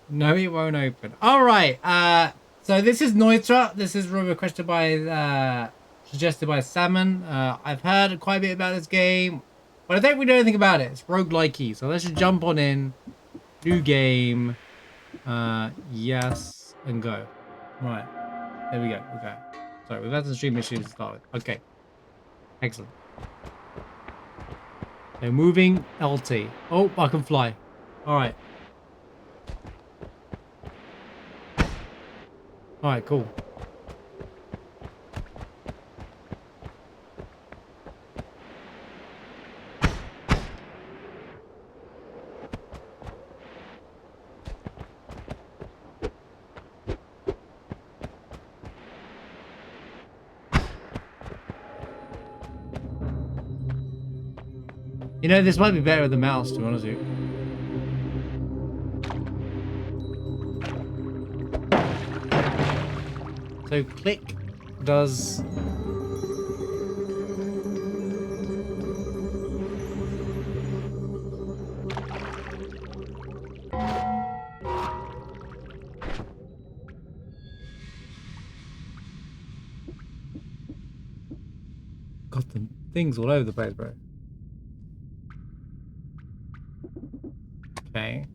No, it won't open. All right. So this is Noita. This is requested by, suggested by Salmon. I've heard quite a bit about this game, but I don't really know anything about it. It's roguelike. So let's just jump on in. New game. Yes, and go. Right. There we go. Okay. Sorry, we've had some stream issues to start with. Okay. Excellent. So moving LT. Oh, I can fly. All right. All right, cool. You know, this might be better with the mouse, to be honest with you. So click does... Got the things all over the place, bro. Okay.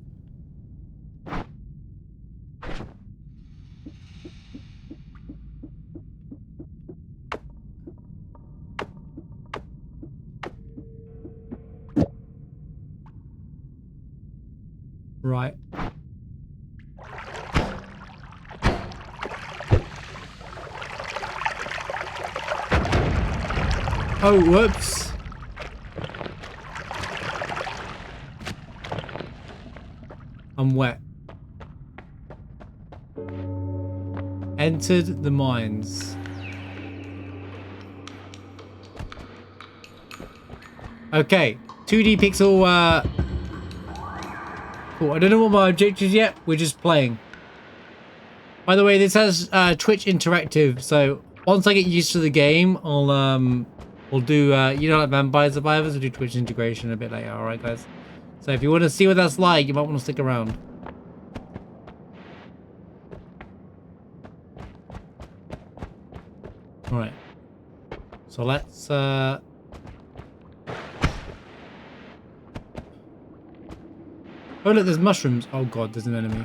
Right. Oh, whoops. I'm wet. Entered the mines. Okay. 2D pixel, cool. I don't know what my objective is yet. We're just playing. By the way, this has Twitch Interactive, so once I get used to the game, we'll do you know, like Vampire Survivors, we'll do Twitch integration a bit later, alright guys? So if you want to see what that's like, you might want to stick around. Alright. So let's oh look, there's mushrooms. Oh god, there's an enemy.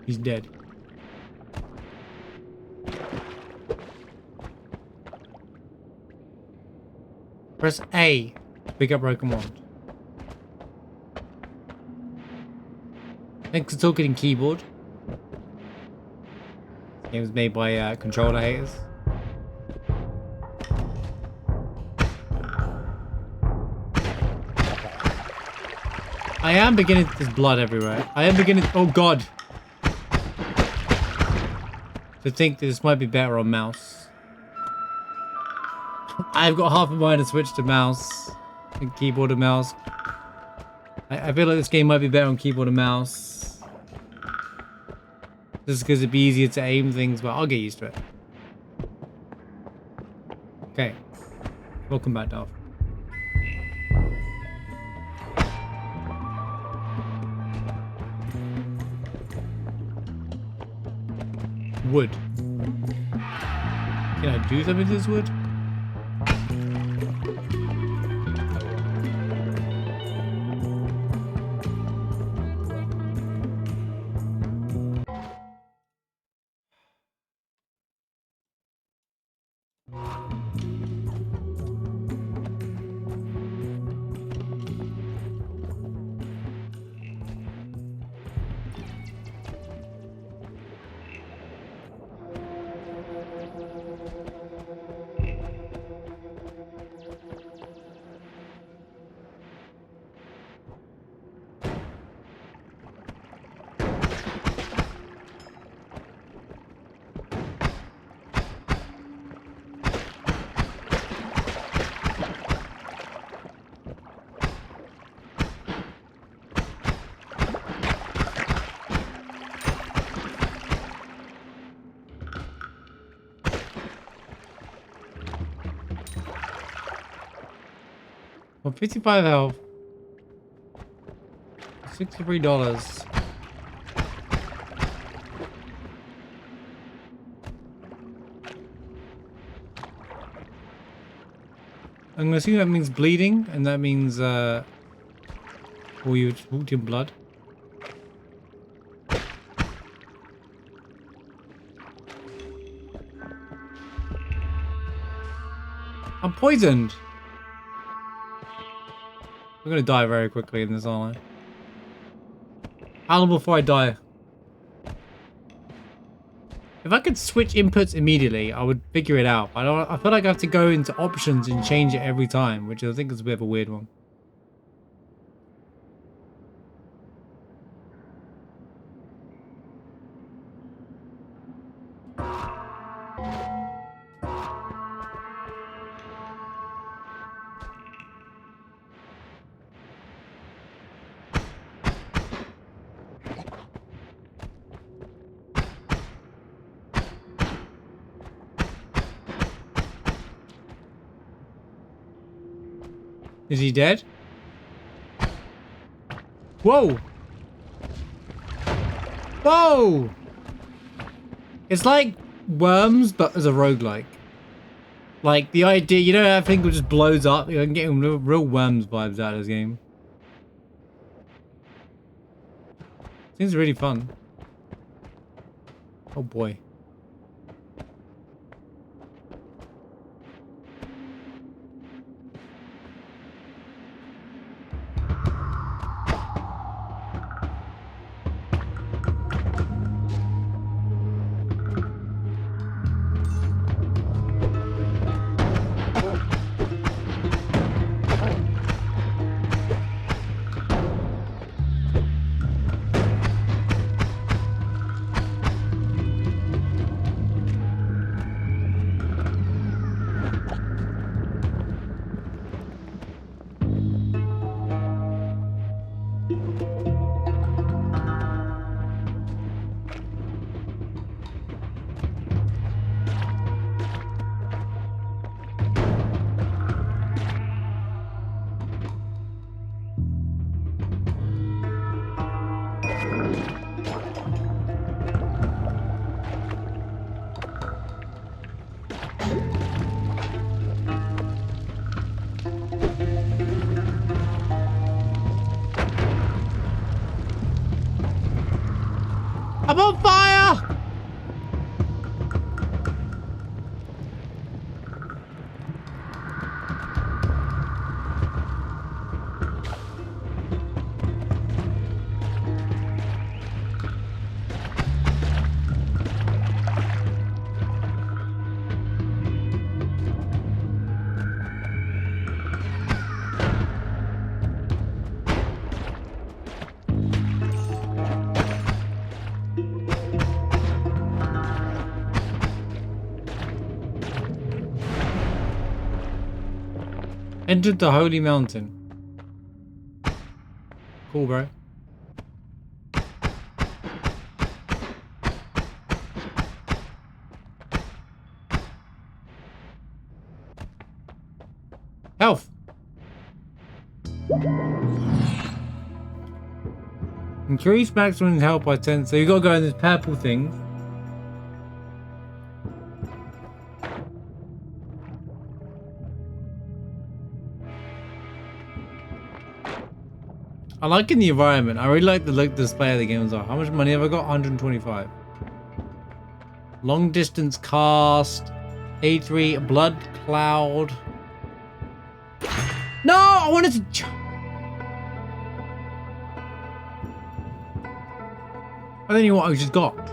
He's dead. Press A to pick up broken wand. Thanks for talking keyboard. This game was made by controller haters. I am beginning. There's blood everywhere. I am beginning. Oh god. To think that this might be better on mouse. I've got half a mind to switch to mouse and keyboard and mouse. I feel like this game might be better on keyboard and mouse. Just because it'd be easier to aim things, but I'll get used to it. Okay. Welcome back, Dolph. Wood. Can I do something with this wood? 55 health. $63. I'm gonna assume that means bleeding, and that means or you walked in blood. I'm poisoned. I'm gonna die very quickly in this, aren't I? How long before I die? If I could switch inputs immediately, I would figure it out. I feel like I have to go into options and change it every time, which I think is a bit of a weird one. Is he dead? Whoa! Whoa! It's like Worms, but as a roguelike. Like, the idea, you know, everything just blows up. You're getting real Worms vibes out of this game. Seems really fun. Oh boy. I'm on fire! Entered the holy mountain. Cool, bro. Health. Increase maximum health by 10. So you gotta go in this purple thing. I like in the environment. I really like the look display of the game as well. How much money have I got? 125. Long distance cast. A3 blood cloud. No, I wanted to. I don't know what I just got.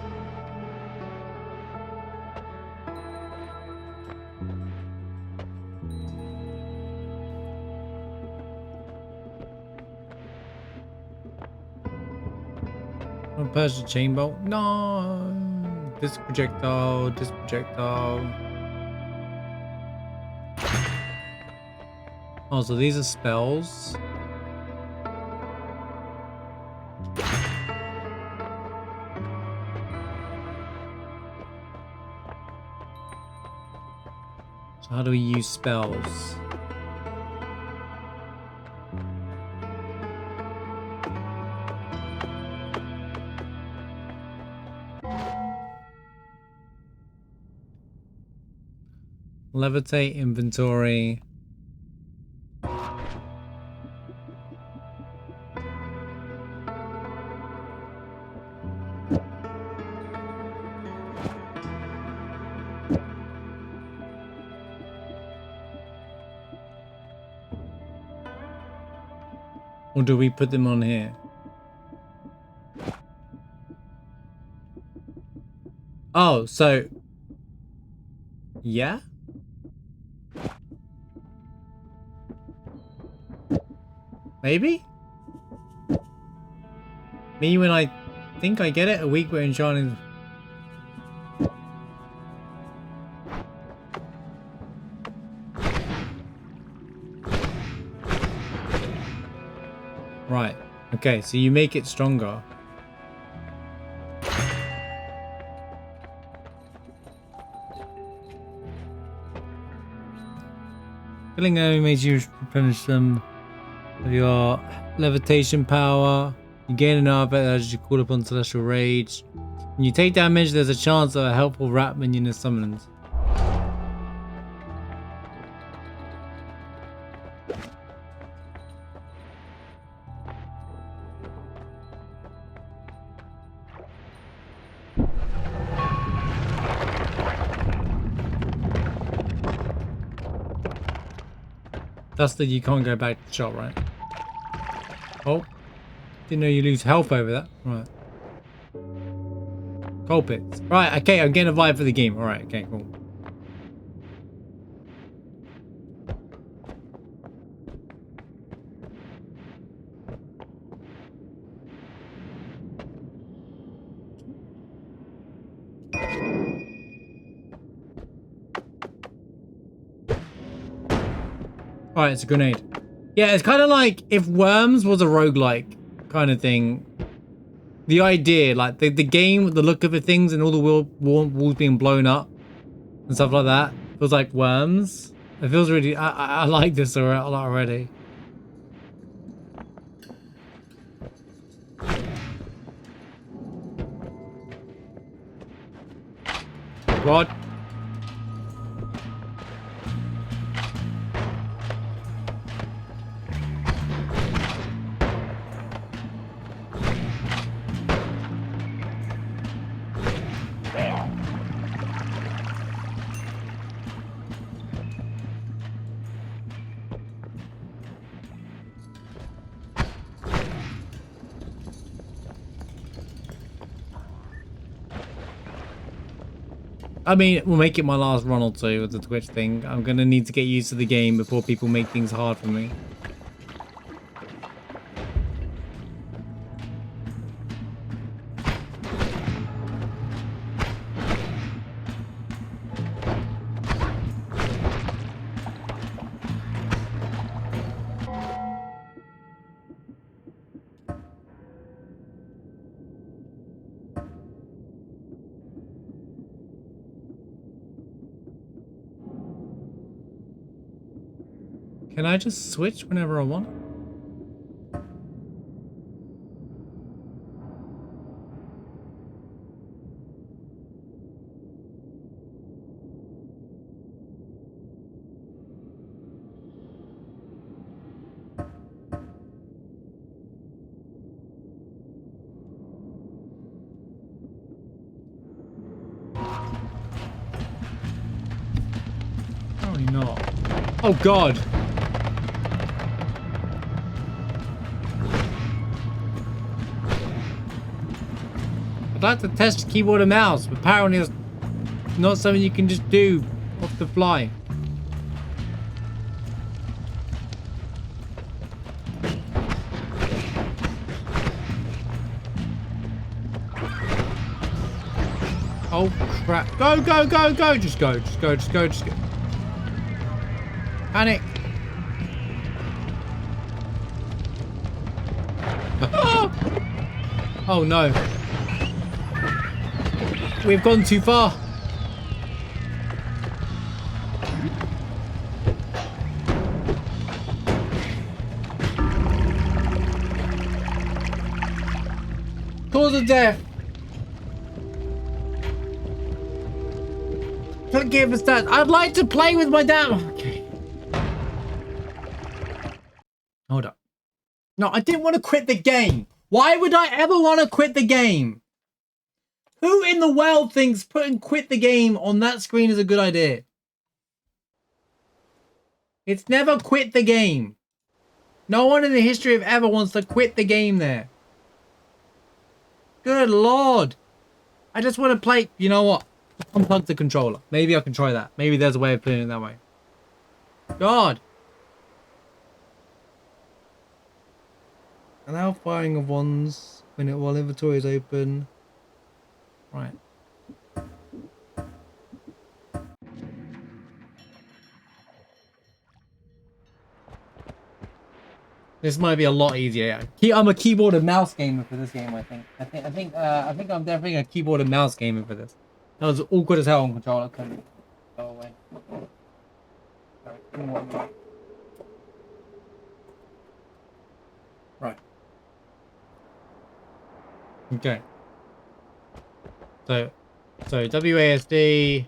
One person chain bolt. No. This projectile. This projectile. Oh, so these are spells. So how do we use spells? Levitate, inventory. Or do we put them on here? Oh, so... yeah? Maybe? Me when I think I get it, a week we're enchanting... Right. Okay, so you make it stronger. Killing enemies you replenish them with your levitation power. You gain an armor as you call upon celestial rage. When you take damage, there's a chance that a helpful rat minion is summoned. That's that you can't go back to the shop, right? Oh. Didn't know you lose health over that. Right. Coal pits. Right, okay, I'm getting a vibe for the game. Alright, okay, cool. Alright, it's a grenade. Yeah, it's kind of like if Worms was a roguelike kind of thing. The idea, like the game, the look of the things and all the walls being blown up and stuff like that. Feels like Worms. It feels really... I like this a lot already. What? I mean, we'll make it my last run or two with the Twitch thing. I'm gonna need to get used to the game before people make things hard for me. Can I just switch whenever I want? Probably not. Oh God! I'd like to test keyboard and mouse, but apparently it's not something you can just do off the fly. Oh crap. Go, go, go, go! Just go, just go, just go, just go. Panic! Oh no. We've gone too far. Cause of death. Click here for stats. I'd like to play with my dad. Okay. Hold up. No, I didn't want to quit the game. Why would I ever want to quit the game? Who in the world thinks putting quit the game on that screen is a good idea? It's never quit the game. No one in the history of ever wants to quit the game there. Good Lord. I just want to play. You know what? Unplug the controller. Maybe I can try that. Maybe there's a way of playing it that way. God. Allow firing of ones while inventory is open. Right. This might be a lot easier. Yeah. I'm a keyboard and mouse gamer for this game. I think I'm definitely a keyboard and mouse gamer for this. That was awkward as hell on controller. Couldn't go away. Right. Okay. So WASD.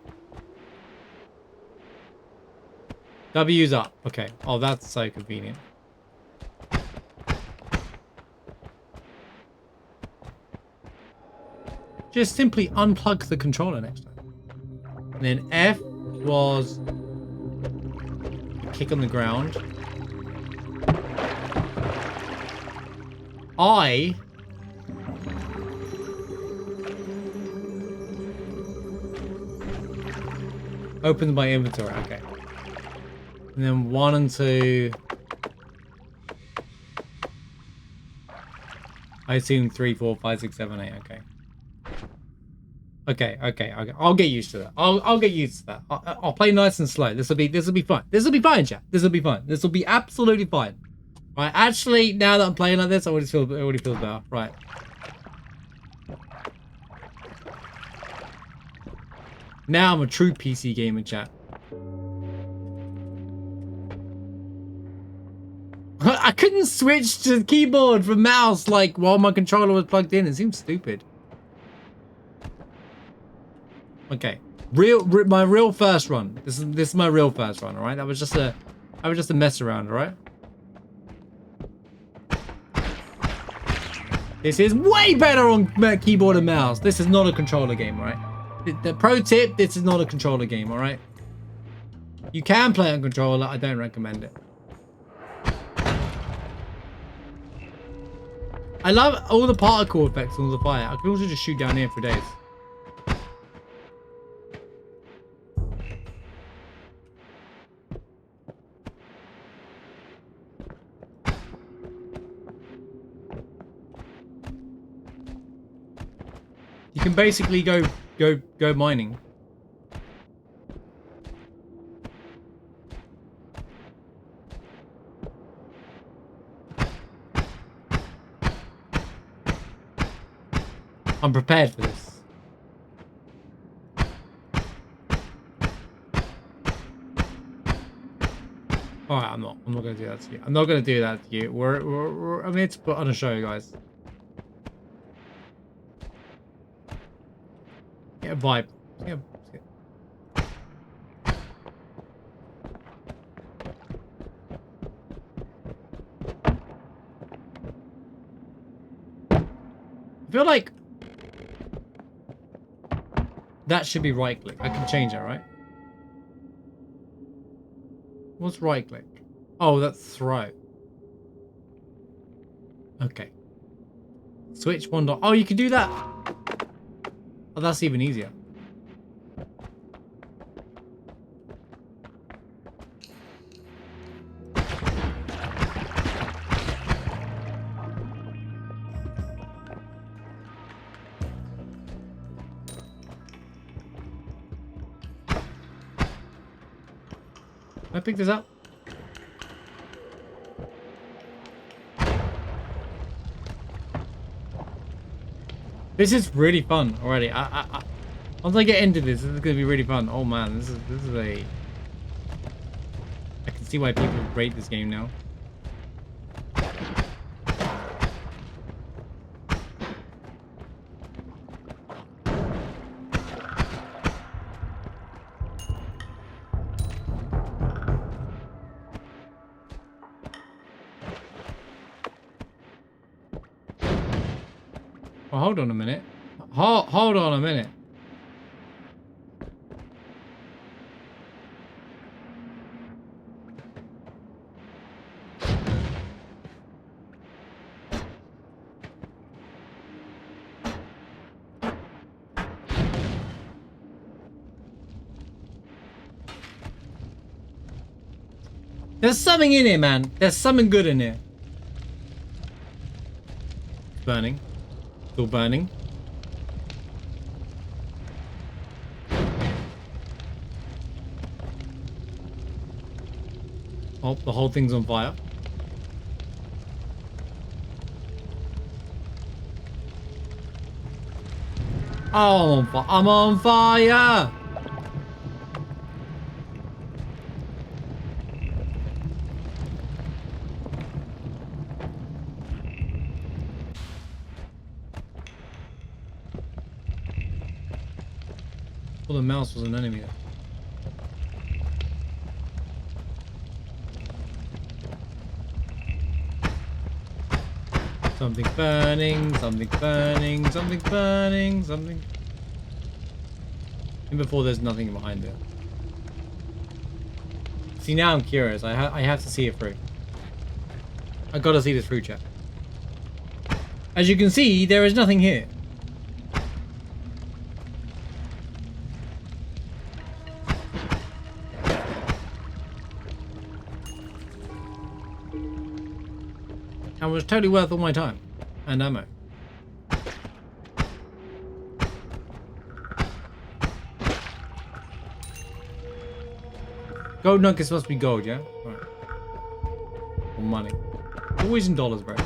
W's up. Okay. Oh, that's so convenient. Just simply unplug the controller next time. And then F was a kick on the ground. I opened my inventory. Okay. And then 1 and 2. I assume 3, 4, 5, 6, 7, 8. Okay. Okay. I'll get used to that. I'll get used to that. I'll play nice and slow. This will be fun. This will be fine, chat. This will be fun. This will be absolutely fine. Right. Actually, now that I'm playing like this, I already feel better. Right. Now I'm a true PC gamer, chat. I couldn't switch to keyboard from mouse like while my controller was plugged in. It seems stupid. Okay, my real first run. This is my real first run. All right, that was just a mess around. All right. This is way better on keyboard and mouse. This is not a controller game, right? The pro tip: this is not a controller game. All right. You can play on controller. I don't recommend it. I love all the particle effects on the fire. I can also just shoot down here for days. You can basically go mining. I'm prepared for this. Alright, I'm not gonna do that to you. I'm not gonna do that to you. I'm here to put on a show, guys. Get a vibe. I feel like that should be right click. I can change that, right? What's right click? Oh, that's throw. Okay. Switch one dot. Oh, you can do that. Oh, that's even easier. Can I pick this up? This is really fun already. Once I get into this is gonna be really fun. Oh man, this is a. I can see why people rate this game now. Well, hold on a minute. Hold on a minute. There's something in here, man. There's something good in here. It's burning. Still burning. Oh, the whole thing's on fire. Oh, I'm on fire! Well, the mouse was an enemy. Something's burning, something's burning, something's burning, something. And before there's nothing behind it. See, now I'm curious. I have to see it through. I gotta see this through, chat. As you can see, there is nothing here. And it was totally worth all my time and ammo. Gold nuggets must be gold, yeah? Right. Or money. Always in dollars, bro.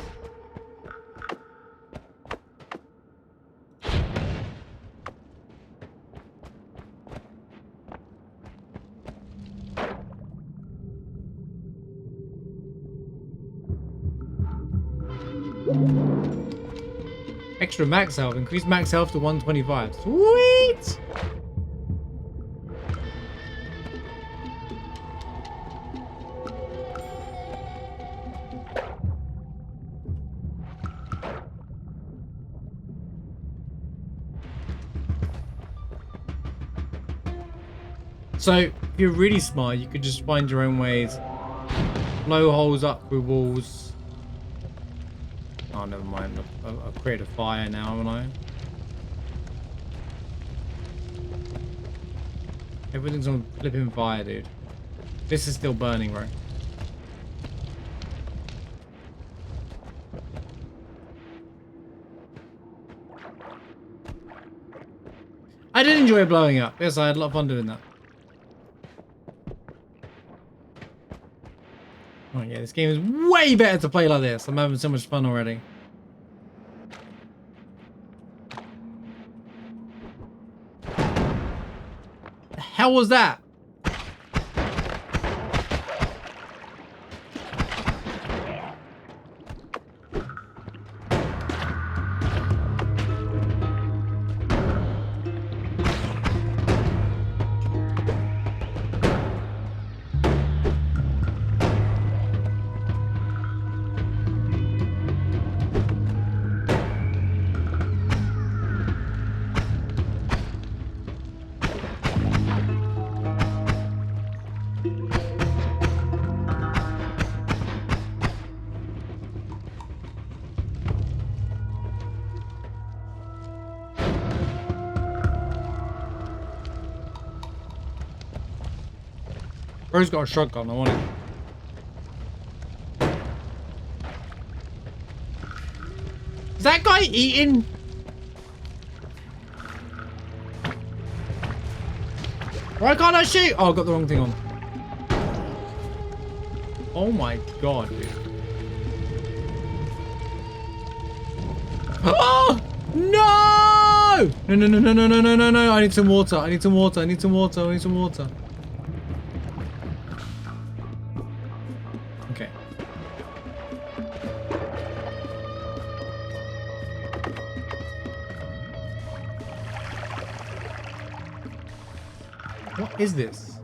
Extra max health. Increase max health to 125. Sweet! So, if you're really smart, you could just find your own ways. Blow holes up through walls. Oh, never mind. I've created a fire now, haven't I? Everything's on flipping fire, dude. This is still burning, right? I did enjoy blowing up. Yes, I had a lot of fun doing that. Oh yeah, this game is way better to play like this. I'm having so much fun already. The hell was that? Bro's got a shotgun, I want it. Is that guy eating? Why can't I shoot? Oh, I got the wrong thing on. Oh my god, dude. Oh! No! No, no, no, no, no, no, no, no, no. I need some water. I need some water. I need some water. I need some water. Okay. What is this?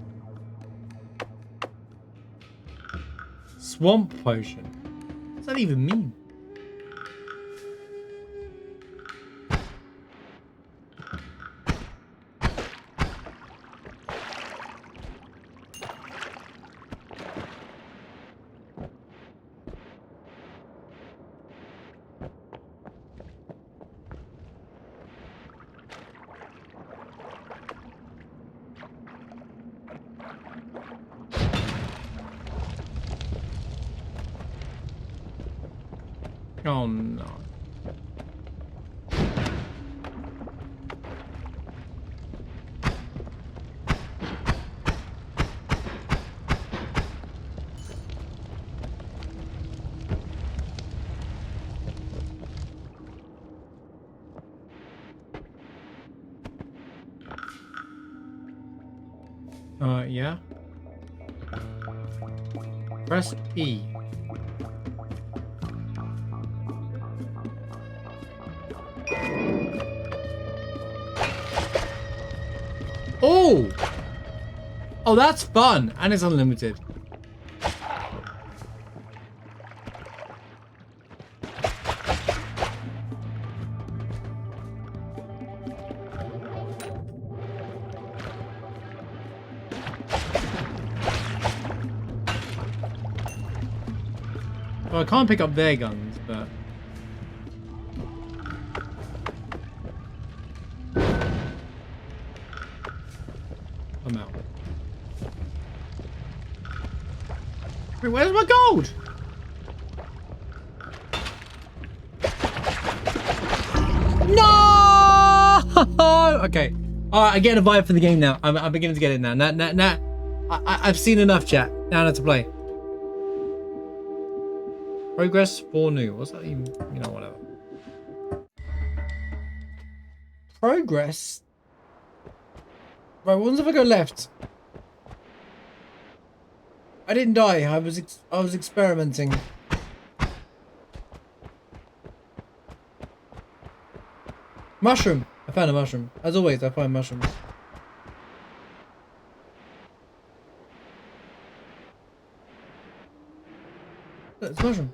Swamp potion. What does that even mean? Oh no. Yeah. Press E. Oh! Oh, that's fun! And it's unlimited. Well, I can't pick up their guns, but... I'm out. Wait, where's my gold? No! Okay. Alright, I get a vibe for the game now. I'm beginning to get it now. I've seen enough, chat. Now to play. Progress for new. What's that even? You know, whatever. Progress? Right, what if I go left? I didn't die. I was experimenting. Mushroom. I found a mushroom. As always, I find mushrooms. Look, it's a mushroom.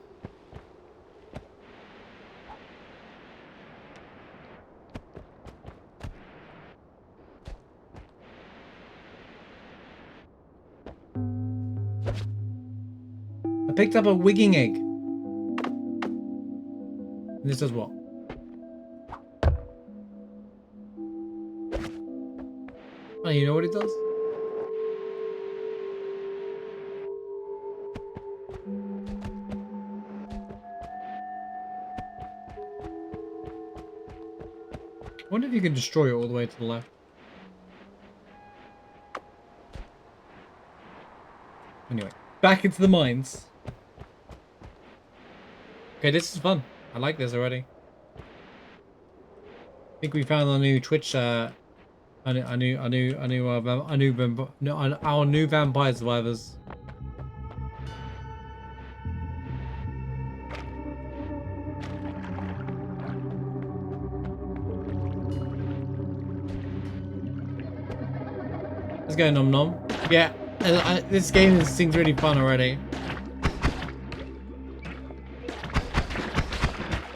I picked up a wigging egg. And this does what? Oh, you know what it does? I wonder if you can destroy it all the way to the left. Anyway, back into the mines. Okay, this is fun. I like this already. I think we found our new Twitch, our new vampire survivors. Let's go, Nom Nom. Yeah, this game seems really fun already.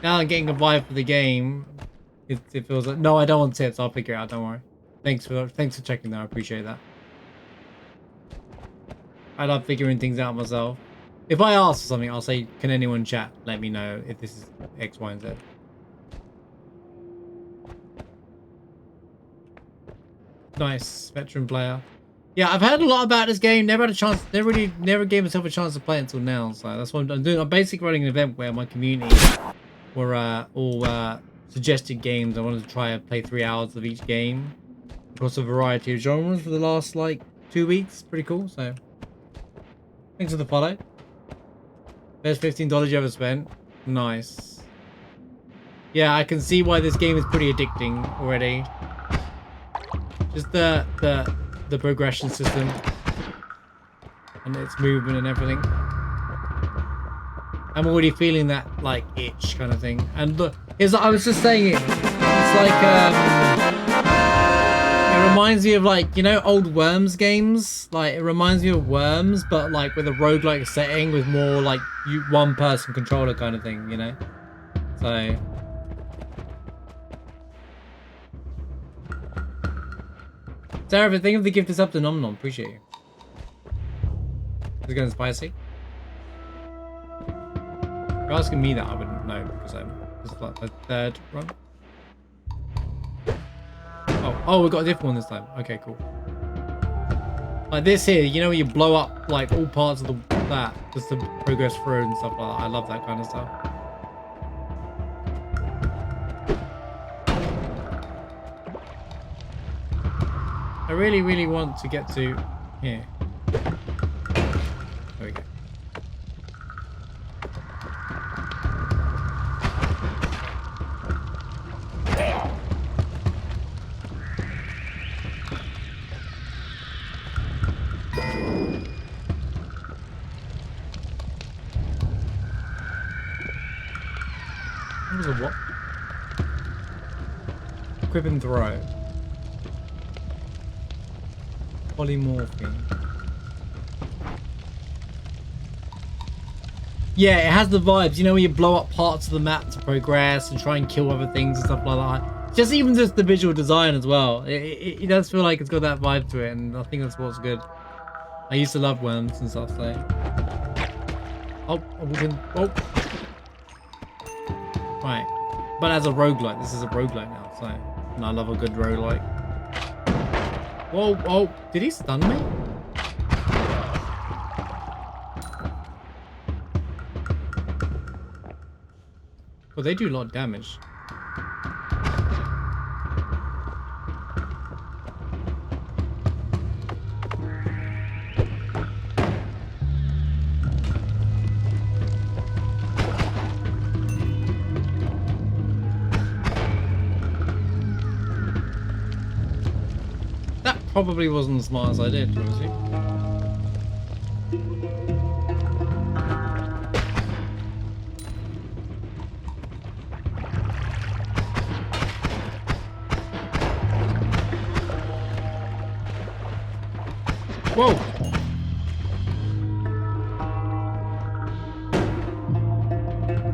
Now I'm getting a vibe for the game. It feels like no, I don't want tips. I'll figure it out. Don't worry. Thanks for checking that. I appreciate that. I love figuring things out myself. If I ask for something, I'll say, "Can anyone chat? Let me know if this is X, Y, and Z." Nice veteran player. Yeah, I've heard a lot about this game. Never had a chance. Never gave myself a chance to play it until now. So that's what I'm doing. I'm basically running an event where my community were all suggested games. I wanted to try and play 3 hours of each game across a variety of genres for the last like 2 weeks. Pretty cool. So thanks for the follow. There's $15 you ever spent. Nice. Yeah, I can see why this game is pretty addicting already. Just the progression system and its movement and everything. I'm already feeling that like itch kind of thing. And look, I was just saying it. It's like it reminds me of like, you know, old Worms games. Like it reminds me of Worms, but like with a roguelike setting with more like one person controller kind of thing, you know. So Sarah, thank you for the gift is up to Nom Nom. Appreciate you. Is it going spicy? If you're asking me that, I wouldn't know because this is like the 3rd run. Oh, we got a different one this time. Okay, cool. Like this here, you know, where you blow up like all parts of that just to progress through and stuff like that. I love that kind of stuff. I really, really want to get to here. There we go. What was a what? Equip and throw. Polymorphine. Yeah, it has the vibes. You know, when you blow up parts of the map to progress and try and kill other things and stuff like that. Even just the visual design as well. It does feel like it's got that vibe to it, and I think that's what's good. I used to love worms and stuff, so. Oh, oh. Right. But as a roguelike, this is a roguelike now, so. And I love a good roguelike. Whoa, whoa. Did he stun me? Well, they do a lot of damage. That probably wasn't as smart as I did, honestly. Whoa!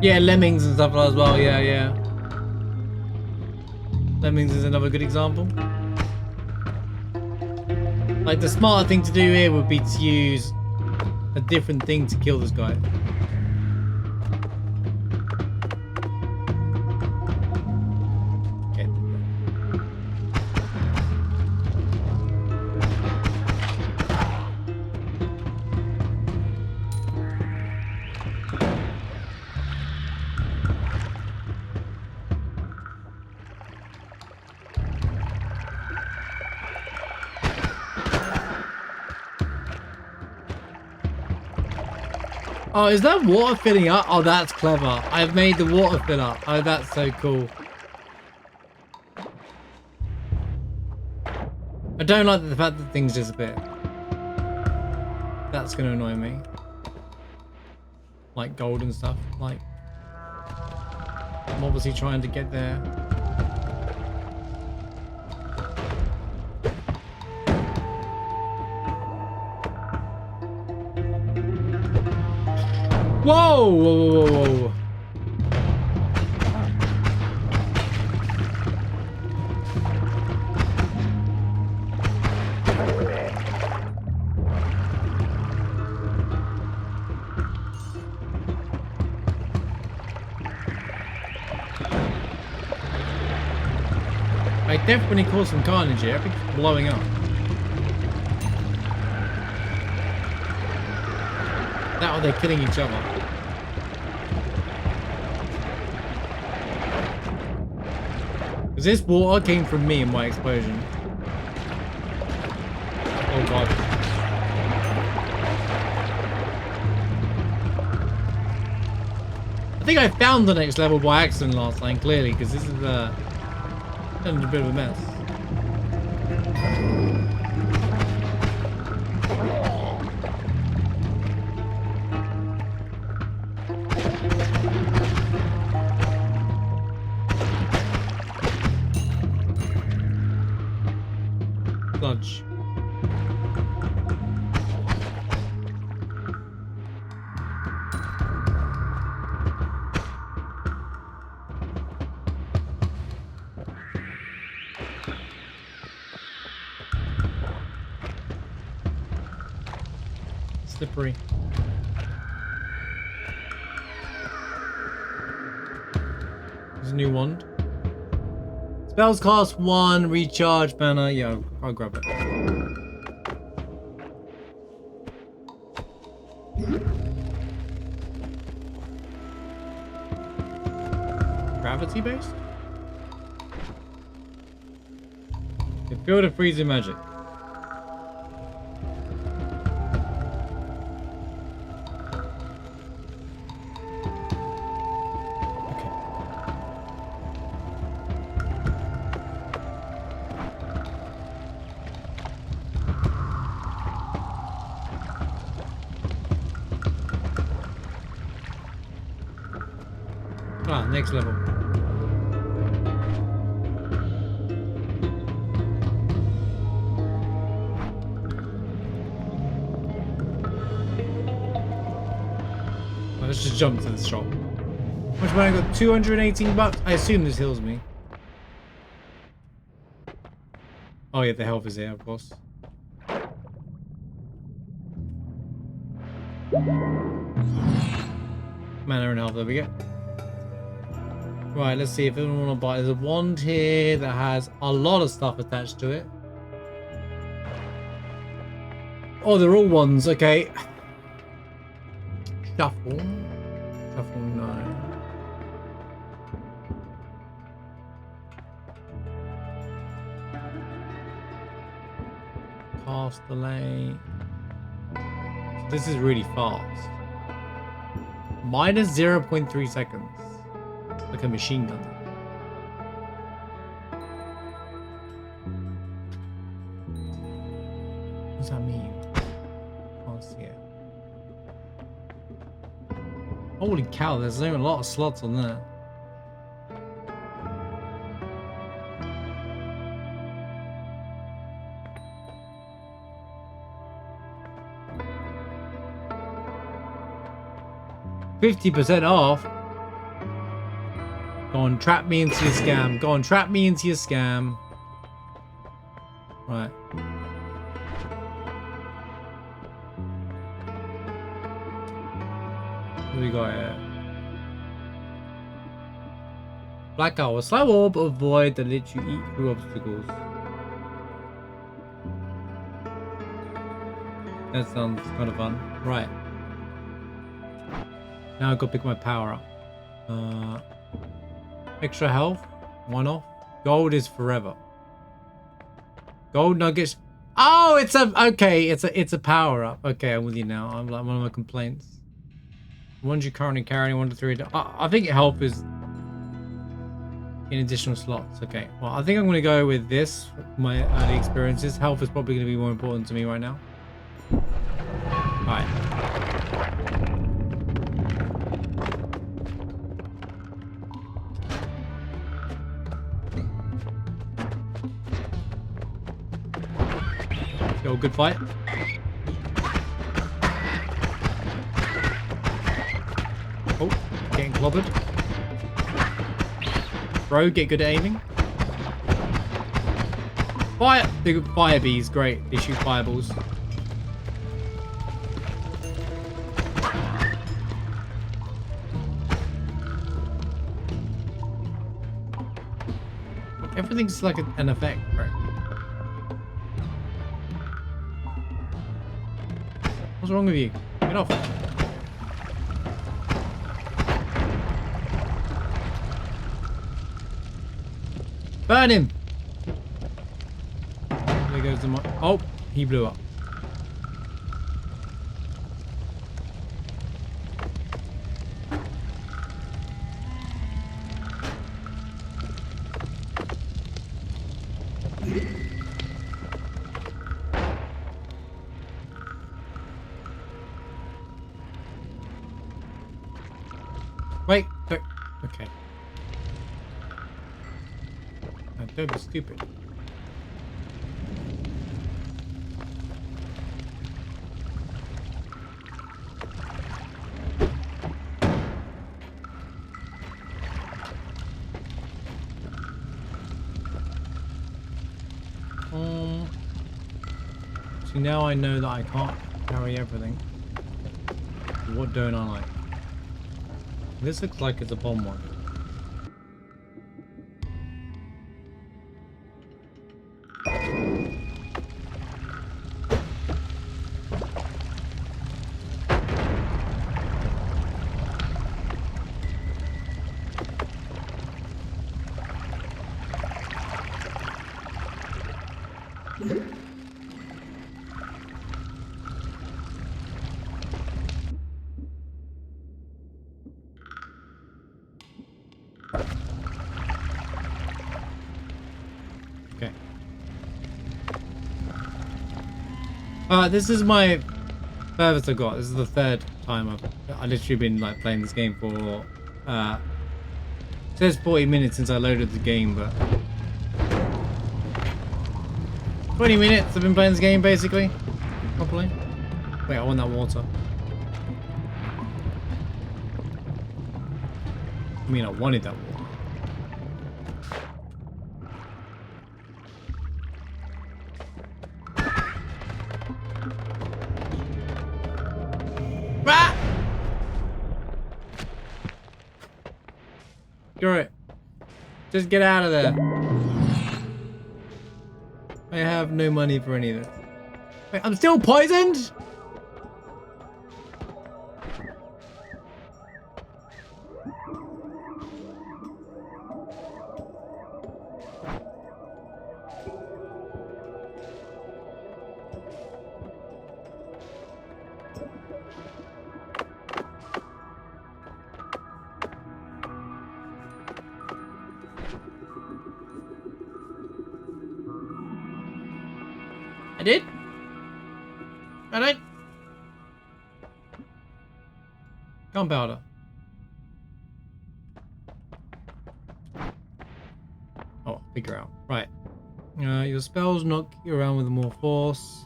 Yeah, lemmings and stuff as well, yeah. Lemmings is another good example. Like, the smarter thing to do here would be to use a different thing to kill this guy. Oh, is that water filling up? Oh, that's clever. I've made the water fill up. Oh, that's so cool. I don't like the fact that things disappear. That's going to annoy me. Like gold and stuff. Like, I'm obviously trying to get there. Whoa! Whoa! I definitely caused some carnage here. Everything's blowing up. That or they're killing each other. Because this water came from me in my explosion. Oh god. I think I found the next level by accident last time, clearly, because this is a bit of a mess. Sludge. Slippery. There's a new wand. Spells cost 1, recharge mana. Yeah, I'll grab it. Gravity based? The field of freezing magic. Ah, next level. Let's just jump to the shop. How much money I got? 218 bucks. I assume this heals me. Oh yeah, the health is here, of course. Mana and health, there we go. Right, let's see if anyone want to buy. There's a wand here that has a lot of stuff attached to it. Oh, they're all wands, okay. Shuffle. Shuffle, no. Cast delay. This is really fast. Minus 0.3 seconds. Like a machine gun. What does that mean? Can't see it. Holy cow, there's even a lot of slots on there. $50% off. Go on, trap me into your scam. Go on, trap me into your scam. Right. What do we got here? Black Owl. Slow orb avoid that lets you eat through obstacles. That sounds kind of fun. Right. Now I've got to pick my power up. Extra health. One off. Gold is forever. Gold nuggets. Oh, it's a okay. It's a power up. Okay, I'm with you now. I'm like one of my complaints. The ones you currently carry 1 to 3. I think health is in additional slots. Okay. Well, I think I'm gonna go with this. My early experiences. Health is probably gonna be more important to me right now. All right. Go, good fight. Oh, getting clobbered. Bro, get good at aiming. Fire! The fire bees, great. They shoot fireballs. Everything's like an effect, bro. What's wrong with you? Get off. Burn him! There goes the oh, he blew up. Wait, look. Okay. Now, don't be stupid. See, now I know that I can't carry everything. What don't I like? This looks like it's a bomb one. Okay. This is my furthest I got. This is the third time I've literally been like playing this game for It says 40 minutes since I loaded the game, but 20 minutes I've been playing this game basically. Probably. Wait, I want that water. I mean, I wanted that water. Ah! Screw it. Just get out of there. I have no money for any of this. Wait, I'm still poisoned? I did? I did? Gunpowder. Oh, figure out. Right. Your spells knock you around with more force.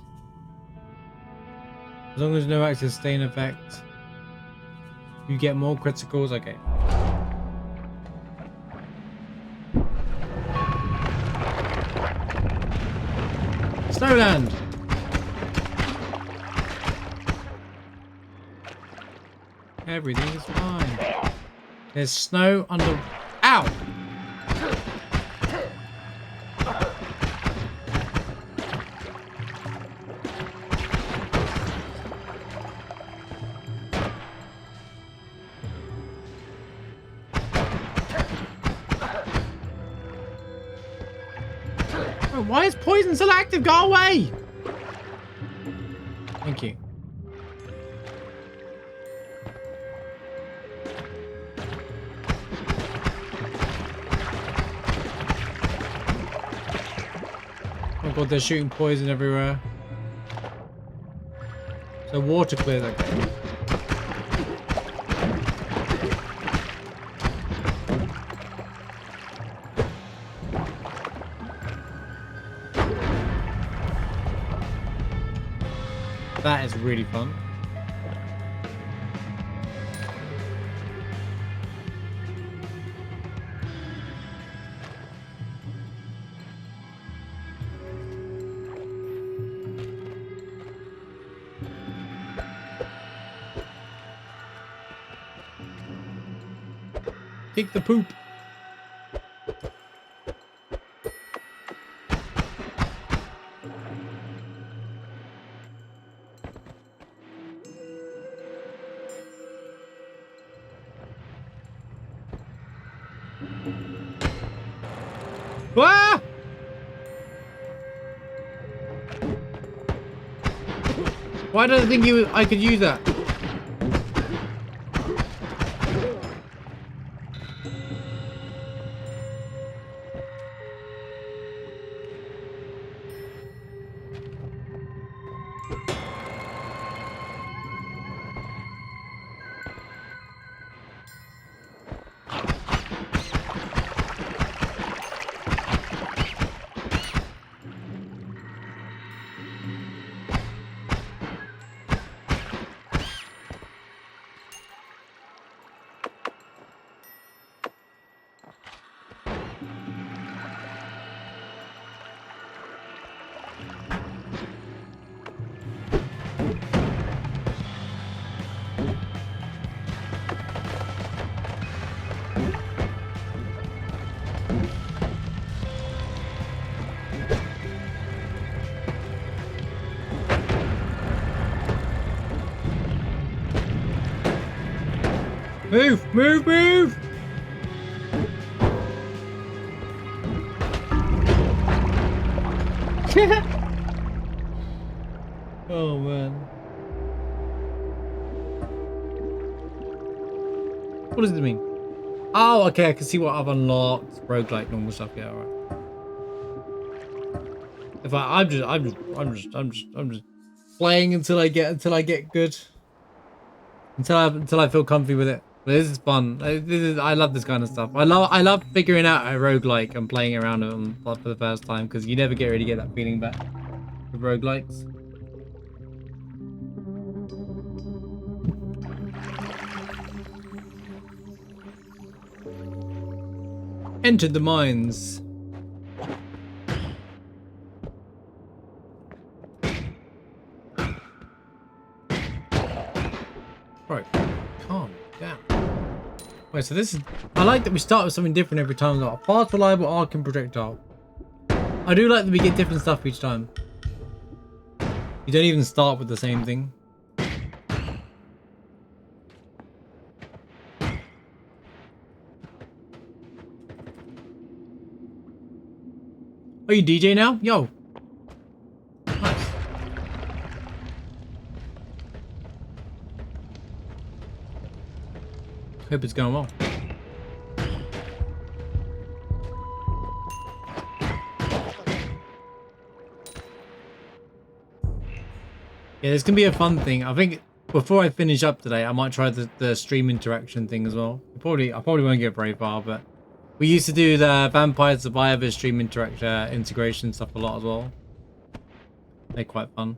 As long as no active sustain effect, you get more criticals. Okay. Snowland. Everything is fine. There's snow under. Ow! Why is poison still active? Go away! Thank you. Oh god, they're shooting poison everywhere. So water clears, okay. That is really fun. Kick the poop. Ah! Why did I think I could use that? Move! Move! Move! Oh man. What does it mean? Oh, okay, I can see what I've unlocked. Roguelike, normal stuff, yeah, alright. If I'm just playing until I get good. Until I feel comfy with it. But this is fun. I love this kind of stuff. I love figuring out a roguelike and playing around with them for the first time because you never really get that feeling back with roguelikes. Entered the mines. Right, calm down. Wait, so this is... I like that we start with something different every time. Like a fast, reliable arcing projectile. I do like that we get different stuff each time. You don't even start with the same thing. Oh, you DJ now? Yo. Nice. Hope it's going well. Yeah, this can be a fun thing. I think before I finish up today, I might try the stream interaction thing as well. I probably won't get very far, but we used to do the Vampire Survivor stream integration stuff a lot as well. They're quite fun.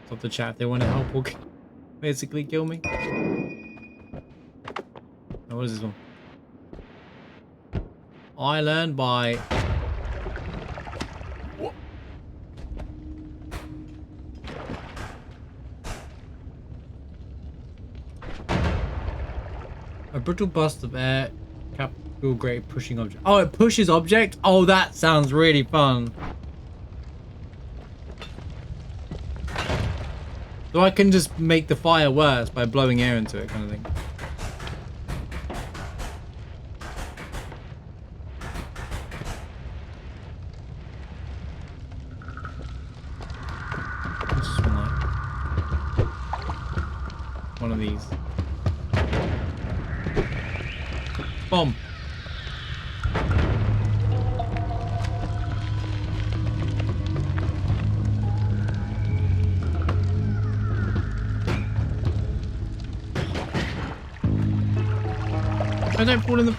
Stop the chat if they want to help or basically kill me. Oh, what is this one? I learned by... A brittle bust of air capital grade pushing object. Oh, it pushes object? Oh, that sounds really fun. So I can just make the fire worse by blowing air into it, kind of thing. What's this one like? One of these. Bomb. I don't fall in the...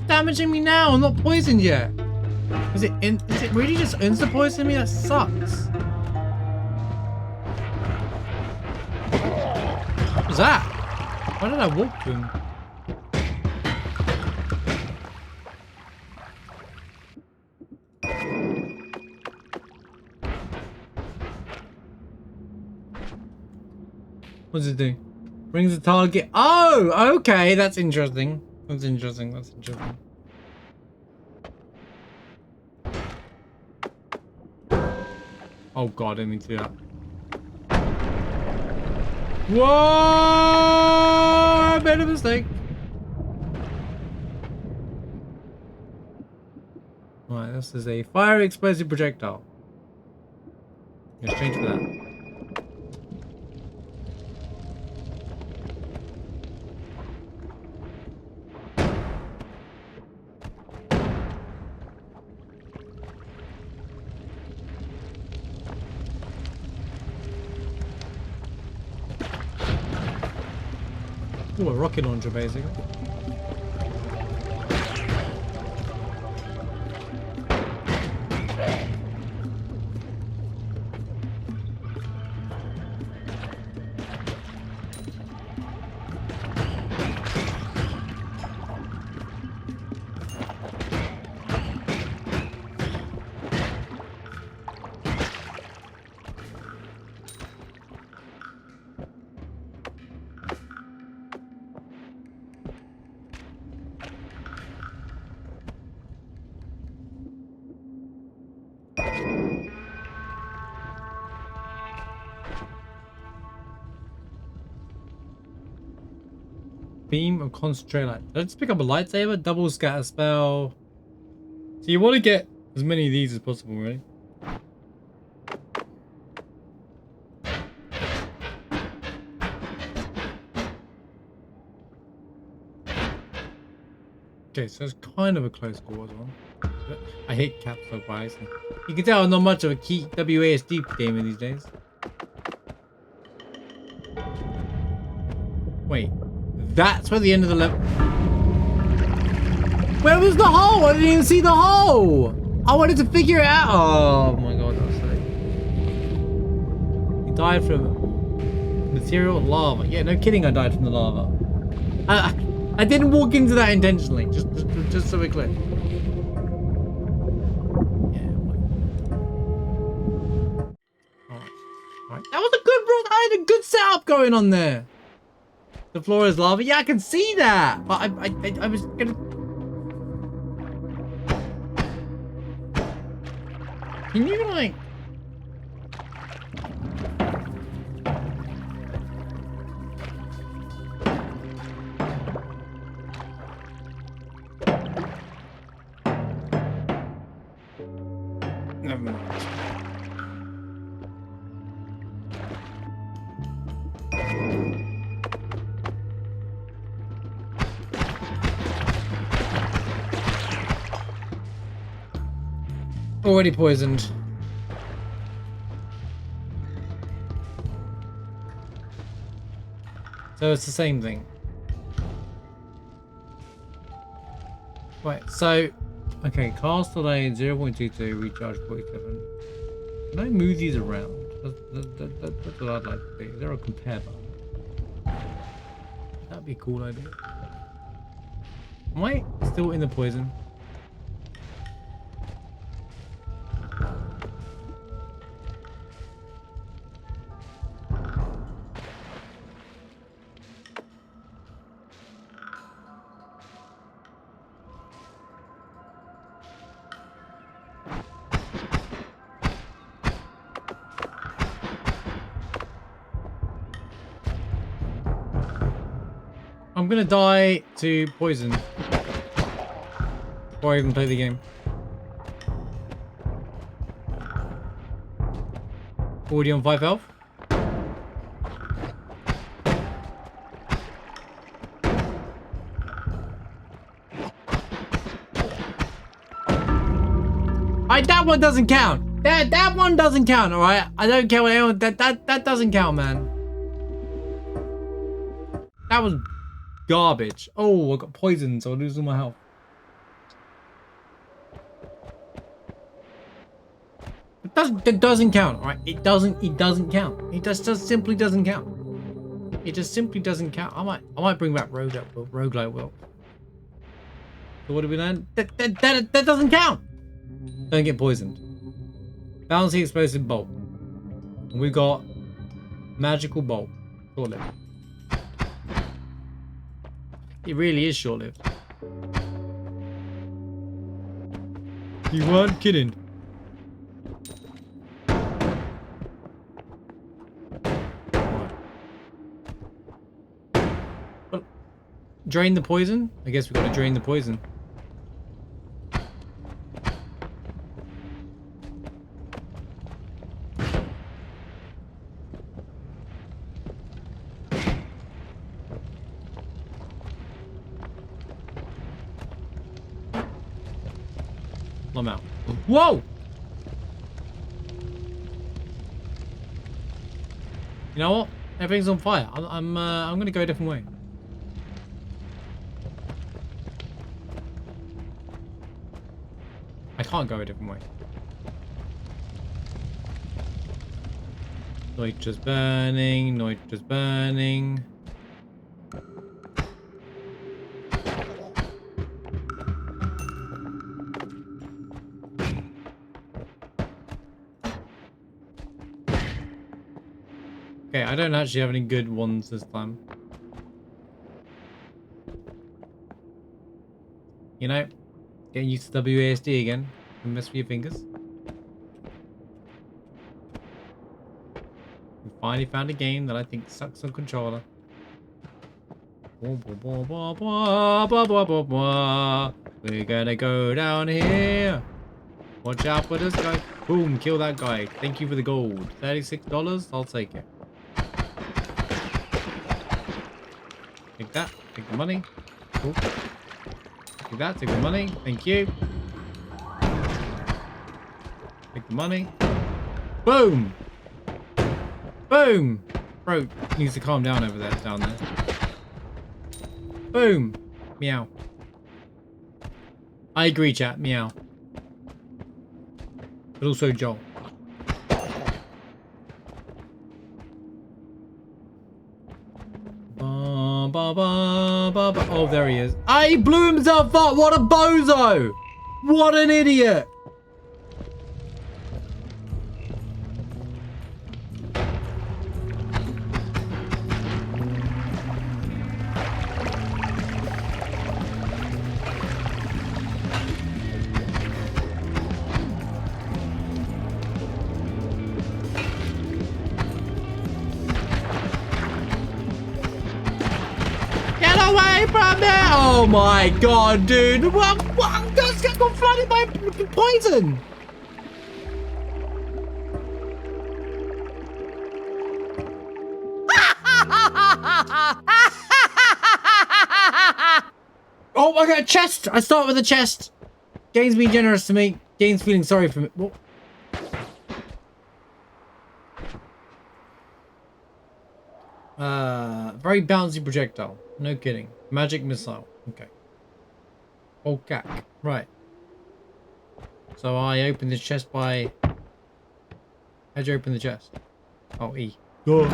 Damaging me now. I'm not poisoned yet. Is it really just insta poisoning me? That sucks. What was that? Why did I walk to him? What does it do? Brings the target. Oh, okay. That's interesting. That's interesting. That's interesting. Oh god, I didn't mean to do that. Whoa! I made a mistake. Right, this is a fire explosive projectile. In exchange for that. Ooh, a rocket launcher, basically. Beam of concentrate light. Let's pick up a lightsaber, double scatter spell. So you want to get as many of these as possible, really. Okay, so it's kind of a close call as well. I hate caps so biased. You can tell I'm not much of a key WASD gamer these days. Wait, that's where the end of the level. Where was the hole? I didn't even see the hole. I wanted to figure it out. Oh my god, that was silly. He died from material lava. Yeah, no kidding. I died from the lava. I didn't walk into that intentionally. Just so we're clear. Yeah. Alright. That was a good run. I had a good setup going on there. The floor is lava. Yeah, I can see that. But I was gonna. Can you like? Never mind. Already poisoned. So it's the same thing. Right, so okay, cast delay 0.22, recharge 47. Can I move these around? That's what I'd like to see. Is there a compare button? That'd be a cool idea. Am I still in the poison? I'm gonna die to poison before I even play the game. Already on 5 health. Alright, that one doesn't count. That one doesn't count, alright? I don't care what anyone that doesn't count, man. That was garbage. Oh, I got poisoned, so I lose all my health. That doesn't count, alright? It doesn't count. It just simply doesn't count. It just simply doesn't count. I might bring back roguelike will. So what did we learn? That doesn't count. Don't get poisoned. Balancing explosive bolt. And we got magical bolt. Short-lived. It really is short-lived. You weren't kidding. Well, drain the poison? I guess we've got to drain the poison. I'm out. Whoa! You know what? Everything's on fire. I'm gonna go a different way. can't go a different way. Noita's burning. Noita's burning. Okay, I don't actually have any good ones this time. You know, getting used to WASD again. And mess with your fingers. We finally found a game that I think sucks on controller. We're gonna go down here. Watch out for this guy. Boom, kill that guy. Thank you for the gold. $36, I'll take it. Take that, take the money. Cool. Take that, take the money. Thank you. Take the money. Boom! Boom! Bro needs to calm down over there, down there. Boom! Meow. I agree, chat. Meow. But also Joel. Oh, there he is. Ah, he blew himself up! What a bozo! What an idiot! Away from me! Oh my god, dude! What? This guy got flooded by poison! Oh, I got a chest! I start with a chest! Game's being generous to me. Game's feeling sorry for me. What? Very bouncy projectile. No kidding. Magic missile. Okay. Oh, cack. Right. So I open this chest by... How'd you open the chest? Oh, E. Go.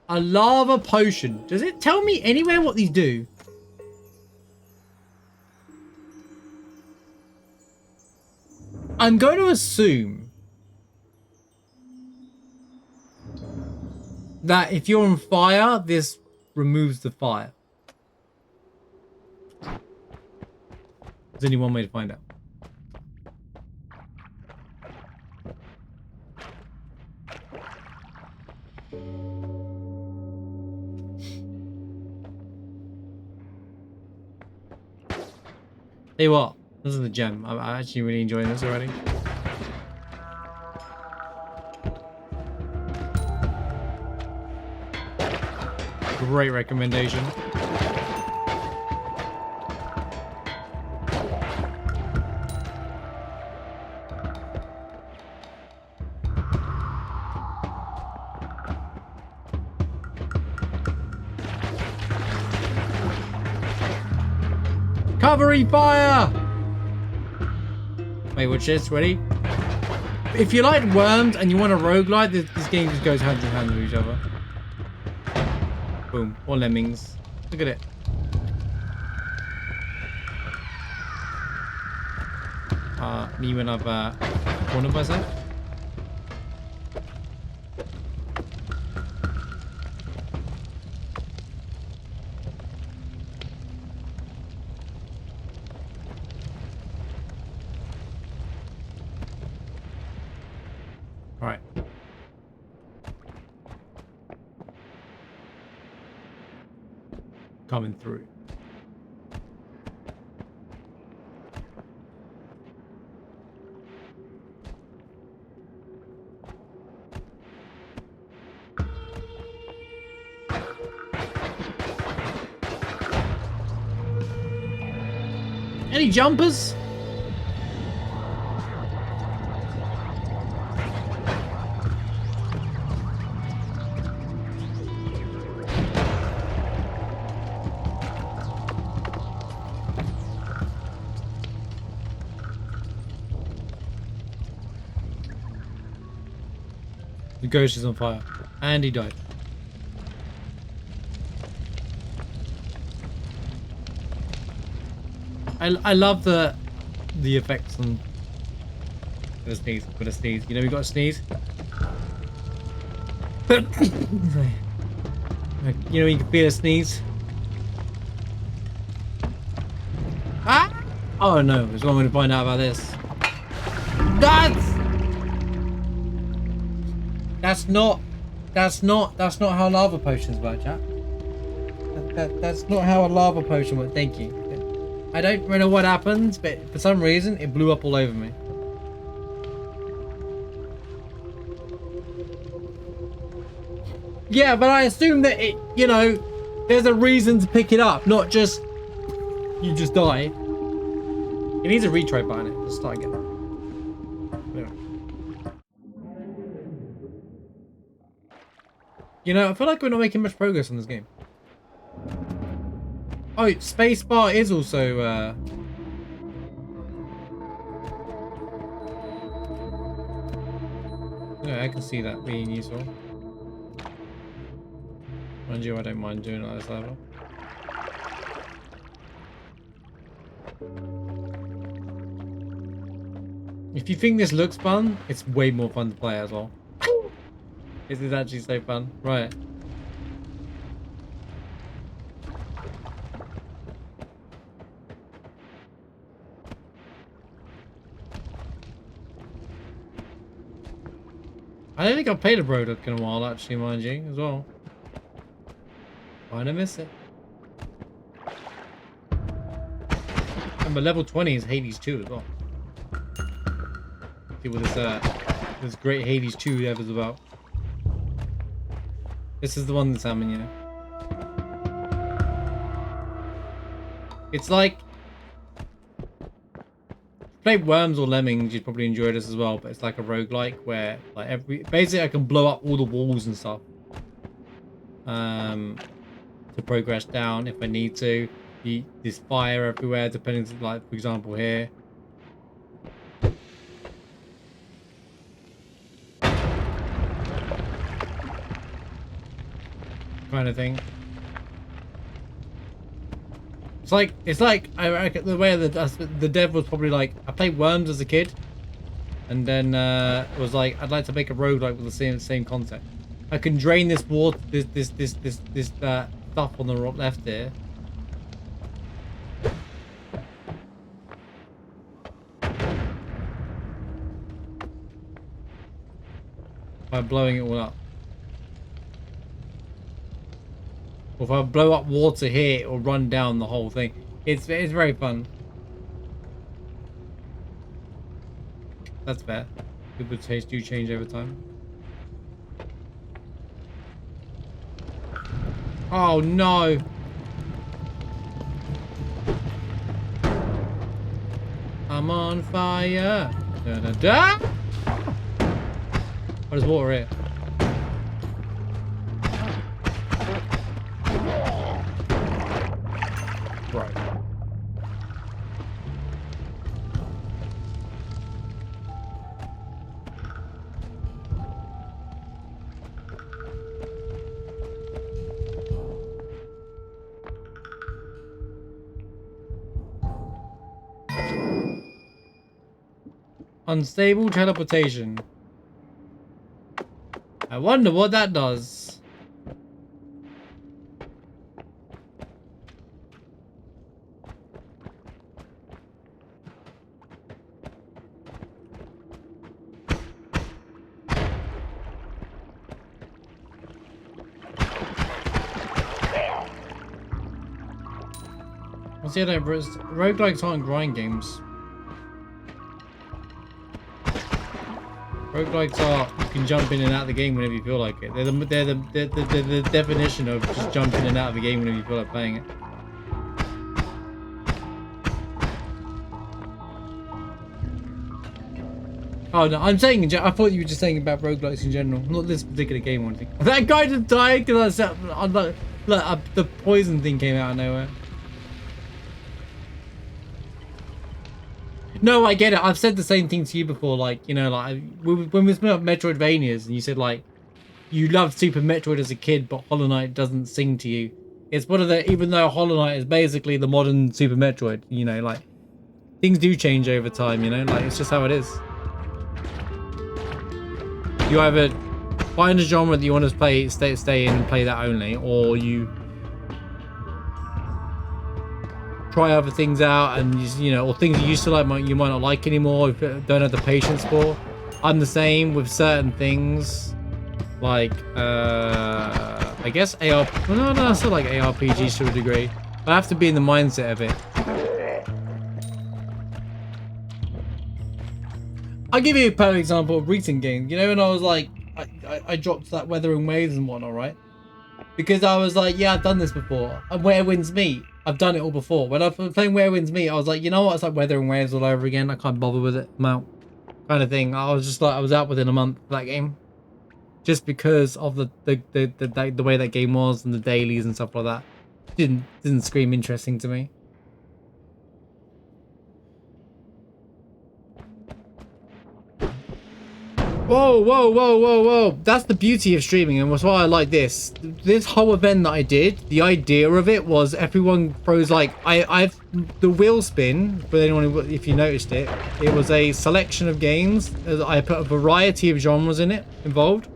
A lava potion. Does it tell me anywhere what these do? I'm going to assume that if you're on fire, this removes the fire. There's only one way to find out. Tell you what, this is the gem. I'm actually really enjoying this already. Great recommendation. Covery fire! Wait, watch this. Ready? If you like worms and you want a roguelike, this game just goes hand in hand with each other. Boom. Or lemmings. Look at it. Me when I've cornered myself. Alright. Coming through. Any jumpers? The ghost is on fire. And he died. I love the effects on... Gonna sneeze. Gonna sneeze. You know we got to sneeze? You know you can feel a sneeze? Ah! Oh no, there's one way to find out about this. That's not how lava potions work, chat. That's not how a lava potion works. Thank you. I don't really know what happens, but for some reason it blew up all over me. Yeah, but I assume that it, you know, there's a reason to pick it up, not just you just die. It needs a retry button. Let's start again. Anyway. You know, I feel like we're not making much progress on this game. Oh, spacebar is also yeah, I can see that being useful. Mind you, I don't mind doing it at this level. If you think this looks fun, it's way more fun to play as well. This is actually so fun. Right. I don't think I've played a roguelike in a while, actually, mind you, as well. Kinda miss it. And my level 20 is Hades 2 as well. See what this great Hades 2 ever is about. This is the one that's happening, you know. It's like, played Worms or Lemmings, you'd probably enjoy this as well, but it's like a roguelike where like basically I can blow up all the walls and stuff to progress down if I need to. There's fire everywhere, depending, like for example here. Kind of thing. It's like I reckon the way that the dev was probably like, I played Worms as a kid, and then it was like, I'd like to make a roguelike with the same concept. I can drain this water, this stuff on the left here. By blowing it all up. Or if I blow up water here, it will run down the whole thing. It's very fun. That's fair. People's tastes do change over time. Oh no! I'm on fire! Da da da! Oh, there's water here. Right. Unstable teleportation. I wonder what that does. What's the other? Roguelikes aren't grind games. Roguelikes are, you can jump in and out of the game whenever you feel like it. They're the definition of just jumping in and out of the game whenever you feel like playing it. Oh no, I'm saying, I thought you were just saying about roguelikes in general, not this particular game or anything. That guy just died because the poison thing came out of nowhere. No, I get it. I've said the same thing to you before. Like, you know, like when we split up Metroidvanias, and you said like, you loved Super Metroid as a kid, but Hollow Knight doesn't sing to you. It's one of the, even though Hollow Knight is basically the modern Super Metroid, you know, like, things do change over time, you know, like, it's just how it is. You either find a genre that you want to play, stay in and play that only, or you try other things out, and you know, or things you used to like you might not like anymore, if you don't have the patience for. I'm the same with certain things, like I guess AR. Well, no, I still like ARPGs to a degree, but I have to be in the mindset of it. I'll give you a perfect example of recent games. You know, when I was like, I dropped that Weathering Waves and whatnot, right? Because I was like, yeah, I've done this before. And Where Winds Meet, I've done it all before. When I was playing Where Winds Meet, I was like, you know what? It's like Weathering Waves all over again. I can't bother with it. I'm out. Kind of thing. I was just like, I was out within a month of that game. Just because of the way that game was and the dailies and stuff like that. Didn't scream interesting to me. Whoa, whoa, whoa, whoa, whoa. That's the beauty of streaming, and that's why I like this. This whole event that I did, the idea of it was everyone throws like, the wheel spin, for anyone if you noticed it, it was a selection of games. I put a variety of genres in it, involved.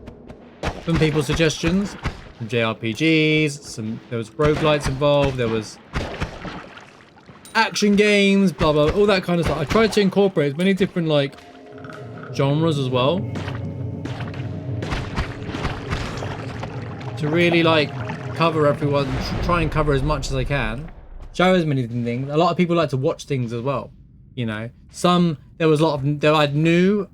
From people's suggestions, some JRPGs, there was roguelites involved, there was action games, blah, blah, all that kind of stuff. I tried to incorporate as many different like genres as well, to really like cover everyone, try and cover as much as I can, show as many things. A lot of people like to watch things as well, you know. There was a lot of, I had new,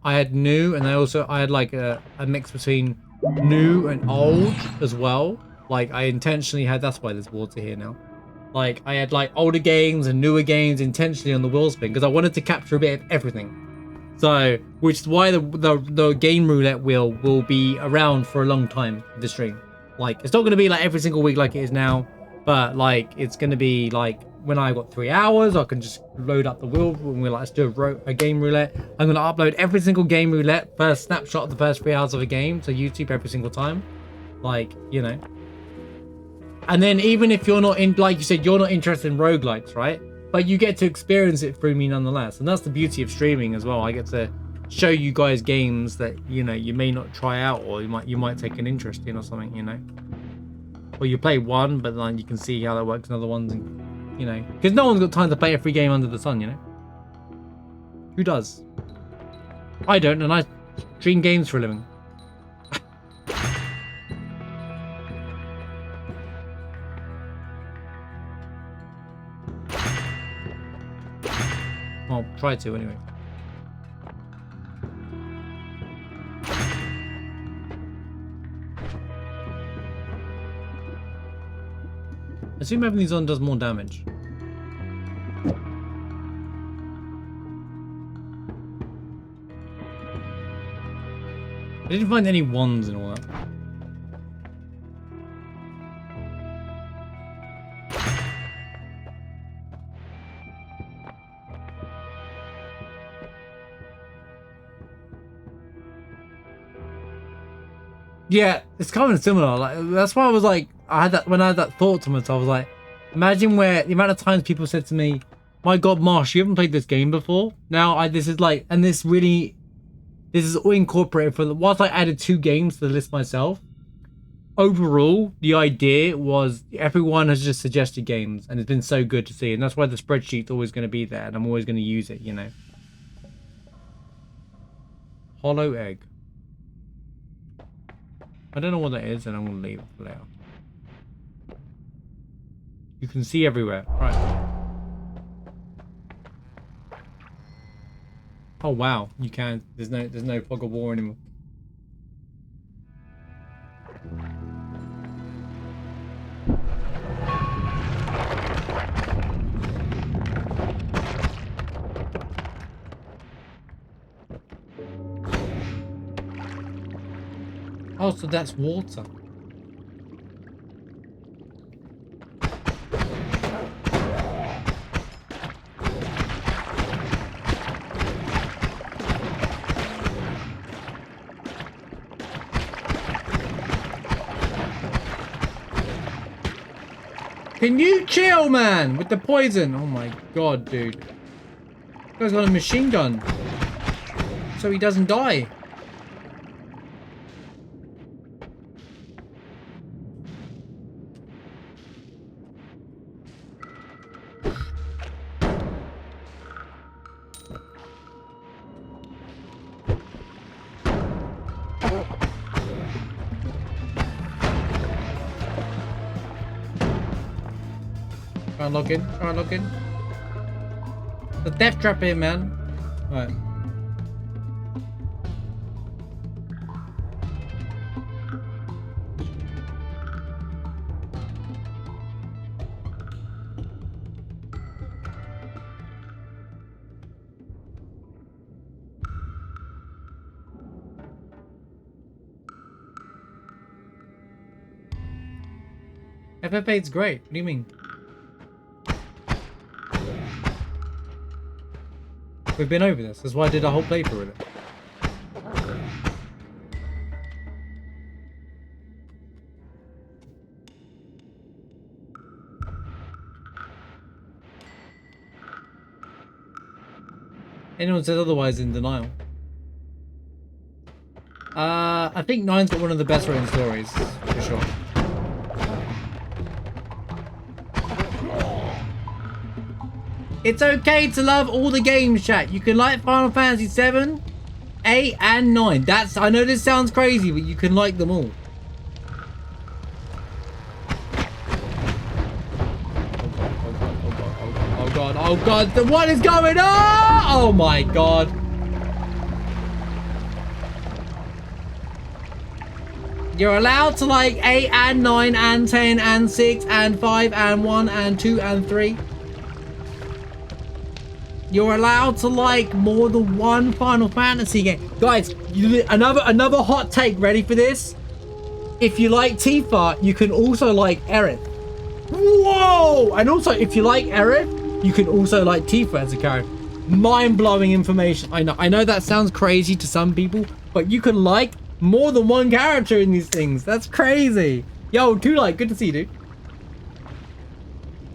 and I had like a mix between new and old as well. Like I intentionally had, that's why there's water here now. Like I had like older games and newer games intentionally on the wheel spin, because I wanted to capture a bit of everything. So, which is why the game roulette wheel will be around for a long time, the stream. Like, it's not going to be like every single week like it is now, but like, it's going to be like, when I got 3 hours, I can just load up the wheel, and we're like, let's do a game roulette. I'm going to upload every single game roulette, first snapshot of the first 3 hours of a game to YouTube every single time. Like, you know. And then even if you're not in, like you said, you're not interested in roguelikes, right? But you get to experience it through me nonetheless. And that's the beauty of streaming as well. I get to show you guys games that, you know, you may not try out, or you might take an interest in or something, you know. Or you play one, but then you can see how that works in other ones, and, you know. Because no one's got time to play every game under the sun, you know. Who does? I don't, and I stream games for a living. Well, try to anyway. I assume having these on does more damage. I didn't find any wands and all that. Yeah, it's kind of similar. Like, that's why I was like, when I had that thought to myself, I was like, imagine where the amount of times people said to me, "My God, Marsh, you haven't played this game before." Now this is like, and this is all incorporated for the. Whilst I added 2 games to the list myself, overall the idea was everyone has just suggested games, and it's been so good to see, and that's why the spreadsheet's always going to be there, and I'm always going to use it, you know. Hollow egg. I don't know what that is, and I'm going to leave it for later. You can see everywhere. Right. Oh wow, you can. There's no fog of war anymore. Oh, so that's water. Can you chill, man? With the poison. Oh my god, dude. This guy's got a machine gun. So he doesn't die. Try and log in. Try and log in. The death trap here, man. Right. FF8's great. What do you mean? We've been over this. That's why I did a whole playthrough with it. Anyone says otherwise in denial. I think 9's got one of the best written stories, for sure. It's okay to love all the games, chat. You can like Final Fantasy 7, 8, and 9. I know this sounds crazy, but you can like them all. Oh god, oh god, what is going on? Oh my god. You're allowed to like 8 and 9 and 10 and 6 and 5 and 1 and 2 and 3. You're allowed to like more than one Final Fantasy game. Guys, another hot take. Ready for this? If you like Tifa, you can also like Aerith. Whoa! And also, if you like Aerith, you can also like Tifa as a character. Mind-blowing information. I know that sounds crazy to some people, but you can like more than one character in these things. That's crazy. Yo, Two-Light, good to see you, dude.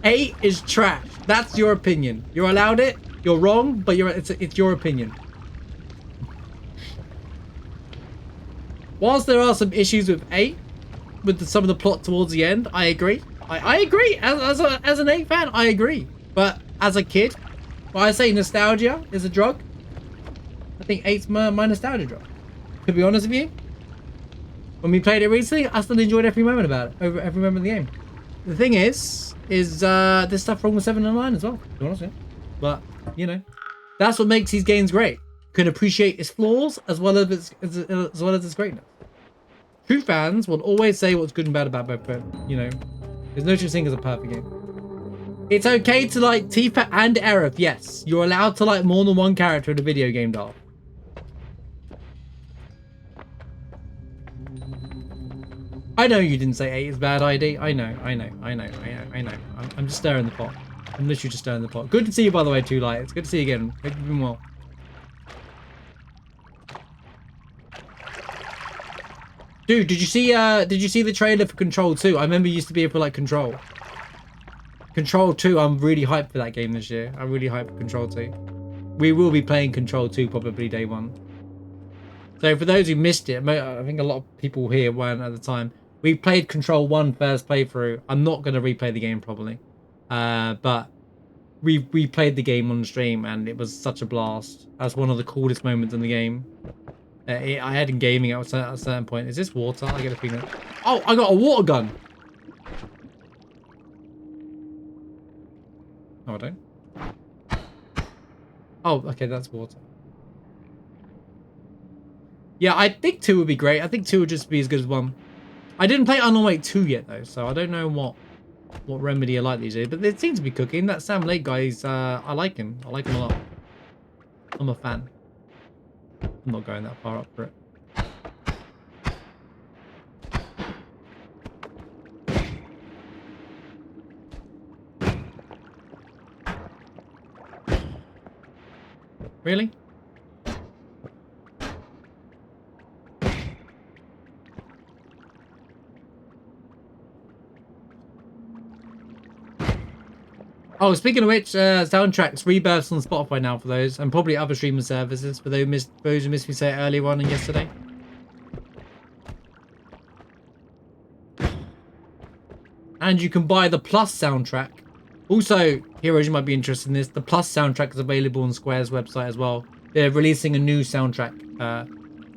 8 is trash. That's your opinion. You're allowed it. You're wrong, but it's your opinion. Whilst there are some issues with 8, with some of the plot towards the end, I agree. I agree. As an 8 fan, I agree. But as a kid, when I say nostalgia is a drug, I think 8's my nostalgia drug. To be honest with you, when we played it recently, I still enjoyed every moment about it, over every moment of the game. The thing is there's stuff wrong with 7 and 9 as well, to be honest with you. But, you know, that's what makes these games great. You can appreciate its flaws as well as its greatness. True fans will always say what's good and bad about both, but, you know, there's no such thing as a perfect game. It's okay to like Tifa and Aerith, yes. You're allowed to like more than one character in a video game, doll. I know you didn't say 8 is bad ID. I know. I'm just stirring the pot. I'm literally just stirring the pot. Good to see you, by the way, Two-Light. It's good to see you again. Hope you've been well. Dude, did you see the trailer for Control 2? I remember you used to be for like Control. Control 2, I'm really hyped for that game this year. I'm really hyped for Control 2. We will be playing Control 2 probably day 1. So for those who missed it, I think a lot of people here weren't at the time. We played Control 1 first playthrough. I'm not going to replay the game probably. But we played the game on stream and it was such a blast. That's one of the coolest moments in the game. I had in gaming at a certain point. Is this water? I get a feeling. Oh, I got a water gun. No, I don't. Oh, okay, that's water. Yeah, I think 2 would be great. I think 2 would just be as good as 1. I didn't play Alan Wake 2 yet though, so I don't know what Remedy are like these days. But they seem to be cooking. That Sam Lake guy is, I like him. I like him a lot. I'm a fan. I'm not going that far up for it. Really? Oh, speaking of which, soundtracks, rebirths on Spotify now for those, and probably other streaming services for those who missed me say it earlier on and yesterday. And you can buy the Plus soundtrack. Also, heroes, you might be interested in this. The Plus soundtrack is available on Square's website as well. They're releasing a new soundtrack.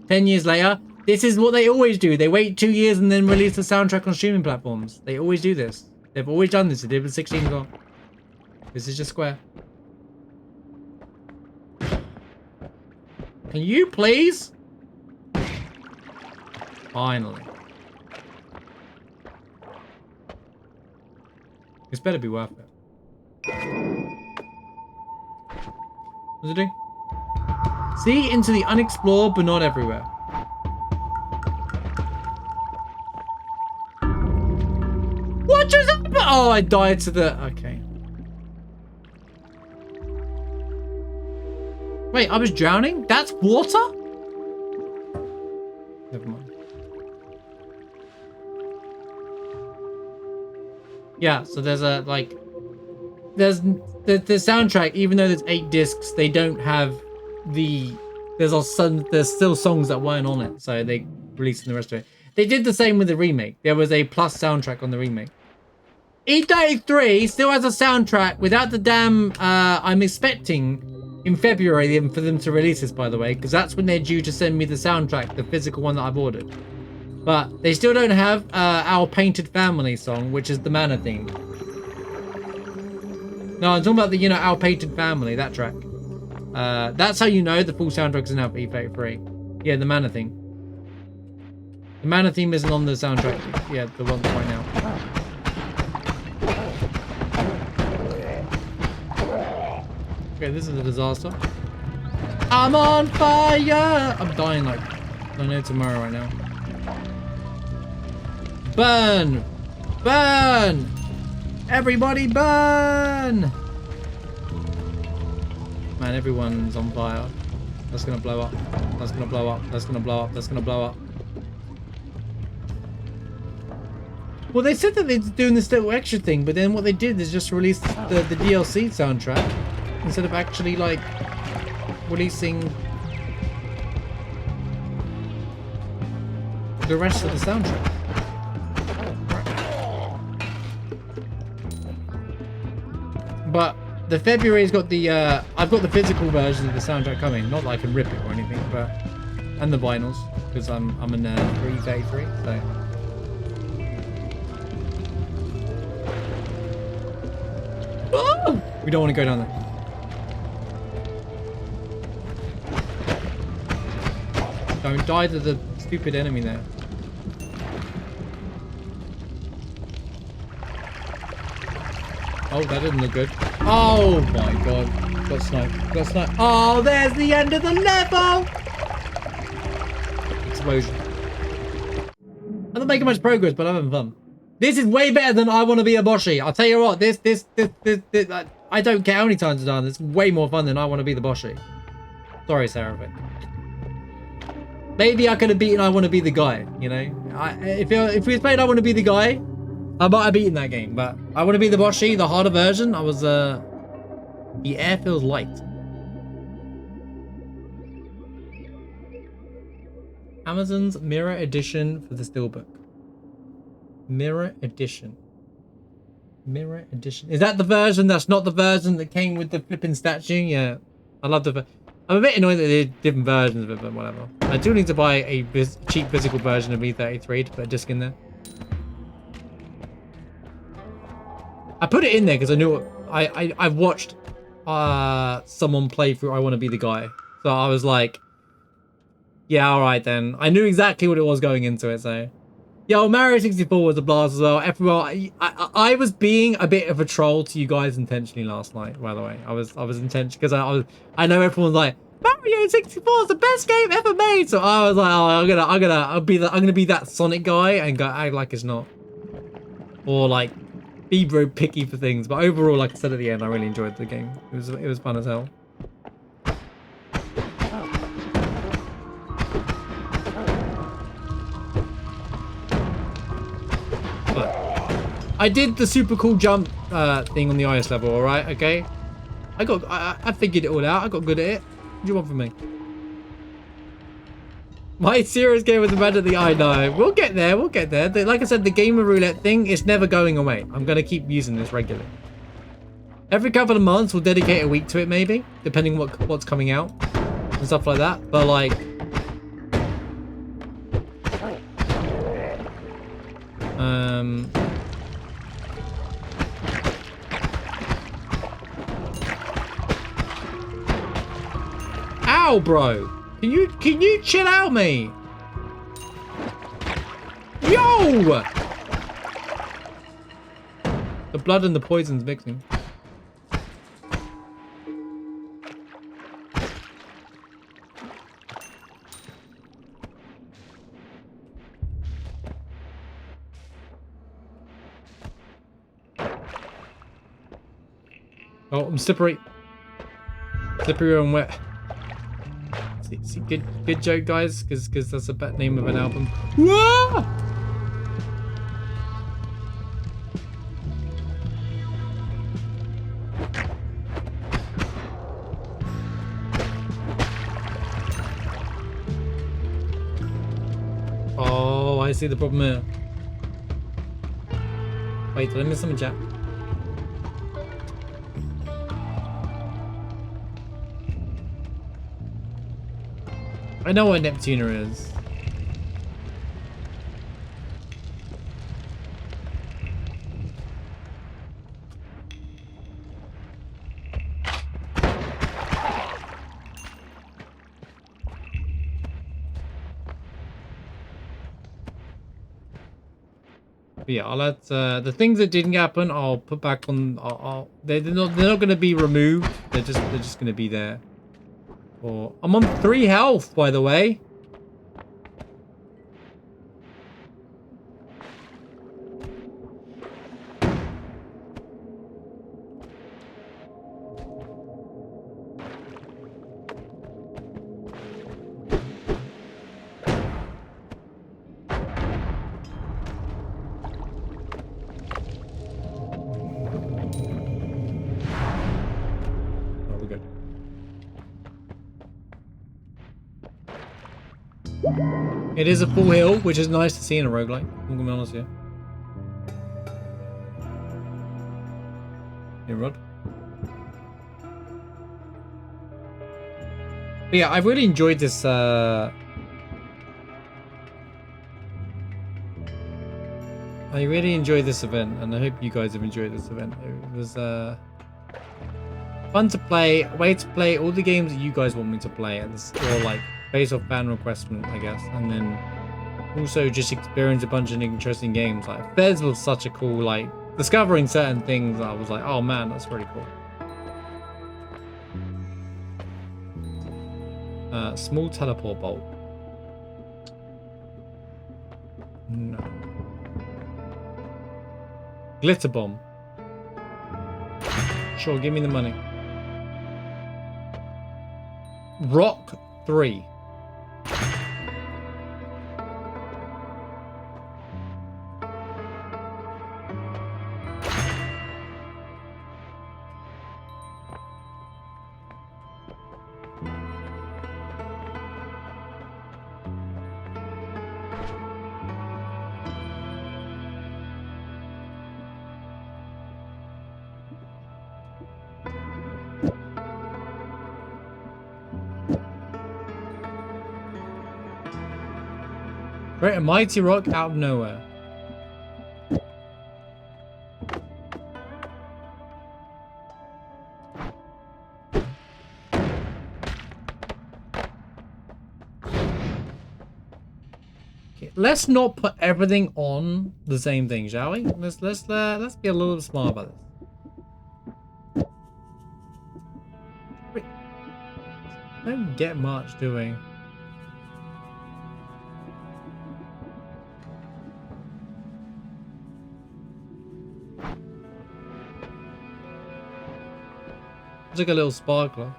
10 years later, this is what they always do. They wait 2 years and then release the soundtrack on streaming platforms. They always do this. They've always done this. They did with 16 as well. This is just Square. Can you please? Finally. This better be worth it. What's it doing? See into the unexplored, but not everywhere. What just happened? Oh, I died to the... Okay. Wait, I was drowning? That's water? Never mind. Yeah, so there's a, like... There's the soundtrack, even though there's 8 discs, they don't have the... There's still songs that weren't on it, so they released the rest of it. They did the same with the remake. There was a Plus soundtrack on the remake. E33 still has a soundtrack without the damn... I'm expecting in February for them to release this, by the way, because that's when they're due to send me the soundtrack, the physical one that I've ordered. But they still don't have Our Painted Family song, which is the Mana theme. No, I'm talking about the, Our Painted Family, that track. That's how you know the full soundtrack's in E33. Yeah, the Mana theme. The Mana theme isn't on the soundtrack. Yeah, the one right now. Okay, this is a disaster. I'm on fire! I'm dying like no tomorrow right now. Burn! Burn! Everybody burn! Man, everyone's on fire. That's gonna blow up. That's gonna blow up. That's gonna blow up. That's gonna blow up. Well, they said that they're doing this little extra thing, but then what they did is just release the DLC soundtrack instead of actually, like, releasing the rest of the soundtrack. But the February's got the, I've got the physical version of the soundtrack coming. Not that I can rip it or anything, but... And the vinyls, because I'm a nerd for E33, so... Oh! We don't want to go down there. Don't die to the stupid enemy there. Oh, that didn't look good. Oh my god. Got sniped. Got sniped. Oh, there's the end of the level! Explosion. I'm not making much progress, but I'm having fun. This is way better than I Want to Be a Boshi. I'll tell you what, this I don't care how many times I've done this. It's way more fun than I Want to Be the Boshi. Sorry, Sarah. Maybe I could have beaten I Want to Be the Guy, you know? If we played I Want to Be the Guy, I might have beaten that game, but I Want to Be the Boshi, the harder version, I was, the air feels light. Amazon's Mirror Edition for the Steelbook. Mirror Edition. Mirror Edition. Is that the version that's not the version that came with the flipping statue? Yeah. I love the... I'm a bit annoyed that they're different versions of it, but whatever. I do need to buy a cheap physical version of E33 to put a disc in there. I put it in there because I knew I've watched someone play through I Want to Be the Guy. So I was like, yeah, alright then. I knew exactly what it was going into it, so... Yeah, well, Mario 64 was a blast as well. Everyone, I was being a bit of a troll to you guys intentionally last night, by the way. I was intentional because I know everyone's like, Mario 64 is the best game ever made. So I was like, oh, I'm gonna be that Sonic guy and go act like it's not. Or like be bro picky for things. But overall, like I said at the end, I really enjoyed the game. It was fun as hell. I did the super cool jump thing on the ice level, alright? Okay? I figured it all out. I got good at it. What do you want from me? My serious game was immediately, I know. We'll get there. We'll get there. Like I said, the game of roulette thing is never going away. I'm going to keep using this regularly. Every couple of months, we'll dedicate a week to it, maybe. Depending what's coming out. And stuff like that. But, like... Ow, bro! Can you chill out, mate? Yo! The blood and the poison's mixing. Oh, I'm slippery. Slippery and wet. See, good joke, guys, because that's a better name of an album. Whoa! Oh, I see the problem here. Wait, let me miss something, chat. I know what Neptuner is. But yeah, I'll add the things that didn't happen. I'll put back on. They're not going to be removed. They're just going to be there. Or I'm on 3 health, by the way. It is a full hill, which is nice to see in a roguelike. I'm gonna be honest here. Hey, Rod. But yeah, I've really enjoyed this. I really enjoyed this event, and I hope you guys have enjoyed this event. It was fun to play, a way to play all the games that you guys want me to play, and or like based off fan request, I guess, and then also just experience a bunch of interesting games. Like Fez was such a cool, like discovering certain things. I was like, oh man, that's pretty cool. Small teleport bolt. No. Glitter bomb. Sure, give me the money. Rock 3. Great, a mighty rock out of nowhere. Okay, let's not put everything on the same thing, shall we? Let's be a little smart about this. Wait. Don't get much, do we? It's like a little sparkler.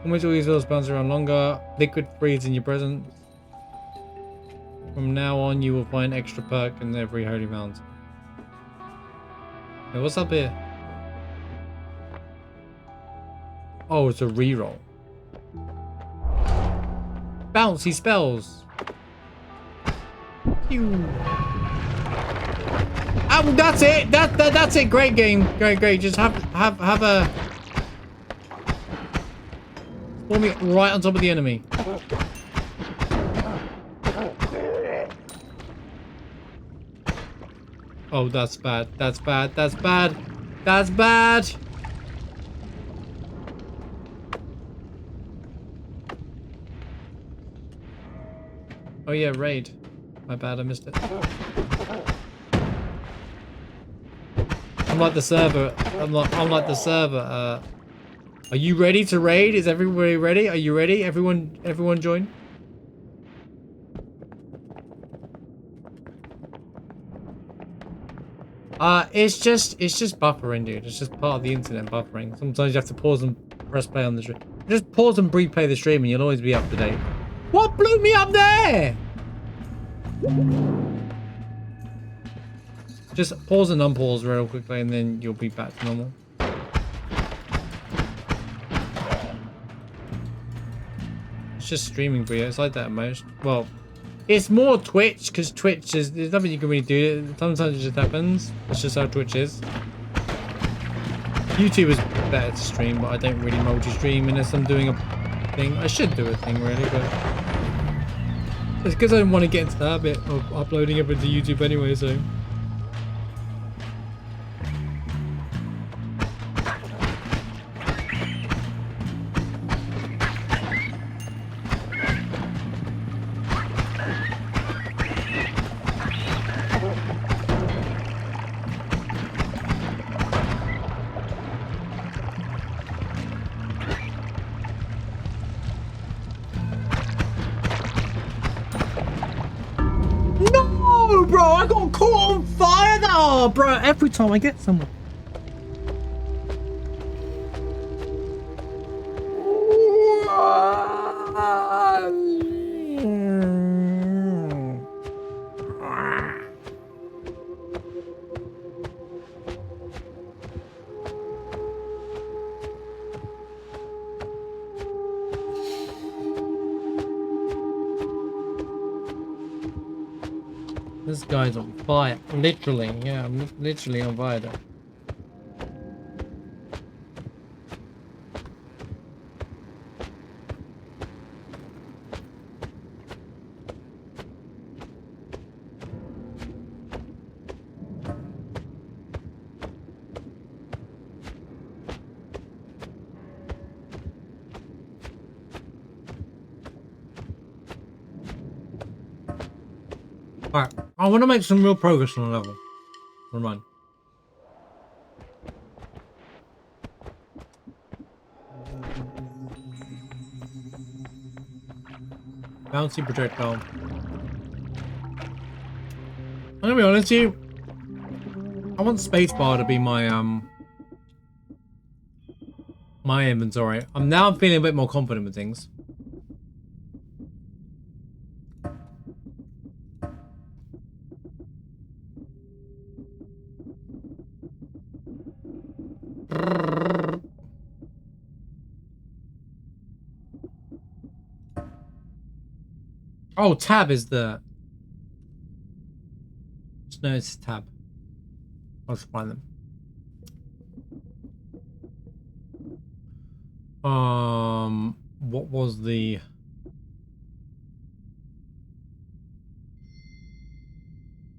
Almost all these little bounce around longer. Liquid freeze in your presence. From now on, you will find extra perk in every holy mountain. Hey, what's up here? Oh, it's a reroll. Bouncy spells. Pew. Oh, that's it. That's it. Great game. Great. Just have a spawn me right on top of the enemy. Oh, that's bad. That's bad. That's bad. That's bad. Oh yeah, raid. My bad, I missed it. I'm like the server. I'm like the server. Are you ready to raid? Is everybody ready? Are you ready? Everyone join. It's just buffering, dude. It's just part of the internet buffering. Sometimes you have to pause and press play on the stream. Just pause and replay the stream and you'll always be up to date. What blew me up there? Just pause and unpause real quickly and then you'll be back to normal. It's just streaming for you. It's like that at most. Well, it's more Twitch because Twitch is, there's nothing you can really do. Sometimes it just happens. That's just how Twitch is. YouTube is better to stream, but I don't really multi-stream unless I'm doing a thing. I should do a thing really, but it's because I don't want to get into the habit of uploading everything to YouTube anyway, so. No, bro, I got caught on fire though, bro. Every time I get someone. This guy's on fire. Literally, yeah, I'm literally on fire though. Alright, I want to make some real progress on the level. Remind. Bouncy projectile. I'm gonna be honest with you. I want spacebar to be my my inventory. I'm feeling a bit more confident with things. Oh, tab is the. No, it's tab. I'll just find them. What was the?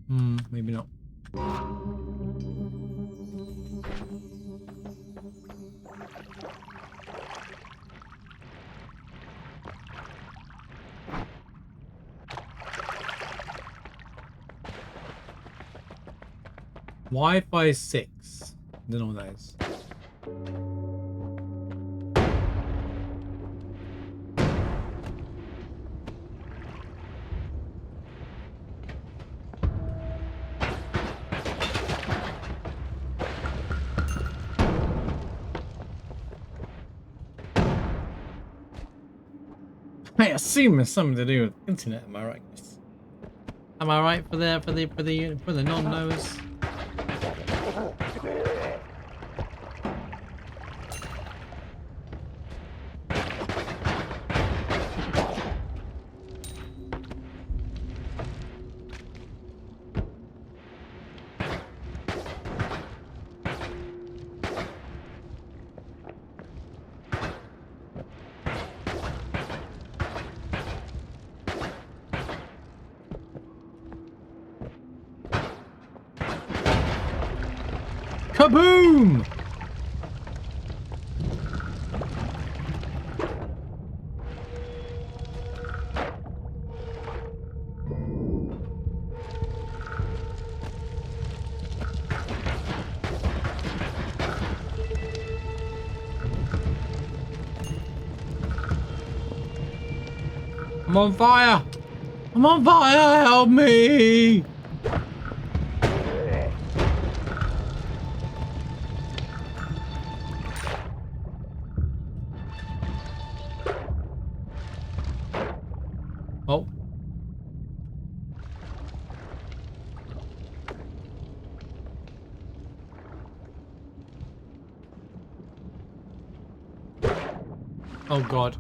Maybe not. Wi-Fi 6. Don't know what that is. I assume it's something to do with internet. Am I right? Am I right for the non-knowers? Kaboom! I'm on fire! I'm on fire! Help me! Oh. Oh God.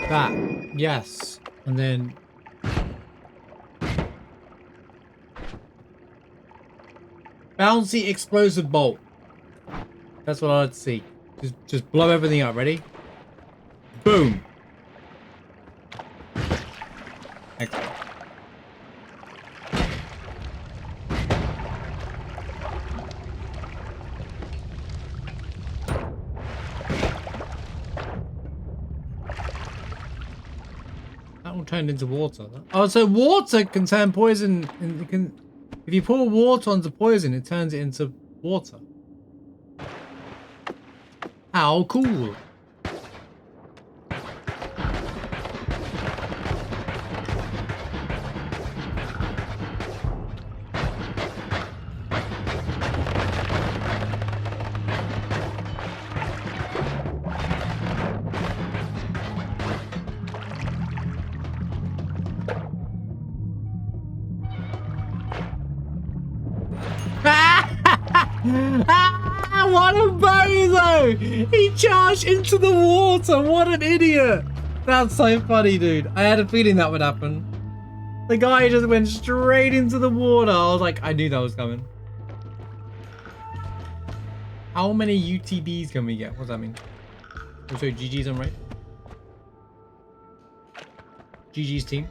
That. Yes. And then... bouncy explosive bolt. That's what I'd see. Just blow everything up. Ready? Boom. Excellent. That all turned into water. Oh, so water can turn poison, and it can. If you pour water onto poison, it turns it into water. How cool! What a bozo! He charged into the water! What an idiot! That's so funny, dude. I had a feeling that would happen. The guy just went straight into the water. I was like, I knew that was coming. How many UTBs can we get? What does that mean? Also, GG's on right. GG's team.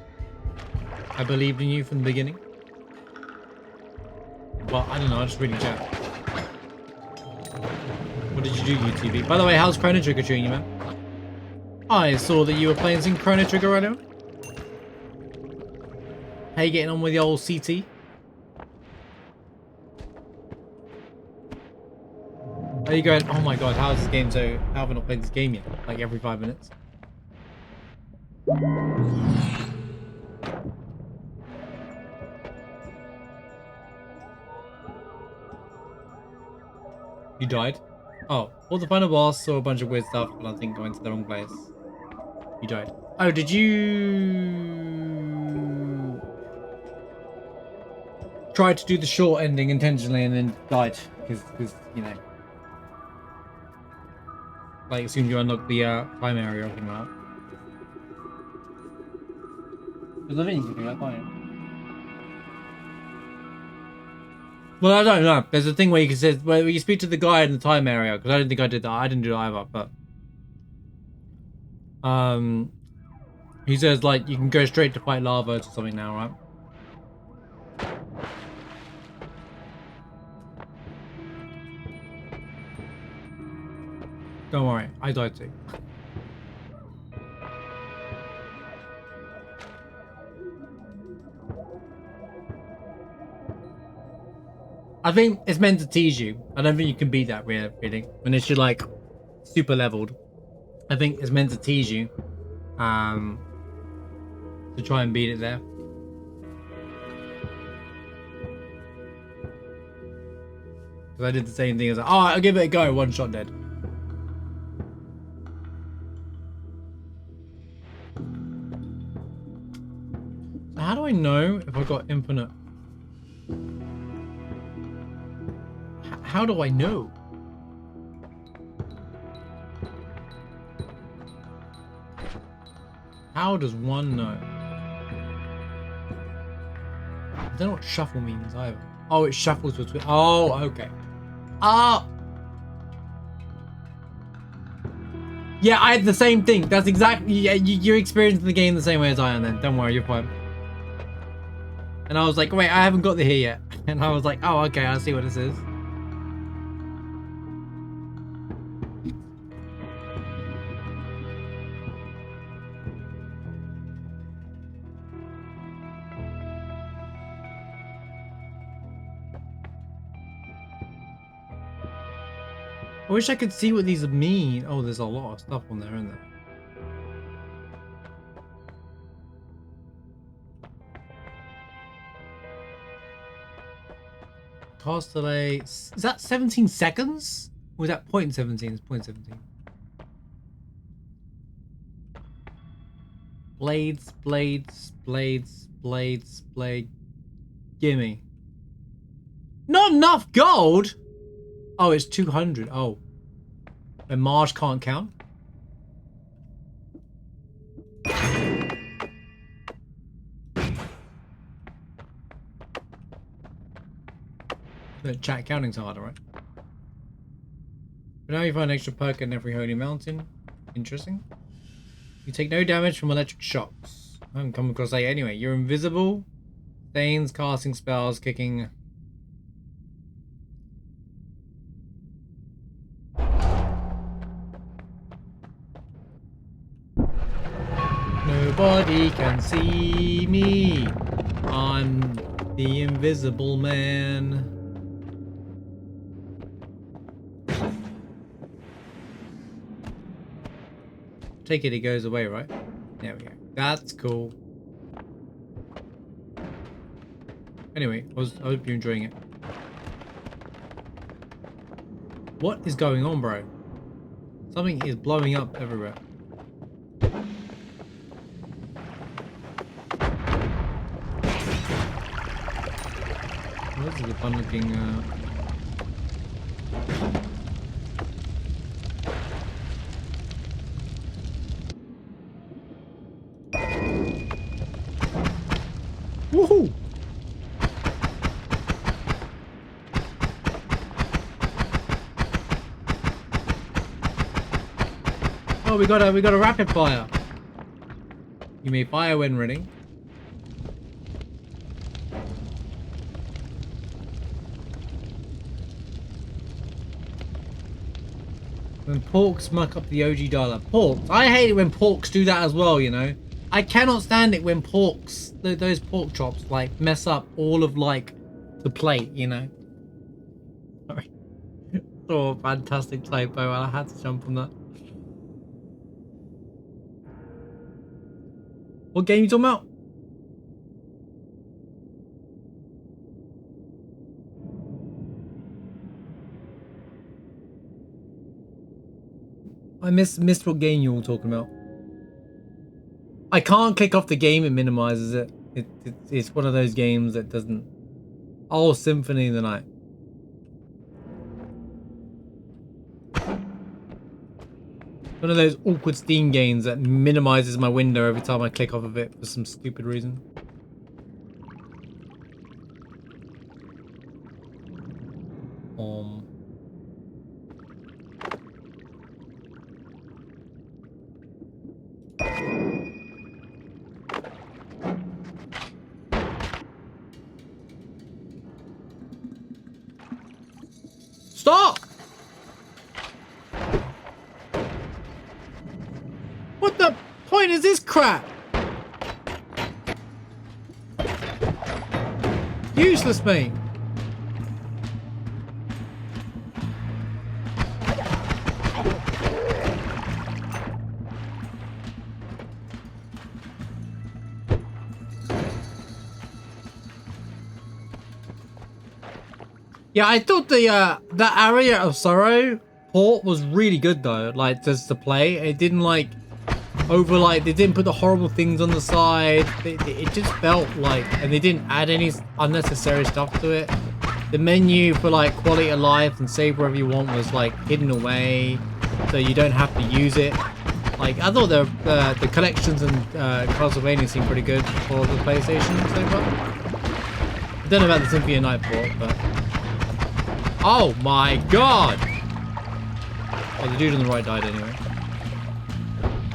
I believed in you from the beginning. But I don't know, I just reading chat. What did you do, UTV? By the way, how's Chrono Trigger treating you, man? I saw that you were playing some Chrono Trigger right now. How you getting on with the old CT? Are you going, oh my god, how is this game so... How have I not played this game yet? Like every 5 minutes. You died? Oh, well, the final boss saw a bunch of weird stuff, but I think going to the wrong place. You died. Oh, did you try to do the short ending intentionally and then died? Because you know, like as soon as you unlock the time area or something like that. Because I think you can do that, can't you? Well, I don't know. There's a thing where you can say, where you speak to the guy in the time area, because I don't think I did that. I didn't do that either, but he says like you can go straight to fight lava or something now, right? Don't worry, I died too. I think it's meant to tease you. I don't think you can beat that really. When it's you're like super leveled. I think it's meant to tease you. To try and beat it there. Because I did the same thing as like, oh, I'll give it a go, one shot dead. I know if I got infinite? How do I know? How does one know? I don't know what shuffle means either. Oh, it shuffles between. Oh, okay. Ah! Yeah, I had the same thing. That's exactly. Yeah, you're experiencing the game the same way as I am then. Don't worry, you're fine. And I was like, wait, I haven't got the here yet. And I was like, oh, okay, I see what this is. I wish I could see what these mean. Oh, there's a lot of stuff on there, isn't there? Cast delay. Is that 17 seconds? Or is that 0.17? It's 0.17. Blades, blades, blades, blades, blade. Gimme. Not enough gold? Oh, it's 200. Oh. And Marge can't count? The chat counting's harder, right? But now you find an extra perk in every holy mountain. Interesting. You take no damage from electric shocks. I haven't come across that anyway. You're invisible. Stains, casting spells, kicking. Nobody can see me. I'm the invisible man. Take it, he goes away, right? There we go. That's cool. Anyway, I hope you're enjoying it. What is going on, bro? Something is blowing up everywhere. This is a fun looking woohoo! Oh, we got a rapid fire. You may fire when ready. When porks muck up the OG dialer. Porks. I hate it when porks do that as well, you know. I cannot stand it when porks, those pork chops, like, mess up all of, like, the plate, you know. Sorry. Oh, fantastic typo. I had to jump on that. What game are you talking about? I missed what game you were talking about. I can't kick off the game, it minimizes it. It's one of those games that doesn't... Oh, Symphony of the Night. One of those awkward Steam games that minimizes my window every time I click off of it for some stupid reason. Stop! What the point is this crap? Useless, mate. Yeah, I thought the Area of Sorrow port was really good though, like just to play. It didn't like over, like, they didn't put the horrible things on the side. It just felt like, and they didn't add any unnecessary stuff to it. The menu for, like, quality of life and save wherever you want was, like, hidden away, so you don't have to use it. Like, I thought the collections in Castlevania seemed pretty good for the PlayStation so far. I don't know about the Symphony of Night port, but... Oh my god! Oh, the dude on the right died anyway.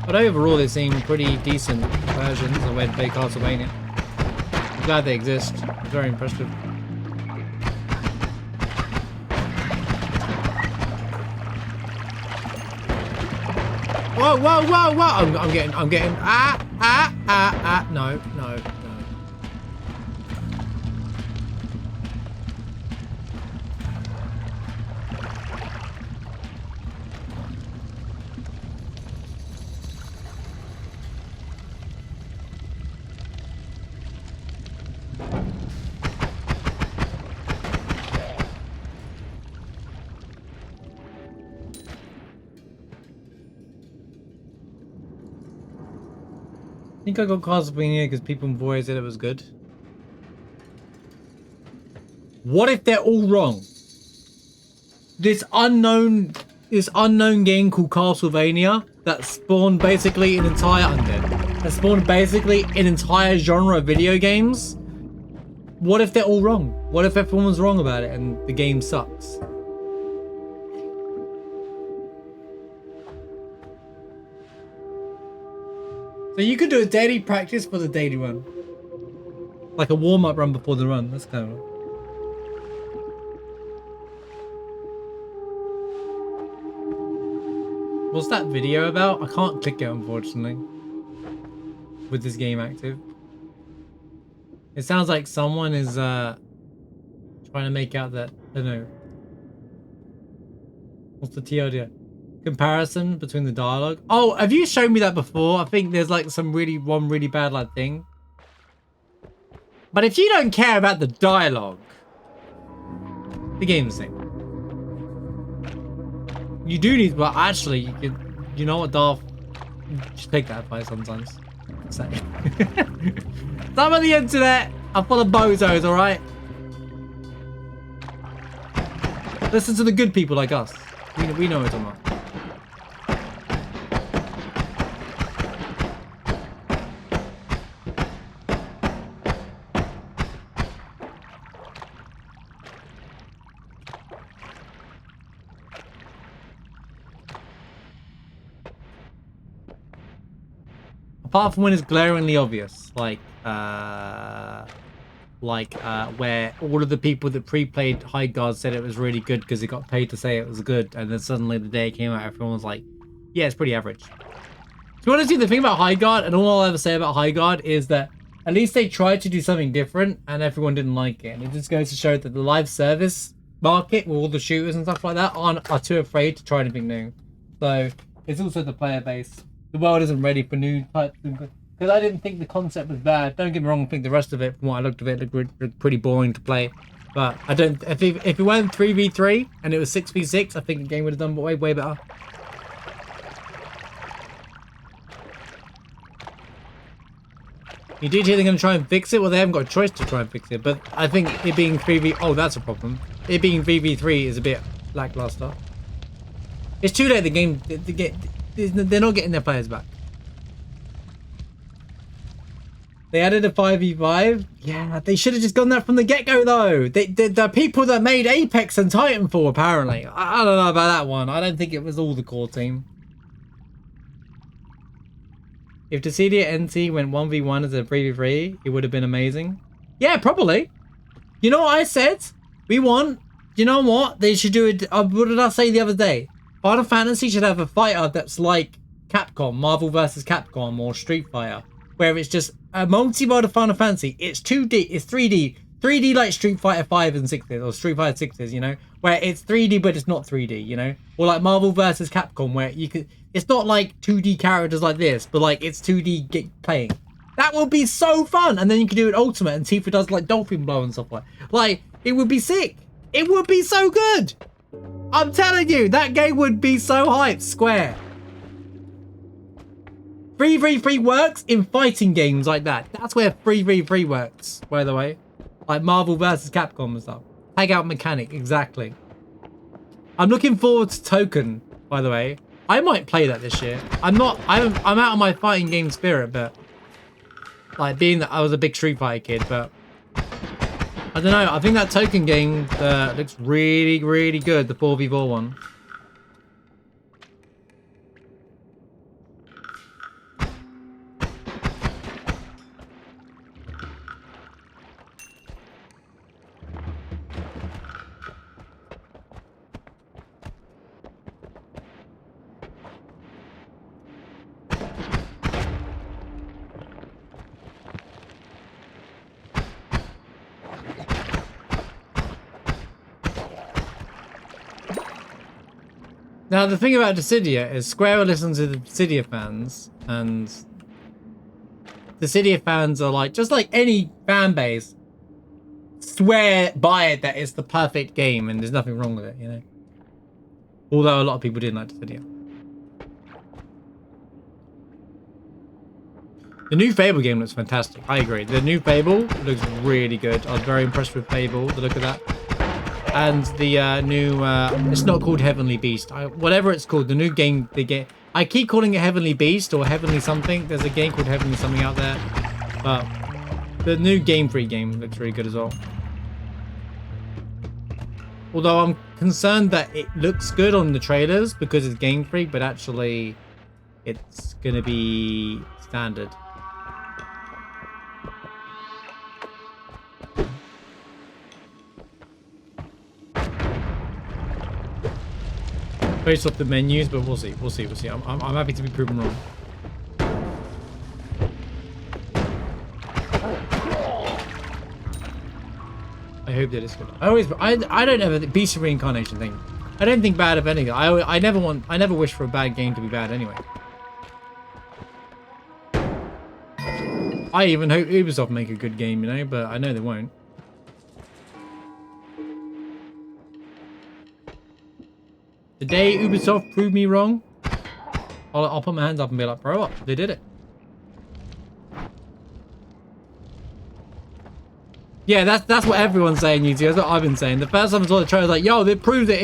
But overall, they seem pretty decent versions of the way to play Castlevania. I'm glad they exist. It's very impressive. Whoa, whoa, whoa, whoa! I'm getting, no, no, no. I think I got Castlevania because people in Void said it was good. What if they're all wrong? This unknown game called Castlevania that spawned basically an entire that spawned basically an entire genre of video games. What if they're all wrong? What if everyone's wrong about it and the game sucks? So you could do a daily practice for the daily run. Like a warm-up run before the run. That's kind of... What's that video about? I can't click it, unfortunately. With this game active. It sounds like someone is trying to make out that... I don't know. What's the TLDR? Comparison between the dialogue. Oh, have you shown me that before? I think there's like one really bad like thing. But if you don't care about the dialogue, the game's the same. You do need, but actually, you know what, Darth? Just take that advice sometimes. Some of the internet are full of bozos, alright? Listen to the good people like us. We know what I'm about. Apart from when it's glaringly obvious, like where all of the people that pre-played High Guard said it was really good because it got paid to say it was good, and then suddenly the day it came out, everyone was like, yeah, it's pretty average. To be honest, the thing about High Guard, and all I'll ever say about High Guard, is that at least they tried to do something different, and everyone didn't like it. And it just goes to show that the live service market, with all the shooters and stuff like that, are too afraid to try anything new. So it's also the player base. The world isn't ready for new types of... Because I didn't think the concept was bad. Don't get me wrong, I think the rest of it, from what I looked at it, looked pretty boring to play. But I don't... If it went 3v3 and it was 6v6, I think the game would have done way better. You did hear they're going to try and fix it? Well, they haven't got a choice to try and fix it. But I think it being 3v... Oh, that's a problem. It being 3v3 is a bit lackluster. It's too late, the game... They're not getting their players back. They added a 5v5. Yeah, they should have just gone that from the get-go, though. The people that made Apex and Titanfall, apparently. I don't know about that one. I don't think it was all the core team. If Dissidia NC went 1v1 as a 3v3, it would have been amazing. Yeah, probably. You know what I said? We want... You know what? They should do it... what did I say the other day? Final Fantasy should have a fighter that's like Capcom, Marvel vs. Capcom, or Street Fighter, where it's just a multi-mode of Final Fantasy. It's 2D, it's 3D. 3D like Street Fighter 5 and 6s, or Street Fighter 6s, you know? Where it's 3D, but it's not 3D, you know? Or like Marvel vs. Capcom, where you could... It's not like 2D characters like this, but like it's 2D playing. That would be so fun! And then you could do it Ultimate, and Tifa does like Dolphin Blow and stuff like that. Like, it would be sick. It would be so good! I'm telling you, that game would be so hyped. Square. 3v3 works in fighting games like that. That's where 3v3 works, by the way. Like Marvel versus Capcom and stuff. Tag out mechanic, exactly. I'm looking forward to Token, by the way. I might play that this year. I'm out of my fighting game spirit, but like being that I was a big Street Fighter kid, but I don't know. I think that Token game looks really, really good. The 4v4 one. Now, the thing about Dissidia is Square listens to the Dissidia fans, and the Dissidia fans are like, just like any fan base, swear by it that it's the perfect game and there's nothing wrong with it, you know? Although a lot of people didn't like Dissidia. The new Fable game looks fantastic. I agree. The new Fable looks really good. I was very impressed with Fable, the look of that. And the new, it's not called Heavenly Beast. Whatever it's called, the new game, I keep calling it Heavenly Beast or Heavenly something. There's a game called Heavenly something out there. But the new Game Freak game looks really good as well. Although I'm concerned that it looks good on the trailers because it's Game Freak, but actually it's going to be standard. Based off the menus, but we'll see. We'll see. I'm happy to be proven wrong. I hope that it's good. I don't ever beast reincarnation thing. I don't think bad of anything. I never wish for a bad game to be bad anyway. I even hope Ubisoft make a good game, you know, but I know they won't. The day Ubisoft proved me wrong, I'll put my hands up and be like, bro, they did it. Yeah, that's what everyone's saying, YouTube. That's what I've been saying. The first time I saw the trailer, I was like, yo, they proved it.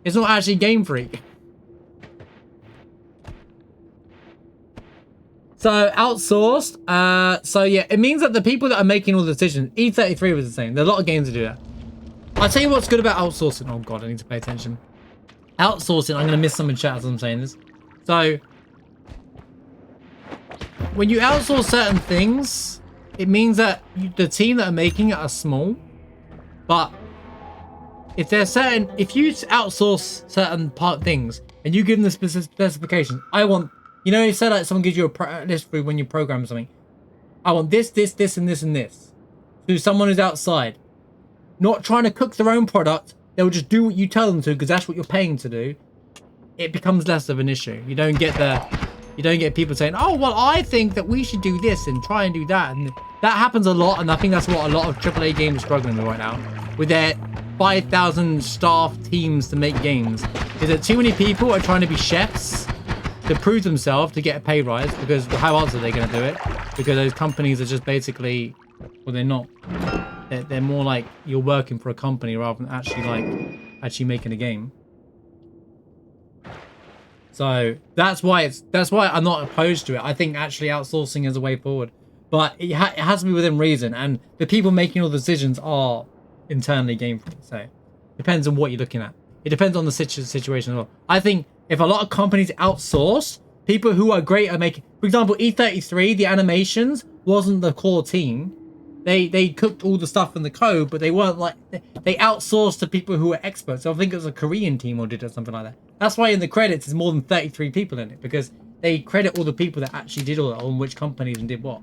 It's not actually Game Freak. So, outsourced. So, yeah, it means that the people that are making all the decisions, E33 was the same. There are a lot of games that do that. I'll tell you what's good about outsourcing. Oh, God, I need to pay attention. Outsourcing, I'm going to miss some in chat as I'm saying this. So, when you outsource certain things, it means that the team that are making it are small. But if you outsource certain things and you give them the specifications, I want, you know, you say like someone gives you a list for when you program something. I want this, this, this, and this, and this. To someone who's outside, not trying to cook their own product. They'll just do what you tell them to because that's what you're paying to do. It becomes less of an issue. You don't get people saying, "Oh, well, I think that we should do this and try and do that." And that happens a lot, and I think that's what a lot of AAA games are struggling with right now, with their 5,000 staff teams to make games. Is that too many people are trying to be chefs to prove themselves to get a pay rise? Because how else are they going to do it? Because those companies are just basically, well, they're not. They're more like you're working for a company rather than actually making a game. So that's why I'm not opposed to it. I think actually outsourcing is a way forward, but it has to be within reason. And the people making all the decisions are internally Game Freak. So it depends on what you're looking at. It depends on the situation as well. I think if a lot of companies outsource, people who are great at making, for example, E33, the animations wasn't the core team. They cooked all the stuff in the code, but they weren't like, they outsourced to people who were experts. So I think it was a Korean team or did it, something like that. That's why in the credits there's more than 33 people in it, because they credit all the people that actually did all that on which companies and did what.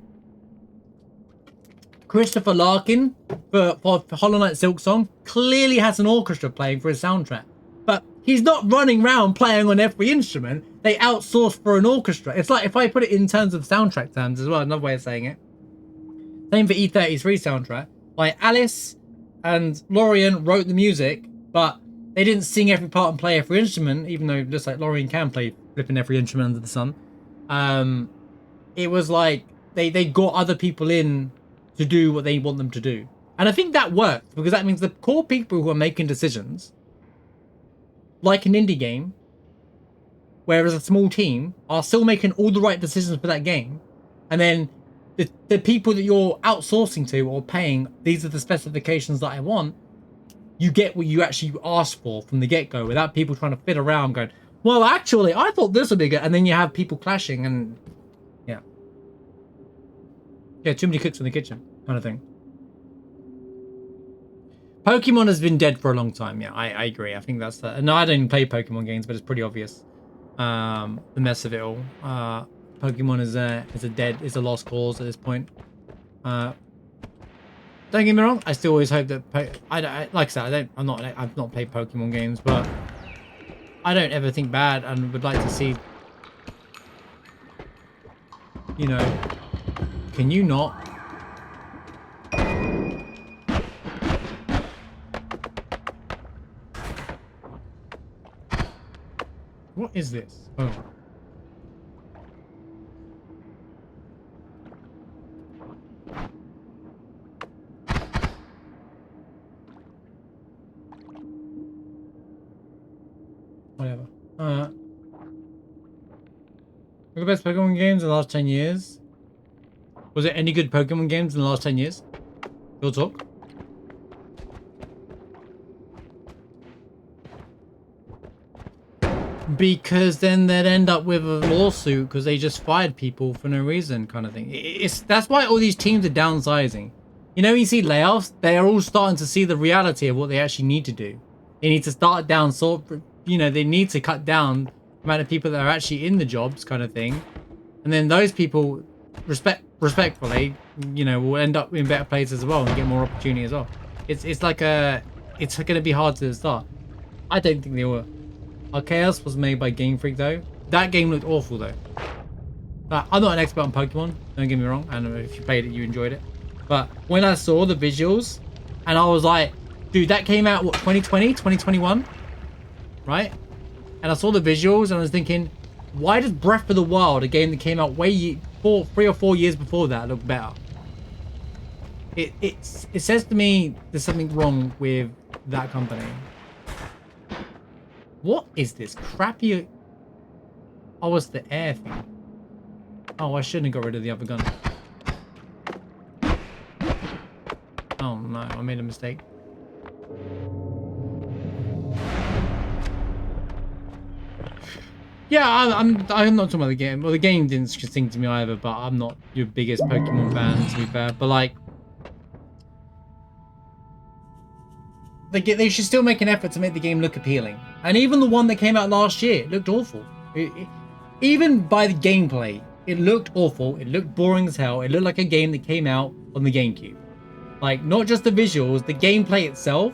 Christopher Larkin for Hollow Knight Silksong clearly has an orchestra playing for his soundtrack, but he's not running around playing on every instrument. They outsource for an orchestra. It's like, if I put it in terms of soundtrack terms as well, another way of saying it. Same for E33 soundtrack. Like Alice and Lorian wrote the music, but they didn't sing every part and play every instrument, even though it looks like Lorian can play flipping every instrument under the sun. it was like they got other people in to do what they want them to do. And I think that worked because that means the core people who are making decisions, like an indie game, whereas a small team are still making all the right decisions for that game. And then the people that you're outsourcing to or paying, these are the specifications that I want, you get what you actually asked for from the get-go without people trying to fit around going, well, actually, I thought this would be good. And then you have people clashing and yeah. Yeah, too many cooks in the kitchen kind of thing. Pokemon has been dead for a long time. Yeah, I agree. I think that's the... No, I don't even play Pokemon games, but it's pretty obvious. The mess of it all. Pokemon is a lost cause at this point. Don't get me wrong. I still always hope that like I said, I've not played Pokemon games, but I don't ever think bad and would like to see. You know, can you not? What is this? Oh. Whatever. Look at the best Pokemon games in the last 10 years. Was there any good Pokemon games in the last 10 years? Real talk. Because then they'd end up with a lawsuit because they just fired people for no reason, kind of thing. That's why all these teams are downsizing. You know, when you see layoffs, they are all starting to see the reality of what they actually need to do. They need to start down, they need to cut down the amount of people that are actually in the jobs, kind of thing. And then those people, respectfully, will end up in better places as well and get more opportunity as well. It's going to be hard to start. I don't think they will. Arceus was made by Game Freak though. That game looked awful though. I'm not an expert on Pokemon, don't get me wrong. I don't know if you played it, you enjoyed it. But when I saw the visuals, and I was like, dude, that came out, what, 2020, 2021? Right? And I saw the visuals and I was thinking, why does Breath of the Wild, a game that came out 3 or 4 years before that, look better? It says to me there's something wrong with that company. What is this crappy... Oh, it's the air thing. Oh, I shouldn't have got rid of the other gun. Oh no, I made a mistake. Yeah, I'm not talking about the game. Well, the game didn't sing to me either, but I'm not your biggest Pokemon fan, to be fair. But like... They should still make an effort to make the game look appealing. And even the one that came out last year looked awful. Even by the gameplay, it looked awful. It looked boring as hell. It looked like a game that came out on the GameCube. Like, not just the visuals, the gameplay itself.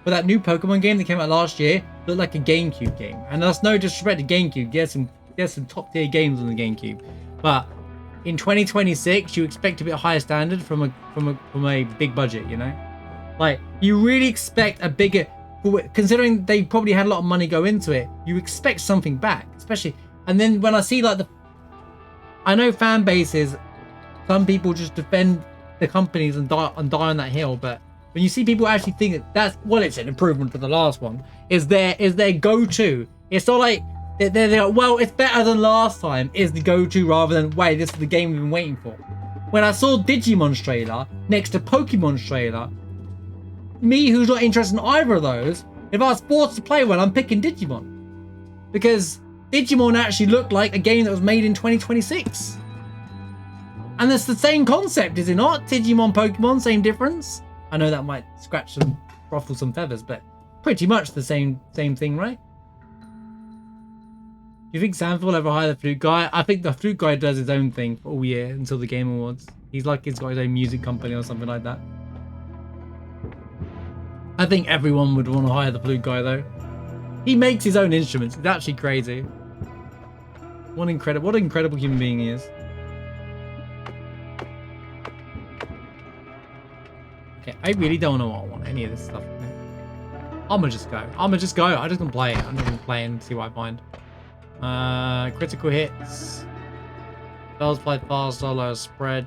For that new Pokemon game that came out last year, looked like a GameCube game. And that's no disrespect to GameCube. There's some top tier games on the GameCube. But in 2026, you expect a bit higher standard from a big budget, you know? Like, you really expect a bigger... Considering they probably had a lot of money go into it, you expect something back. Especially... And then when I see, like, I know fan bases, some people just defend the companies and die on that hill, but when you see people actually think that that's... Well, it's an improvement for the last one. Is their go-to. It's not like... They're like, well, it's better than last time, is the go-to, rather than, wait, this is the game we've been waiting for. When I saw Digimon's trailer next to Pokemon's trailer, me, who's not interested in either of those, if I was forced to play one, I'm picking Digimon. Because Digimon actually looked like a game that was made in 2026. And it's the same concept, is it not? Digimon, Pokemon, same difference? I know that might scratch and ruffle some feathers, but pretty much the same thing, right? Do you think Sanford will ever hire the Flute Guy? I think the Flute Guy does his own thing for all year until the Game Awards. He's got his own music company or something like that. I think everyone would want to hire the Flute Guy though. He makes his own instruments. It's actually crazy. What an incredible human being he is. Okay, I really don't know what I want any of this stuff. I'ma just go. I'm just gonna play it. I'm just gonna play and see what I find. Critical hits. Spells fly faster, lower spread.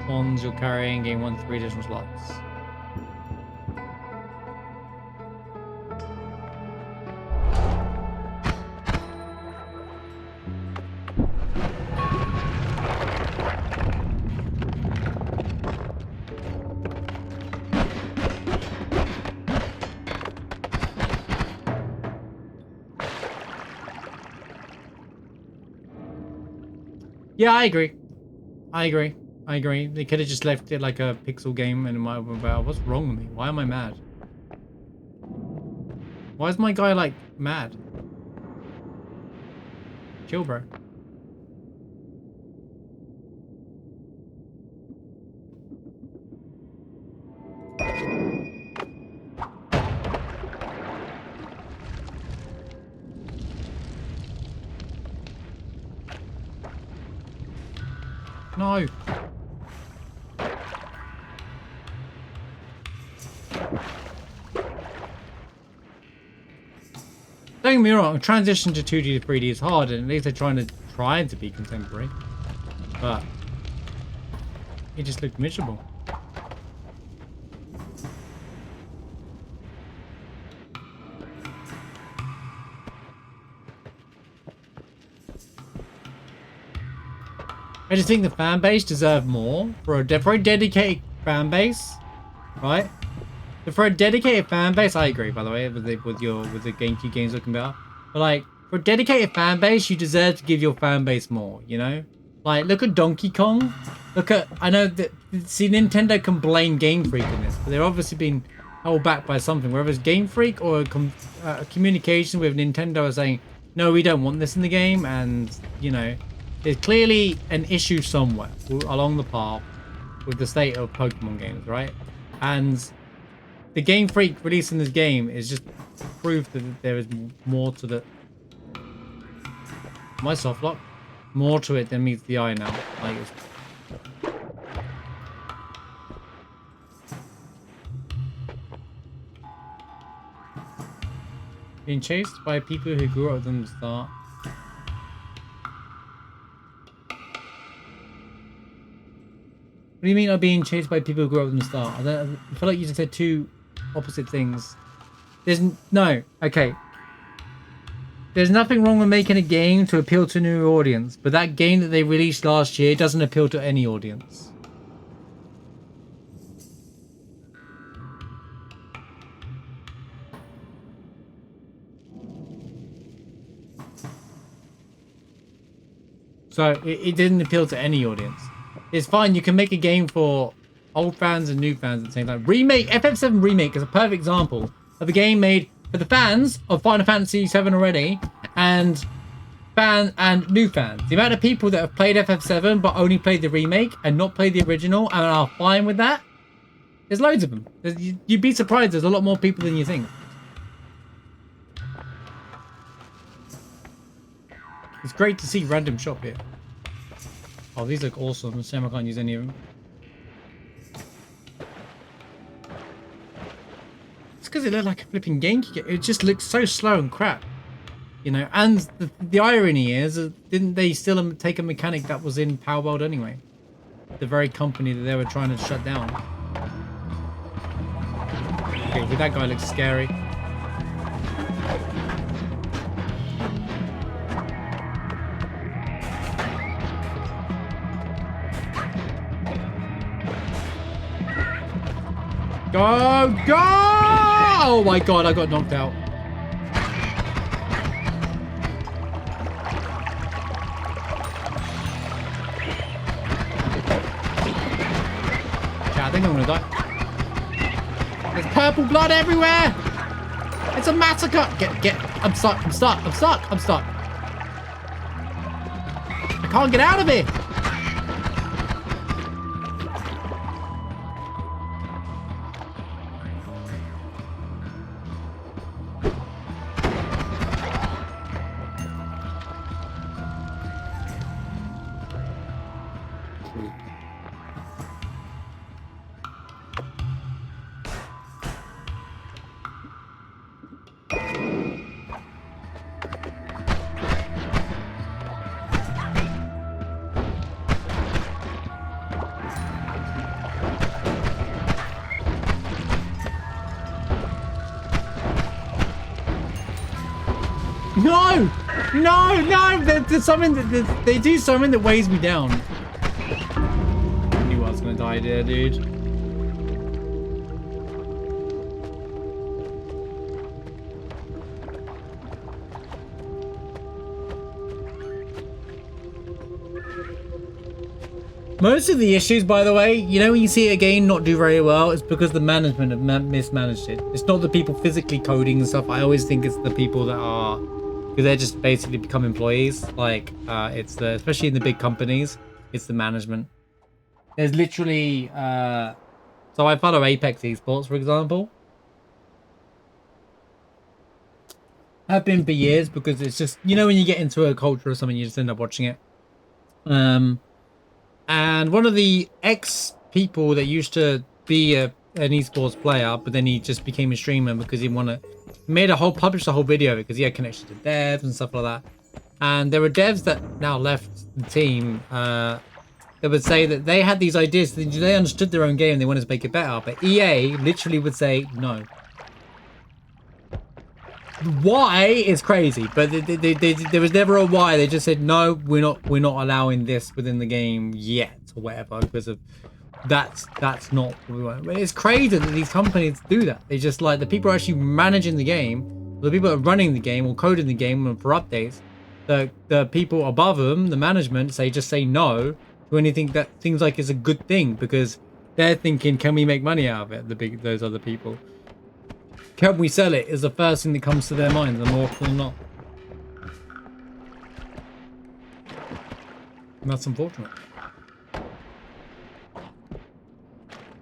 Wands you're carrying, gain 1-3 additional slots. Yeah, I agree. I agree. I agree. They could have just left it like a pixel game and it might have been about, what's wrong with me? Why am I mad? Why is my guy like mad? Chill, bro. No. Don't get me wrong, transition to 2D to 3D is hard, and at least they're trying to be contemporary. But it just looked miserable. I just think the fan base deserved more for a very dedicated fan base, right? For a dedicated fan base, I agree. By the way, with the GameCube games looking better, but like for a dedicated fan base, you deserve to give your fan base more. You know, like look at Donkey Kong. Look at I know that see Nintendo can blame Game Freak in this, but they're obviously being held back by something. Whether it's Game Freak or a communication with Nintendo saying no, we don't want this in the game, and you know. There's clearly an issue somewhere along the path with the state of Pokemon games, right? And the Game Freak releasing this game is just proof that there is more to the... My soft lock? More to it than meets the eye now. Like it's... Being chased by people who grew up with them to start. What do you mean I'm being chased by people who grew up from the start? I feel like you just said two opposite things. Okay. There's nothing wrong with making a game to appeal to a new audience, but that game that they released last year doesn't appeal to any audience. So it didn't appeal to any audience. It's fine. You can make a game for old fans and new fans at the same time. FF7 Remake is a perfect example of a game made for the fans of Final Fantasy VII already and new fans. The amount of people that have played FF7 but only played the remake and not played the original and are fine with that, there's loads of them. You'd be surprised. There's a lot more people than you think. It's great to see random shop here. Oh, these look awesome. Shame I can't use any of them. It's because it looked like a flipping GameCube. It just looks so slow and crap. You know, and the irony is, didn't they still take a mechanic that was in Power World anyway? The very company that they were trying to shut down. Okay, that guy looks scary. Go! Go! Oh my god, I got knocked out. Yeah, I think I'm gonna die. There's purple blood everywhere! It's a massacre! I'm stuck. I can't get out of it! No! No, no! There's something that they do something that weighs me down. I knew I was gonna die there, dude. Most of the issues, by the way, you know, when you see a game not do very well, it's because the management have mismanaged it. It's not the people physically coding and stuff. I always think it's the people that are, because they're just basically become employees. Like, it's the, especially in the big companies, it's the management. There's literally, so I follow Apex Esports, for example. I've been for years because it's just, you know, when you get into a culture or something, you just end up watching it. And one of the ex-people that used to be an esports player, but then he just became a streamer because he published a whole video of it because he had connections to devs and stuff like that. And there were devs that now left the team that would say that they had these ideas, they understood their own game and they wanted to make it better, but EA literally would say no. Why is crazy, but there was never a why. They just said no, we're not allowing this within the game yet or whatever, because of that's not what we want. It's crazy that these companies do that. They just, like, the people actually managing the game, the people that are running the game or coding the game for updates, the people above them, the management, just say no to anything that seems like it's a good thing, because they're thinking, can we make money out of it? Those other people. Can we sell it is the first thing that comes to their minds, and more often than not. And that's unfortunate.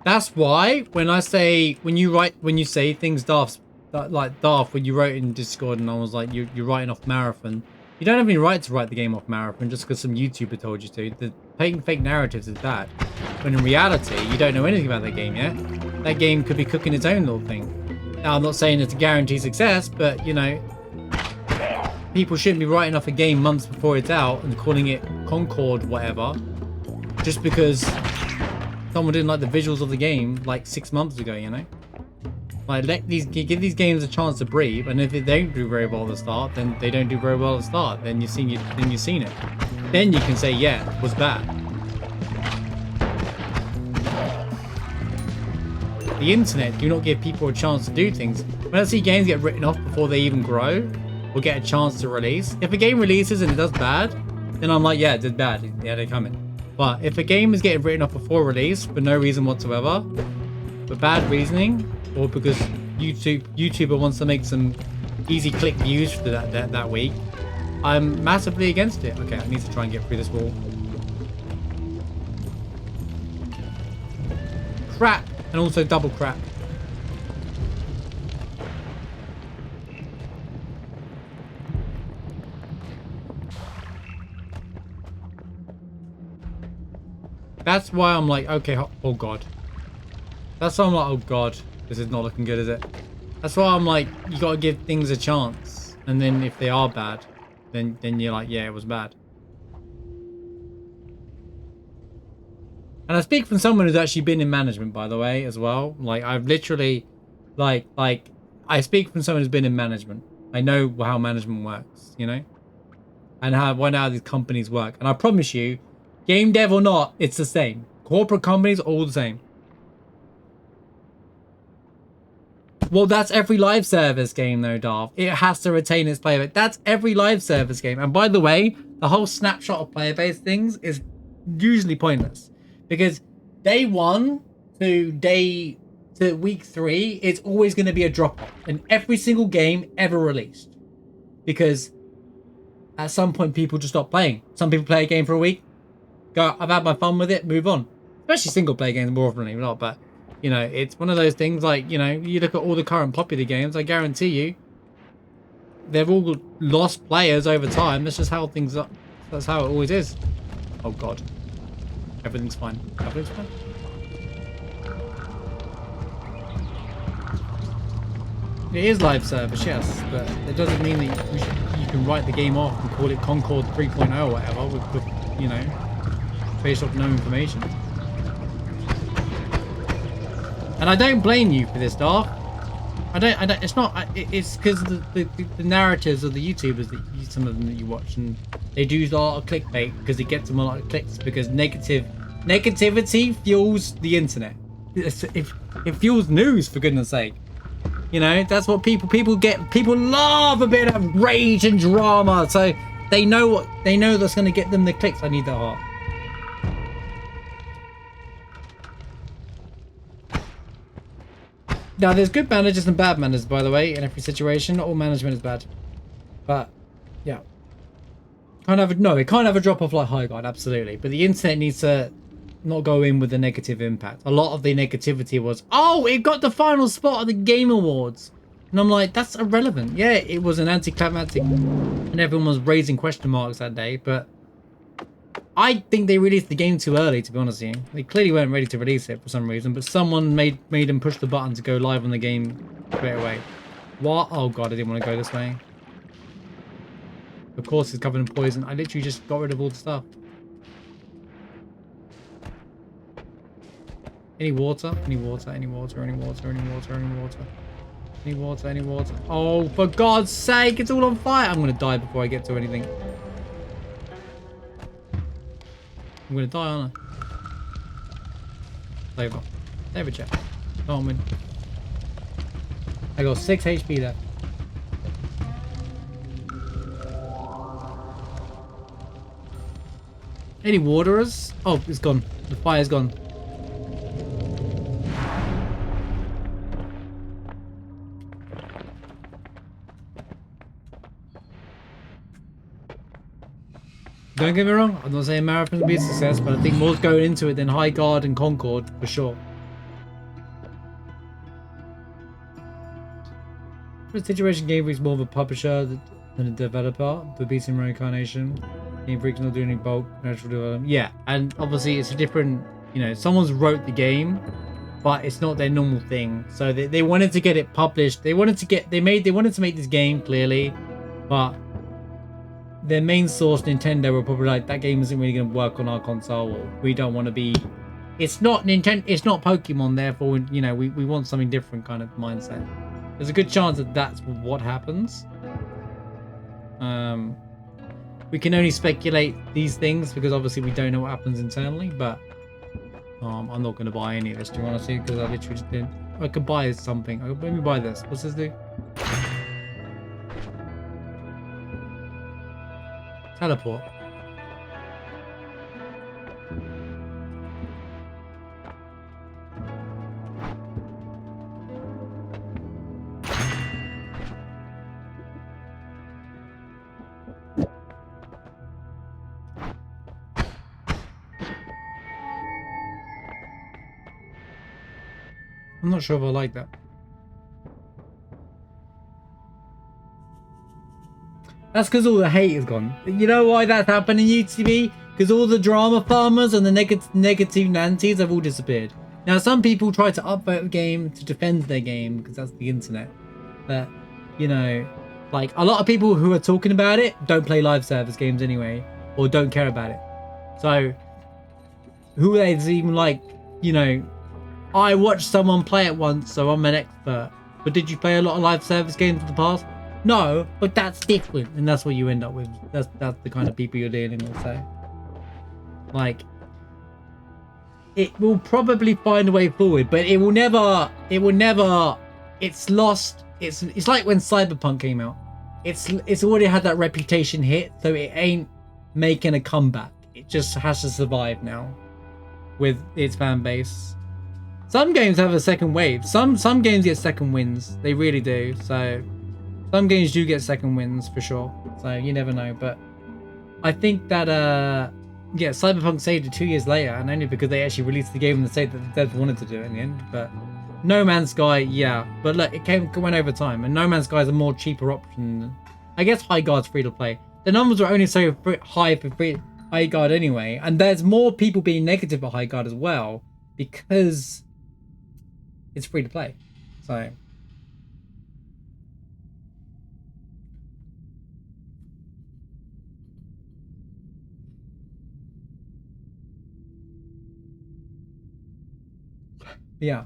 That's why when you say things daft, like daft, when you wrote in Discord and I was like, you're writing off Marathon. You don't have any right to write the game off Marathon just because some YouTuber told you to. The fake narratives is bad. When in reality, you don't know anything about that game yet. That game could be cooking its own little thing. Now, I'm not saying it's a guaranteed success, but, you know, people shouldn't be writing off a game months before it's out and calling it Concord whatever, just because someone didn't like the visuals of the game like 6 months ago, you know? Like, give these games a chance to breathe, and if they don't do very well at the start, then they don't do very well at the start. Then you've seen it. Then you can say, yeah, it was bad. The internet do not give people a chance to do things. When I see games get written off before they even grow or get a chance to release, if a game releases and it does bad, then I'm like, yeah, it did bad. Yeah, they're coming. But if a game is getting written off before release for no reason whatsoever, for bad reasoning, or because YouTuber wants to make some easy click views for that week, I'm massively against it. Okay, I need to try and get through this wall. Crap. And also double crap. That's why I'm like, okay, oh god. That's why I'm like, oh god, this is not looking good, is it? That's why I'm like, you gotta give things a chance. And then if they are bad, then you're like, yeah, it was bad. And I speak from someone who's actually been in management, by the way, as well. Like, I've literally, like, I speak from someone who's been in management. I know how management works, you know? And how these companies work. And I promise you, game dev or not, it's the same. Corporate companies, all the same. Well, that's every live service game, though, Darth. It has to retain its player base. That's every live service game. And by the way, the whole snapshot of player base things is usually pointless. Because day 1 to week 3, it's always going to be a drop-off in every single game ever released. Because at some point, people just stop playing. Some people play a game for a week, go, I've had my fun with it, move on. Especially single-player games more often than not, but, you know, it's one of those things like, you know, you look at all the current popular games, I guarantee you, they've all lost players over time. That's just how things are. That's how it always is. Oh, God. Everything's fine. Everything's fine. It is live service, yes, but it doesn't mean that you can write the game off and call it Concord 3.0 or whatever with, you know, based off no information. And I don't blame you for this, Darth. It's not. It's because the narratives of the YouTubers that some of them that you watch, and they do a lot of clickbait because it gets them a lot of clicks because negativity fuels the internet. It fuels news, for goodness sake. You know, that's what people get. People love a bit of rage and drama, so they know that's going to get them the clicks. I need that heart. Now, there's good managers and bad managers, by the way, in every situation. Not all management is bad, but yeah, it can't have a drop off like High Guard, absolutely. But the internet needs to not go in with the negative impact. A lot of the negativity was, oh, it got the final spot at the Game Awards. And I'm like, that's irrelevant. Yeah, it was an anticlimactic and everyone was raising question marks that day, but I think they released the game too early, to be honest with you. They clearly weren't ready to release it for some reason, but someone made them push the button to go live on the game straight away. What? Oh god, I didn't want to go this way. Of course it's covered in poison. I literally just got rid of all the stuff. Any water? Any water? Any water? Any water? Any water? Any water? Any water? Any water? Oh, for God's sake, it's all on fire! I'm gonna die before I get to anything. I'm gonna die, aren't I? Over. Over, chat. Come on, win. I got 6 HP left. Any waterers? Oh, it's gone. The fire's gone. Don't get me wrong, I'm not saying Marathon will be a success, but I think more's going into it than High Guard and Concord, for sure. The Situation Game Freak's more of a publisher than a developer. The Beast in Reincarnation. Game Freak's not doing any bulk natural development. Yeah, and obviously it's a different, you know, someone's wrote the game, but it's not their normal thing. So they wanted to get it published. They wanted to make this game clearly, but their main source, Nintendo, were probably like, that game isn't really going to work on our console, or we don't want to be... It's not Nintendo, it's not Pokemon, therefore, you know, we want something different kind of mindset. There's a good chance that that's what happens. We can only speculate these things because obviously we don't know what happens internally, but I'm not going to buy any of this, to be honest, because I literally just didn't... I could buy something. Let me buy this. What's this do? Teleport. I'm not sure if I like that. That's because all the hate is gone. You know why that's happening, UTB? Because all the drama farmers and the negative nanties have all disappeared. Now, some people try to upvote a game to defend their game because that's the internet. But, you know, like, a lot of people who are talking about it don't play live service games anyway, or don't care about it. So, who is even like, you know, I watched someone play it once, so I'm an expert. But did you play a lot of live service games in the past? No, but that's different, and that's what you end up with. That's the kind of people you're dealing with. So, like, it will probably find a way forward, but it will never. It's lost. It's like when Cyberpunk came out. It's already had that reputation hit, so it ain't making a comeback. It just has to survive now with its fan base. Some games have a second wave. Some games get second wins. They really do. So. Some games do get second wins for sure, so you never know. But I think that yeah, Cyberpunk saved it 2 years later, and only because they actually released the game and they said that the devs wanted to do it in the end. But No Man's Sky, yeah, but look, it went over time, and No Man's Sky is a more cheaper option. I guess High Guard's free to play. The numbers are only so high for High Guard anyway, and there's more people being negative for High Guard as well because it's free to play. So. Yeah.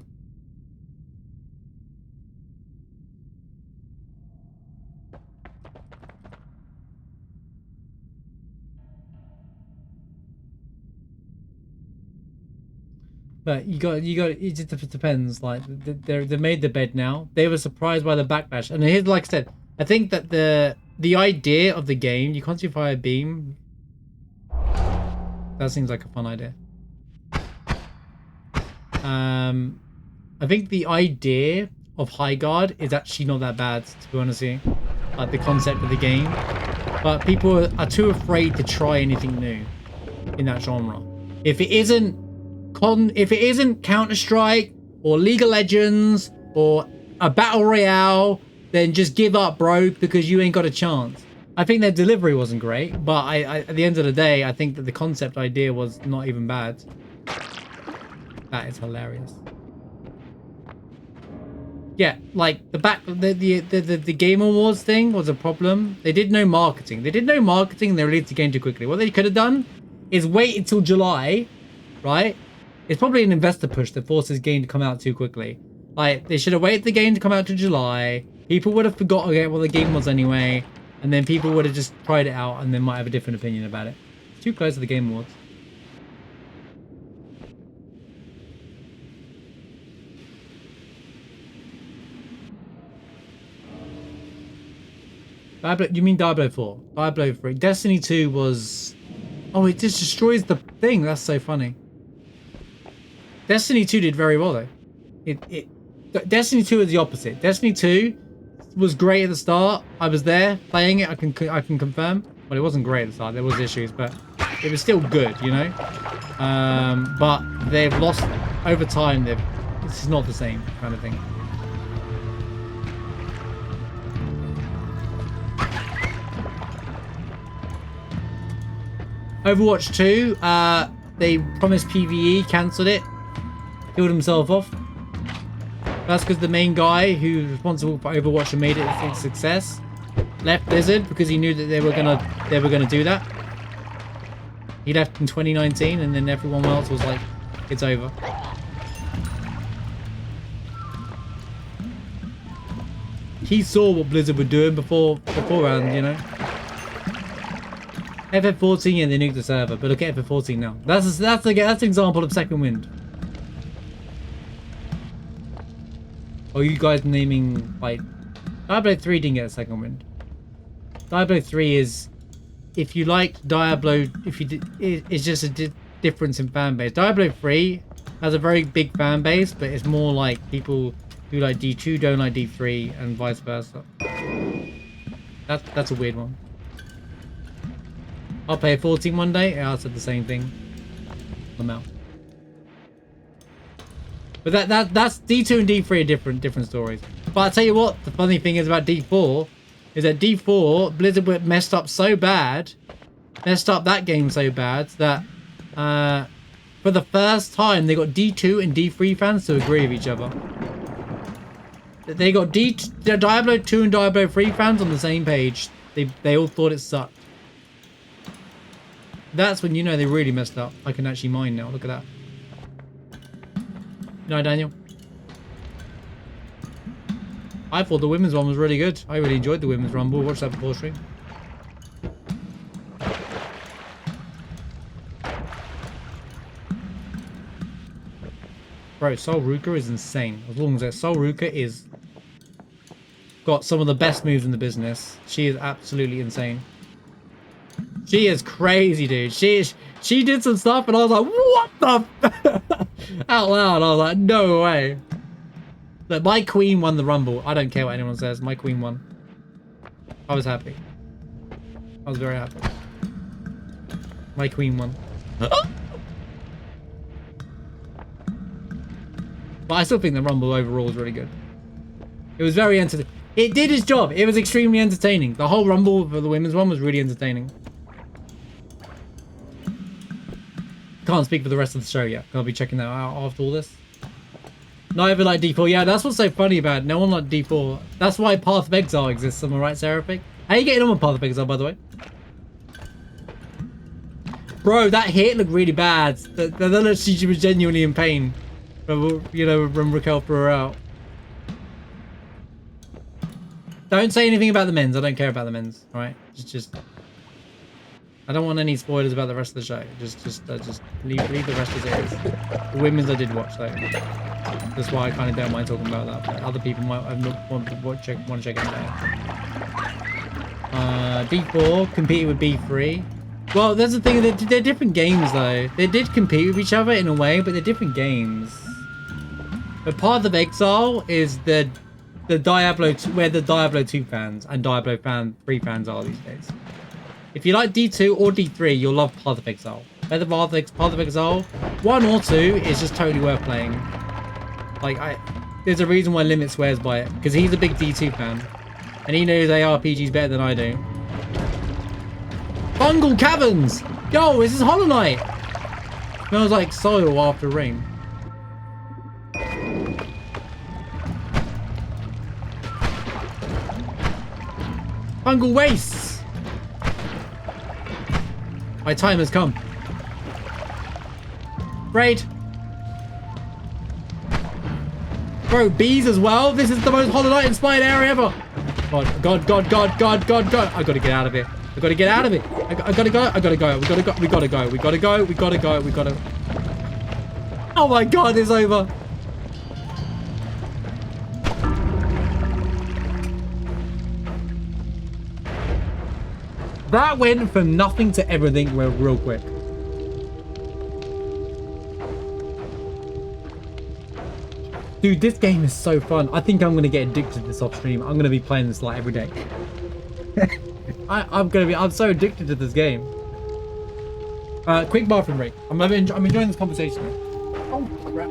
But it just depends. Like they made the bed now. They were surprised by the backlash. And here's, like I said, I think that the idea of the game, you can't see fire beam. That seems like a fun idea. I think the idea of high guard is actually not that bad, to be honest with you. Like the concept of the game. But people are too afraid to try anything new in that genre. If it isn't Counter-Strike or League of Legends or a Battle Royale, then just give up, bro, because you ain't got a chance. I think their delivery wasn't great, but I at the end of the day, I think that the concept idea was not even bad. That is hilarious. Yeah, like the Game Awards thing was a problem. They did no marketing. They released the game too quickly. What they could have done is wait until July, right? It's probably an investor push that forces game to come out too quickly. Like, they should have waited the game to come out to July. People would have forgotten what the game was anyway. And then people would have just tried it out and then might have a different opinion about it. It's too close to the Game Awards. Diablo, you mean Diablo 4? Diablo 3. Destiny 2 was... Oh, it just destroys the thing. That's so funny. Destiny 2 did very well, though. Destiny 2 is the opposite. Destiny 2 was great at the start. I was there playing it. I can confirm. Well, it wasn't great at the start. There was issues, but it was still good, you know? But they've lost... Over time, this is not the same kind of thing. Overwatch 2, they promised PvE, cancelled it, killed himself off. That's because the main guy who's responsible for Overwatch and made it a success left Blizzard because he knew that they were gonna do that. He left in 2019, and then everyone else was like, "It's over." He saw what Blizzard were doing beforehand, you know. FF14, yeah, they nuked the server, but look at FF14 now. That's an example of second wind. Or you guys naming, like, Diablo 3 didn't get a second wind. Diablo 3 is, if you liked Diablo, it's just a difference in fan base. Diablo 3 has a very big fan base, but it's more like people who like D2 don't like D3 and vice versa. That's a weird one. I'll play 14 one day. Yeah, I said the same thing. I'm out. But that's D2 and D3 are different stories. But I'll tell you what, the funny thing is about D4 is that D4 Blizzard messed up that game so bad that for the first time they got D2 and D3 fans to agree with each other. They got Diablo 2 and Diablo 3 fans on the same page. They all thought it sucked. That's when you know they really messed up. I can actually mine now. Look at that. No, Daniel. I thought the women's one was really good. I really enjoyed the women's rumble. Watched that before stream. Bro, Sol Ruka is insane. As long as that Sol Ruka is got some of the best moves in the business. She is absolutely insane. She is crazy, dude. She did some stuff and I was like, what the out loud, I was like, no way. Look, my queen won the rumble. I don't care what anyone says. My queen won. I was happy. I was very happy. My queen won. But I still think the rumble overall was really good. It was very entertaining. It did its job. It was extremely entertaining. The whole rumble for the women's one was really entertaining. Can't speak for the rest of the show yet. I'll be checking that out after all this. Not even like D4. Yeah, that's what's so funny about it. No one liked D4. That's why Path of Exile exists. Am I right, Seraphic? How are you getting on with Path of Exile, by the way? Bro, that hit looked really bad. She was genuinely in pain. You know, when Raquel threw her out. Don't say anything about the men's. I don't care about the men's. Alright? Just... I don't want any spoilers about the rest of the show. Just leave the rest as it is. The women's I did watch though. That's why I kind of don't mind talking about that. But other people might want to check it out. D4 competing with B3. Well, that's the thing. They're different games though. They did compete with each other in a way, but they're different games. But Path of Exile is the Diablo 2, where the Diablo 2 fans and Diablo 3 fans are these days. If you like D2 or D3, you'll love Path of Exile. Whether Path of Exile 1 or 2 is just totally worth playing. Like, there's a reason why Limit swears by it, because he's a big D2 fan. And he knows ARPGs better than I do. Fungal Caverns! Yo, this is Hollow Knight! Smells like soil after rain. Fungal Wastes! My time has come. Raid. Bro, bees as well? This is the most Hollow Knight inspired area ever. God. I gotta get out of here. I gotta get out of it. I gotta go. We gotta go. Oh my god, it's over. That went from nothing to everything real quick. Dude, this game is so fun. I think I'm gonna get addicted to this off stream. I'm gonna be playing this like every day. I'm so addicted to this game. Quick bathroom break. I'm enjoying this conversation. Oh crap.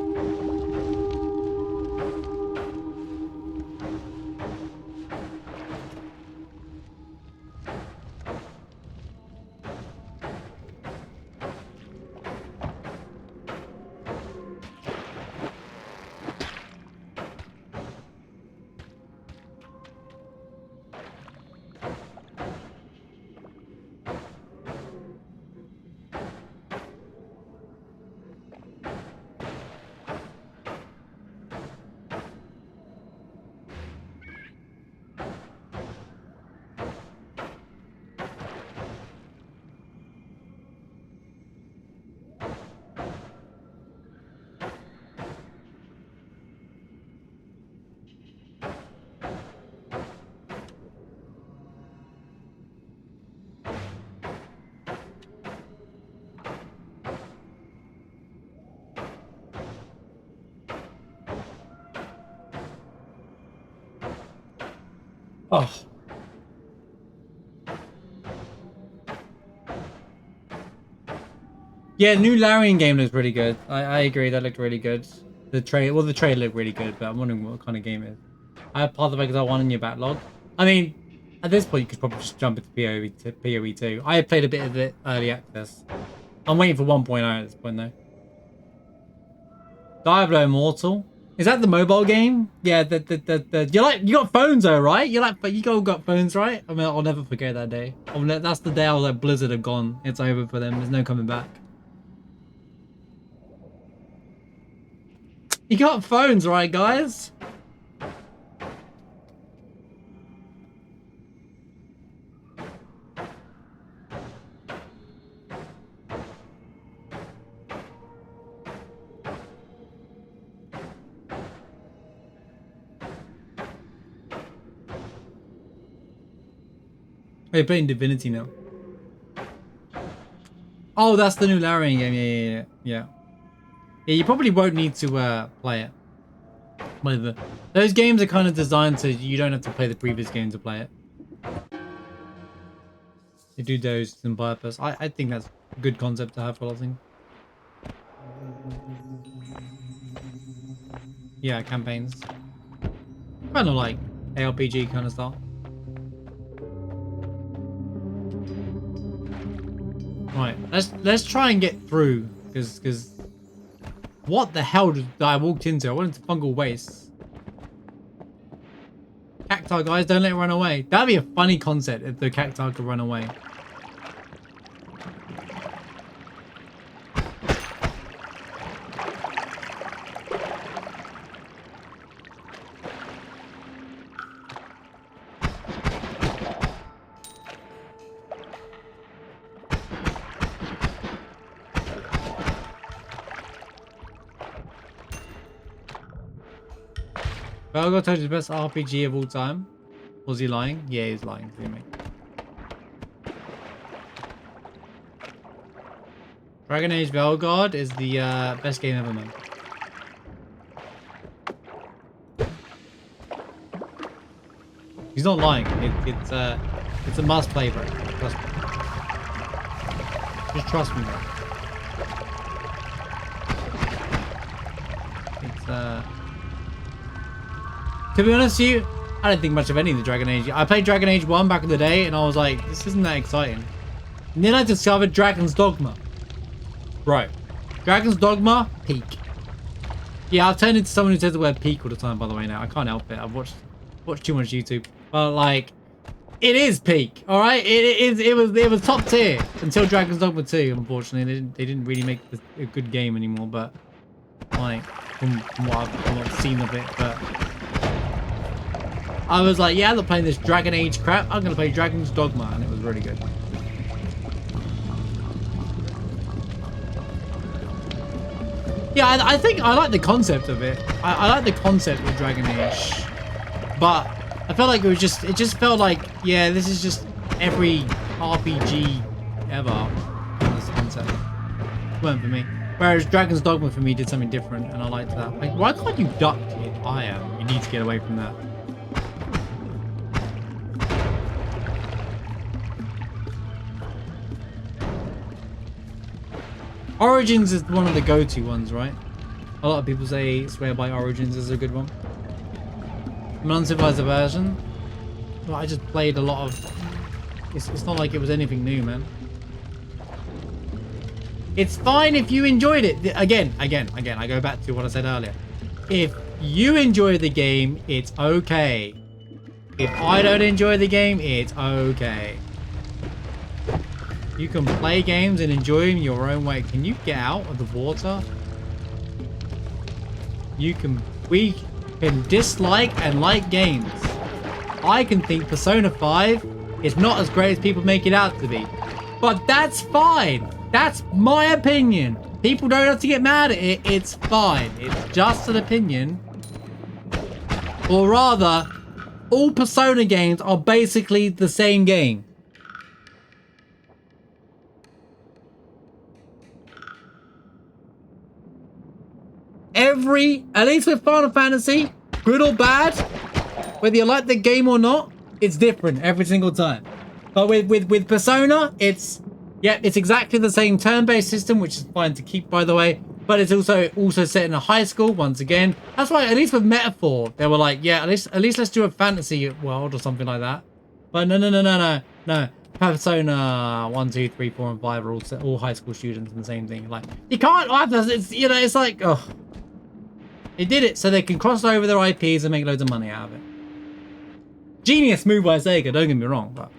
Oh. Yeah, new Larian game looks pretty good. I agree, that looked really good. The trailer looked really good, but I'm wondering what kind of game it is. I have Path of Exile 1 in your backlog. I mean, at this point, you could probably just jump into PoE 2. I played a bit of it early access. I'm waiting for 1.0 at this point, though. Diablo Immortal. Is that the mobile game? Yeah, you got phones though, right? You all got phones, right? I mean, I'll never forget that day. That's the day I was like, Blizzard have gone. It's over for them. There's no coming back. You got phones, right, guys? You're playing Divinity now. Oh, that's the new Larian game. Yeah, you probably won't need to play it. Whatever. Those games are kind of designed so you don't have to play the previous game to play it. They do those on purpose. I think that's a good concept to have for a lot of things. Yeah, campaigns. Kind of like ARPG kind of style. Right, let's try and get through, because what the hell did I walked into? I went into Fungal Wastes. Cacti, guys, don't let it run away. That'd be a funny concept if the cacti could run away. Belgo told you the best RPG of all time. Was he lying? Yeah, he's lying to me. Dragon Age Velgard is the best game ever made. He's not lying. It's a must play, bro. Trust me. Just trust me, bro. It's to be honest with you, I don't think much of any of the Dragon Age. I played Dragon Age 1 back in the day, and I was like, this isn't that exciting. And then I discovered Dragon's Dogma. Bro, Dragon's Dogma, peak. Yeah, I've turned into someone who says the word peak all the time, by the way, now. I can't help it. I've watched too much YouTube. But, like, it is peak, alright? It was top tier until Dragon's Dogma 2, unfortunately. They didn't really make a good game anymore, but, like, from what I've seen of it, but... I was like, yeah, I'm not playing this Dragon Age crap. I'm going to play Dragon's Dogma, and it was really good. Yeah, I think I like the concept of it. I like the concept of Dragon Age, but I felt like it just felt like, yeah, this is just every RPG ever in this concept. It weren't for me. Whereas Dragon's Dogma for me did something different, and I liked that. Like, why can't you duck in fire? You need to get away from that. Origins is one of the go-to ones, right? A lot of people swear by Origins is a good one. An uncivilized version. Well, I just played a lot of... It's not like it was anything new, man. It's fine if you enjoyed it. Again, I go back to what I said earlier. If you enjoy the game, it's okay. If I don't enjoy the game, it's okay. You can play games and enjoy them your own way. Can you get out of the water? We can dislike and like games. I can think Persona 5 is not as great as people make it out to be. But that's fine. That's my opinion. People don't have to get mad at it. It's fine. It's just an opinion. Or rather, all Persona games are basically the same game. At least with Final Fantasy, good or bad, whether you like the game or not, it's different every single time. But with Persona, it's exactly the same turn-based system, which is fine to keep, by the way. But it's also set in a high school once again. That's why, at least with Metaphor, they were like, yeah, at least let's do a fantasy world or something like that. But no. Persona 1, 2, 3, 4, and 5 are all high school students and the same thing. Like, you can't have this. It's, you know, it's like, oh. They did it so they can cross over their IPs and make loads of money out of it. Genius move by Sega, don't get me wrong, but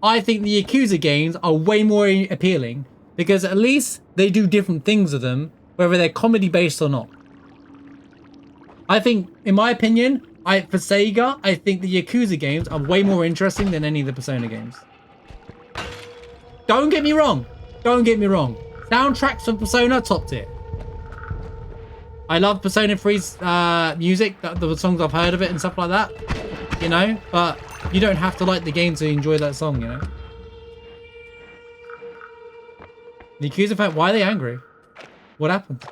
I think the Yakuza games are way more appealing because at least they do different things with them, whether they're comedy based or not. I think, in my opinion, for Sega, I think the Yakuza games are way more interesting than any of the Persona games. Don't get me wrong. Soundtracks from Persona, top tier. I love Persona 3's music, the songs I've heard of it and stuff like that, you know, but you don't have to like the game to enjoy that song, you know. The Yakuza fan, why are they angry? What happened?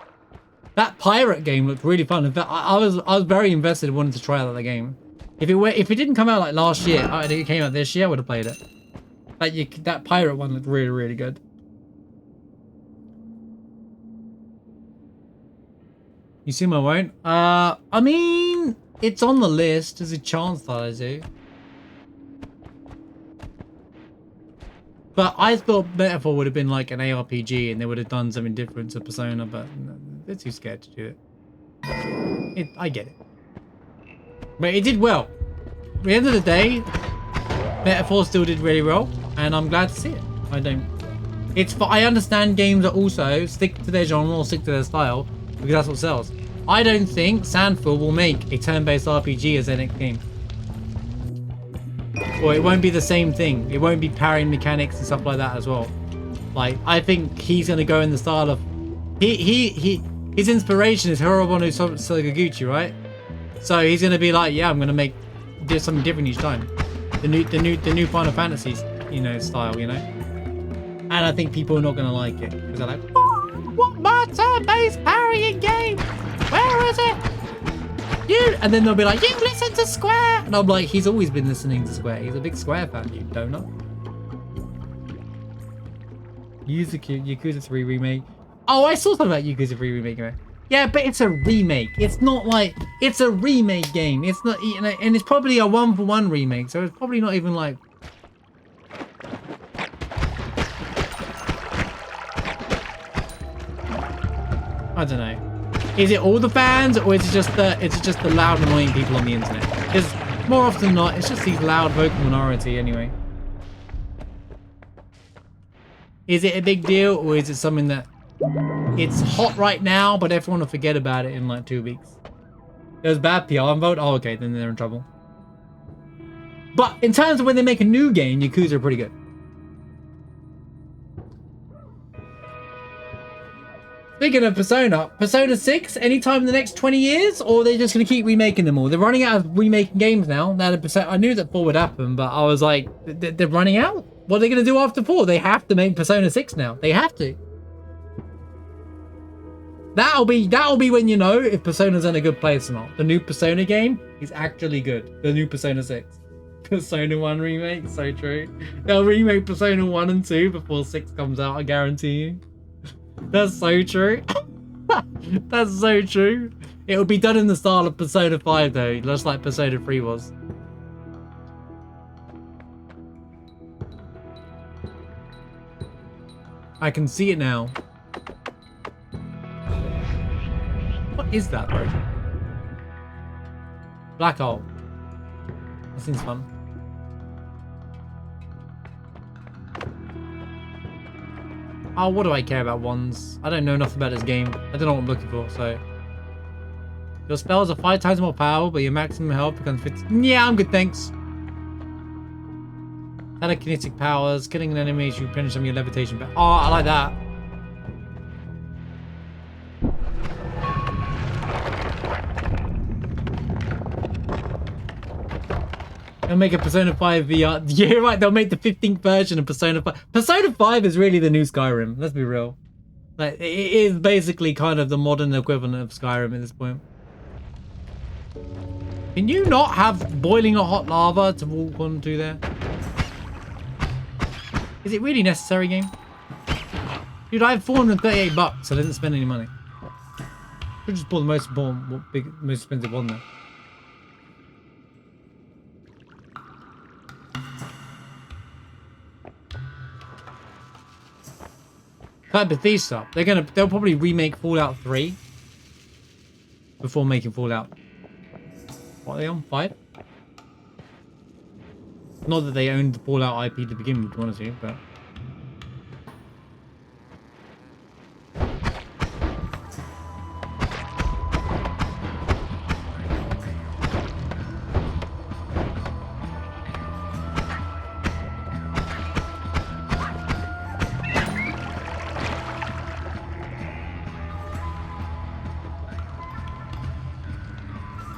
That pirate game looked really fun. In fact, I was very invested in wanting to try out that game. If it didn't come out like last year, it came out this year, I would have played it. That pirate one looked really, really good. You assume I won't? I mean, it's on the list. There's a chance that I do. But I thought Metaphor would have been like an ARPG and they would have done something different to Persona, but they're too scared to do it. I get it. But it did well. At the end of the day, Metaphor still did really well, and I'm glad to see it. I understand games that also stick to their genre or stick to their style, because that's what sells. I don't think Sandful will make a turn-based RPG as their next game. Or it won't be the same thing. It won't be parrying mechanics and stuff like that as well. Like, I think he's going to go in the style of... His inspiration is Hironobu Sakaguchi, right? So he's gonna be like, yeah, I'm gonna do something different each time. The new Final Fantasies, you know, style, you know. And I think people are not gonna like it because they're like, what my turn-based parrying game? Where is it? You, and then they'll be like, you listen to Square, and I'm like, he's always been listening to Square. He's a big Square fan, you donut. Yakuza 3 remake. Oh, I saw something about Yakuza 3 remake. Yeah, but it's a remake. It's not like, it's a remake game. It's not, you know, and it's probably a 1-for-1 remake, so it's probably not even like. I don't know. Is it all the fans, or is it just the loud, annoying people on the internet? Because more often than not, it's just these loud vocal minority anyway. Is it a big deal, or is it something that it's hot right now, but everyone will forget about it in like 2 weeks? It was bad PR and vote. Oh, okay, then they're in trouble. But in terms of when they make a new game, Yakuza are pretty good. Speaking of Persona 6, anytime in the next 20 years, or are they just going to keep remaking them all? They're running out of remaking games now. I knew that 4 would happen, but I was like, they're running out? What are they going to do after 4? They have to make Persona 6 now. They have to. That'll be when you know if Persona's in a good place or not. The new Persona game is actually good. The new Persona 6. Persona 1 remake, so true. They'll remake Persona 1 and 2 before 6 comes out, I guarantee you. That's so true. That's so true. It'll be done in the style of Persona 5 though, just like Persona 3 was. I can see it now. What is that, bro? Black hole. That seems fun. Oh, what do I care about wands? I don't know enough about this game. I don't know what I'm looking for, so. Your spells are 5 times more powerful, but your maximum health becomes 50. Yeah, I'm good, thanks. Telekinetic powers. Killing an enemy as you finish on your levitation. Oh, I like that. They'll make a Persona 5 VR. Yeah, right. They'll make the 15th version of Persona 5. Persona 5 is really the new Skyrim. Let's be real. Like, it is basically kind of the modern equivalent of Skyrim at this point. Can you not have boiling hot lava to walk onto there? Is it really necessary, game? Dude, I have $438 bucks. I didn't spend any money. Should just bought the most expensive one there. Like Bethesda, they'll probably remake Fallout 3 before making Fallout. What are they on? 5? Not that they owned the Fallout IP to begin with, honestly, but.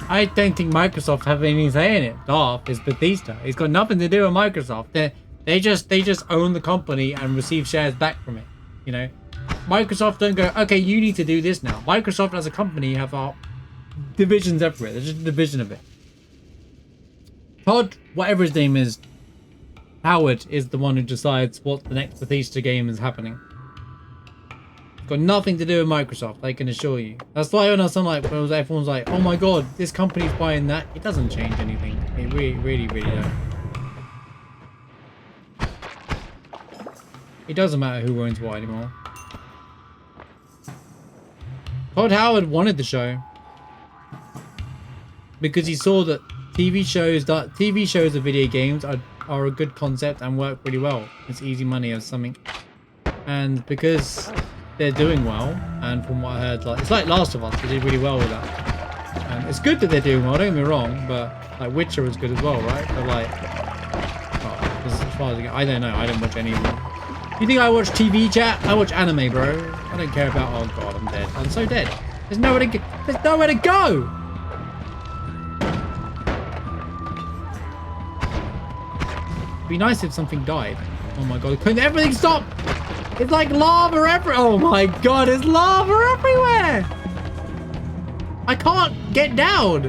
I don't think Microsoft have anything to say in it. Darth is Bethesda. It's got nothing to do with Microsoft. They just own the company and receive shares back from it. You know, Microsoft don't go, okay, you need to do this now. Microsoft as a company have our divisions everywhere. There's just a division of it. Todd, whatever his name is, Howard is the one who decides what the next Bethesda game is happening. Got nothing to do with Microsoft, I can assure you. That's why when I was like, everyone's like, oh my god, this company's buying that. It doesn't change anything. It really don't. It doesn't matter who owns what anymore. Todd Howard wanted the show because he saw that TV shows of video games are a good concept and work really well. It's easy money as something, and because they're doing well, and from what I heard, like, it's like Last of Us, they did really well with that. And it's good that they're doing well, don't get me wrong, but like Witcher was good as well, right? But like, as far as I don't know, I don't watch any of them. You think I watch TV chat? I watch anime, bro. I don't care about. Oh god, I'm dead. I'm so dead. There's nowhere to go. be nice if something died. Oh my god, couldn't everything stop? It's like lava everywhere. Oh my god, it's lava everywhere. I can't get down.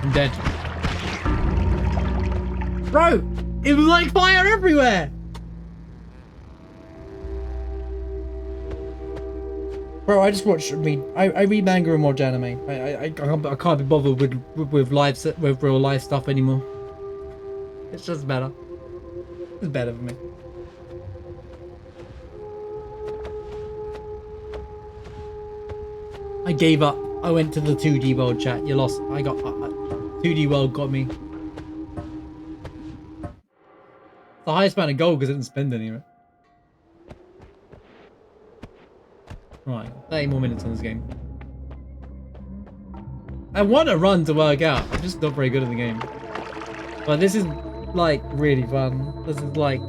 I'm dead. Bro, it was like fire everywhere. Bro, I just watch. I read manga and watch anime. I can't be bothered with real life stuff anymore. It's just better. It's better for me. I gave up. I went to the 2D world chat. You lost. I got 2D world got me. The highest amount of gold because I didn't spend any of it. Right, 30 more minutes on this game. I want to run to work out. I'm just not very good at the game. But this is like really fun. This is like...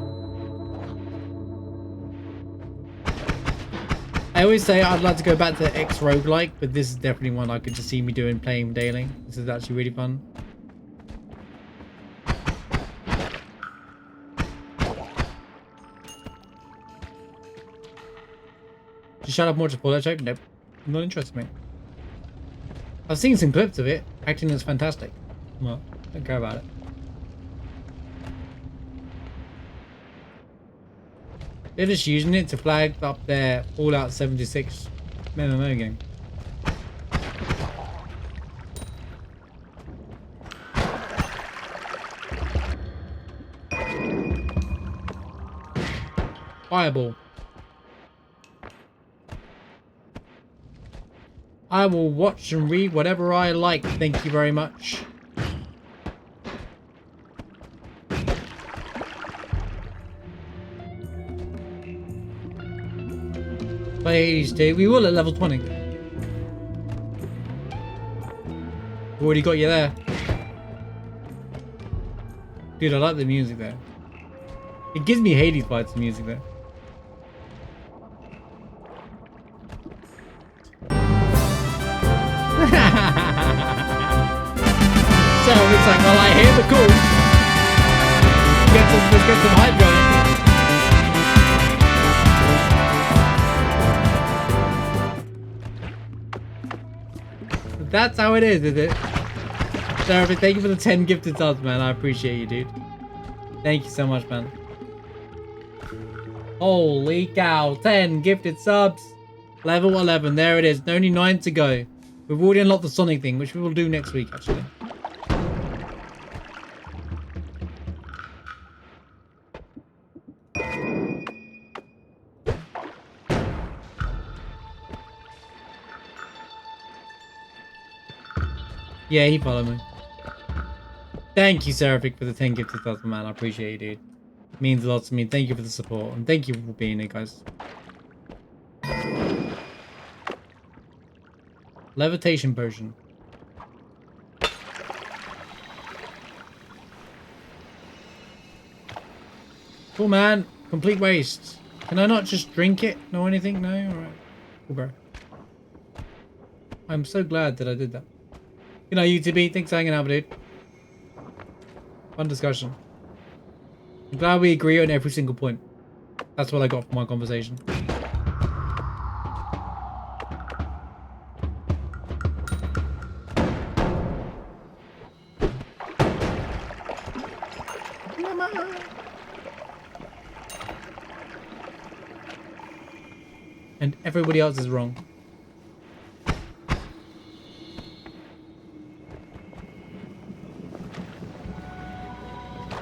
I always say I'd like to go back to X roguelike, but this is definitely one I could just see me playing daily. This is actually really fun. Just shut up more to pull that joke? Nope. Not interested, mate. I've seen some clips of it. Acting is fantastic. Well, don't care about it. They're just using it to flag up their Fallout 76 MMO game. Fireball. I will watch and read whatever I like. Thank you very much. Please, dude. We will at level 20. Already got you there. Dude, I like the music there. It gives me Hades vibes, the music there. So it's like, well, I hear the call. Let's get some hype going. That's how it is it? Sarah, thank you for the 10 gifted subs, man. I appreciate you, dude. Thank you so much, man. Holy cow, 10 gifted subs. Level 11, there it is. Only 9 to go. We've already unlocked the Sonic thing, which we will do next week, actually. Yeah, he followed me. Thank you, Seraphic, for the 10 gifted subs, man. I appreciate you, dude. It means a lot to me. Thank you for the support, and thank you for being here, guys. Levitation potion. Cool, man. Complete waste. Can I not just drink it? No anything? No? Alright. Cool, bro. I'm so glad that I did that. You know, UTB, thanks for hanging out, dude. Fun discussion. I'm glad we agree on every single point. That's what I got from my conversation. And everybody else is wrong.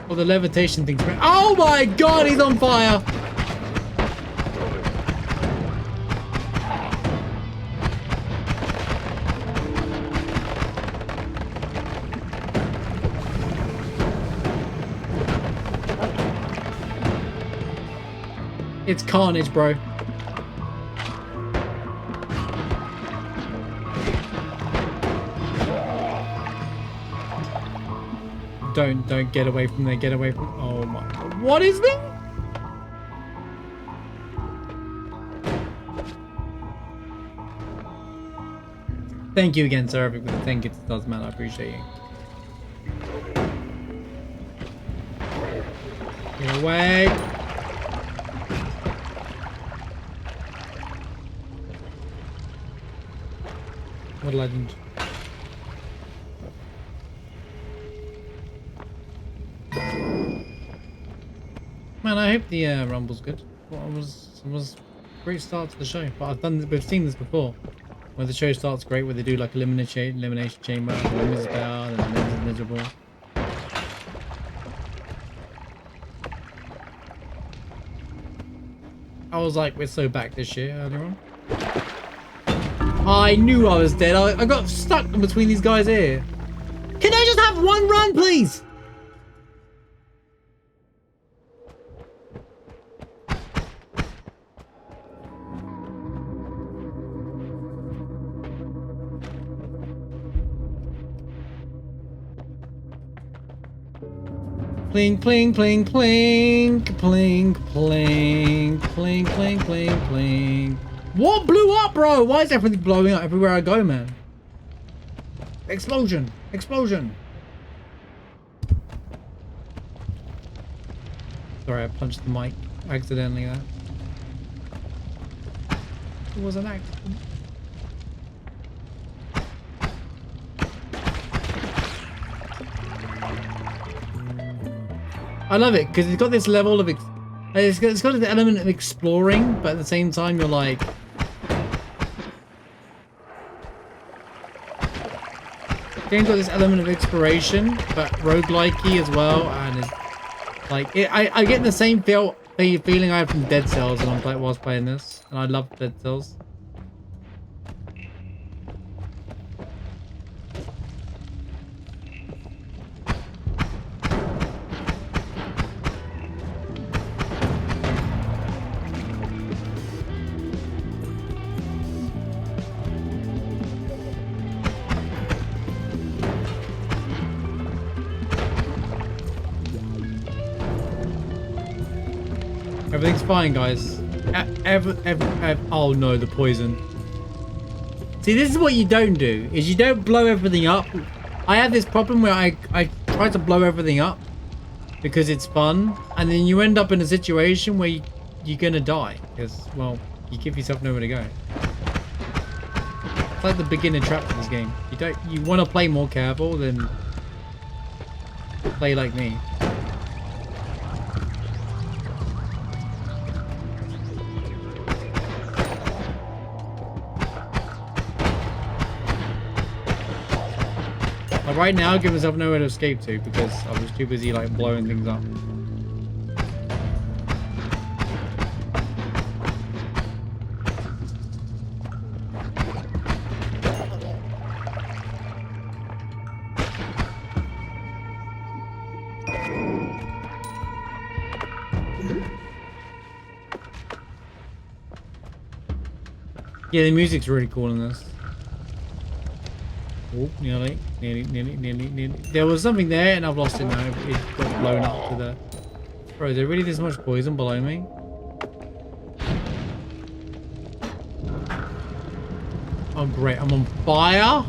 Oh, the levitation thing's... Oh my god, he's on fire! It's carnage, bro. Don't get away from there. Get away from... Oh my god. What is that? Thank you again, sir. Thank you, does man. I appreciate you. Get away. What a legend. Man, I hope the rumble's good. Well, it was a great start to the show. But we've seen this before, where the show starts great, where they do like elimination chamber, and the is bad, and the Miz is miserable. I was like, we're so back this year earlier on. I knew I was dead. I got stuck in between these guys here. Can I just have one run, please? Plink, plink, plink, plink, plink, plink, plink, plink, plink, plink. What blew up, bro? Why is everything blowing up everywhere I go, man? Explosion! Explosion! Sorry, I punched the mic accidentally there. It was an accident. I love it because it's got this level of it's got an element of exploring, but at the same time you're like, game's got this element of exploration, but roguelikey as well, and it's like I get the same feeling I have from Dead Cells and I'm like whilst playing this, and I love Dead Cells. Everything's fine, guys. Oh no, the poison. See, this is what you don't do, is you don't blow everything up. I have this problem where I try to blow everything up because it's fun, and then you end up in a situation where you're gonna die because, well, you give yourself nowhere to go. It's like the beginner trap for this game. You want to play more careful than play like me. Right now, give myself nowhere to escape to because I was too busy like blowing things up. Yeah, the music's really cool in this. Oh, nearly. There was something there and I've lost it now. It got blown up to the... Bro, is there really this much poison below me? Oh great, I'm on fire?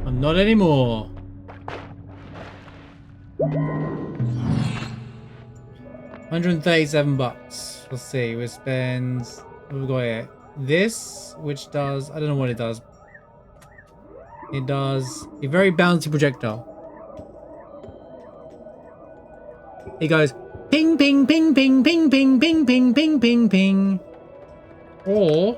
I'm not anymore. $137. Let's see. We spend. What have we got here? This, which does. I don't know what it does. It does a very bouncy projectile. It goes ping, ping, ping, ping, ping, ping, ping, ping, ping, ping, ping. Or.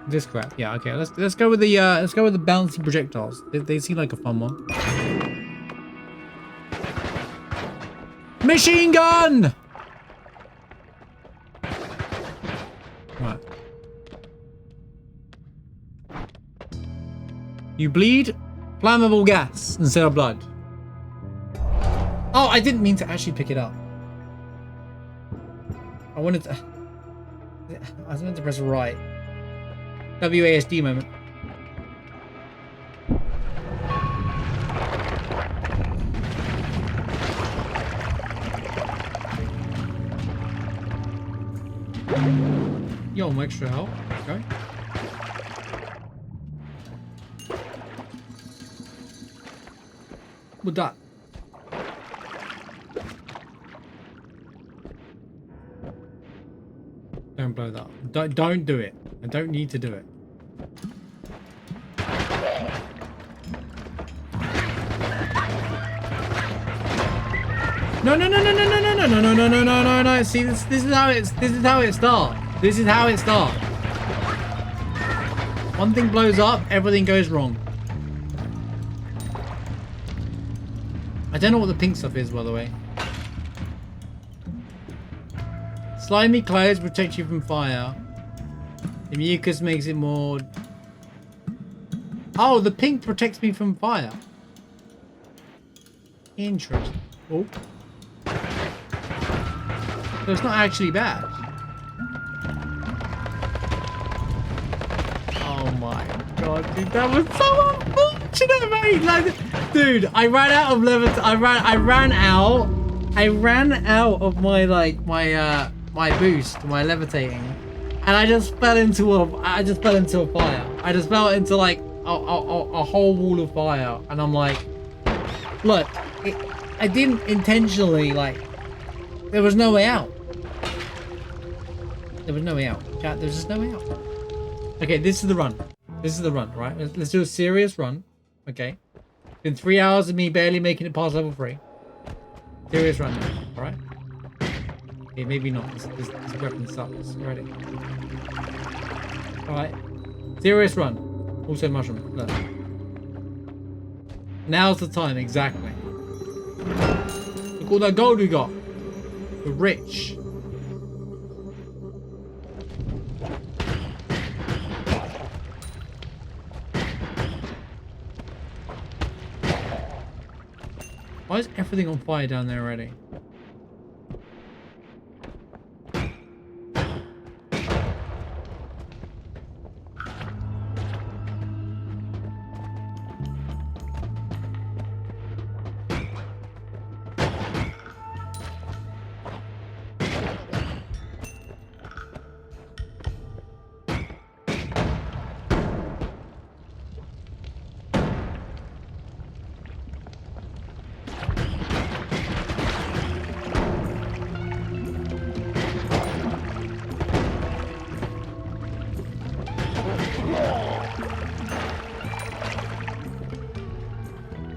This crap. Yeah. Okay. Let's go with the bouncy projectiles. They seem like a fun one. Machine gun! Right. You bleed flammable gas instead of blood. Oh, I didn't mean to actually pick it up. I wanted to... I was meant to press right. WASD moment. got one extra health. Okay. With that. Don't blow that. Don't do it. I don't need to do it. No, no, no, no, no, no, no, no, no, no, no, no, no, no, no. See, this is how it starts. This is how it starts. One thing blows up, everything goes wrong. I don't know what the pink stuff is, by the way. Slimy clothes protect you from fire. The mucus makes it more... Oh, the pink protects me from fire. Interesting. Oh. So it's not actually bad. Oh my god, dude, that was so unfortunate, mate. Like, dude, I ran out of level. I ran out of my my boost, my levitating, and I just fell into a fire. I just fell into like a whole wall of fire, and I'm like, look, I didn't intentionally, like, there was no way out. There was no way out. Chat, there's just no way out. Okay, this is the run. This is the run, right? Let's do a serious run. Okay. Been 3 hours of me barely making it past level 3. Serious run now, alright? Okay, maybe not. This weapon sucks already. Alright. Serious run. Also mushroom. Look. Now's the time, exactly. Look all that gold we got. We're rich. Why is everything on fire down there already?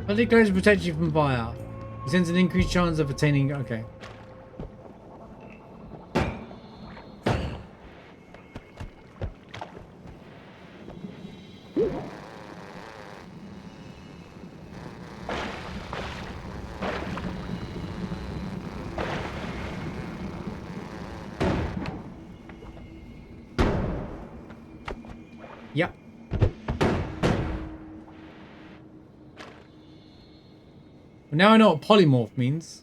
But it goes to protect you from fire. It sends an increased chance of attaining... Okay. Yep. Now I know what polymorph means.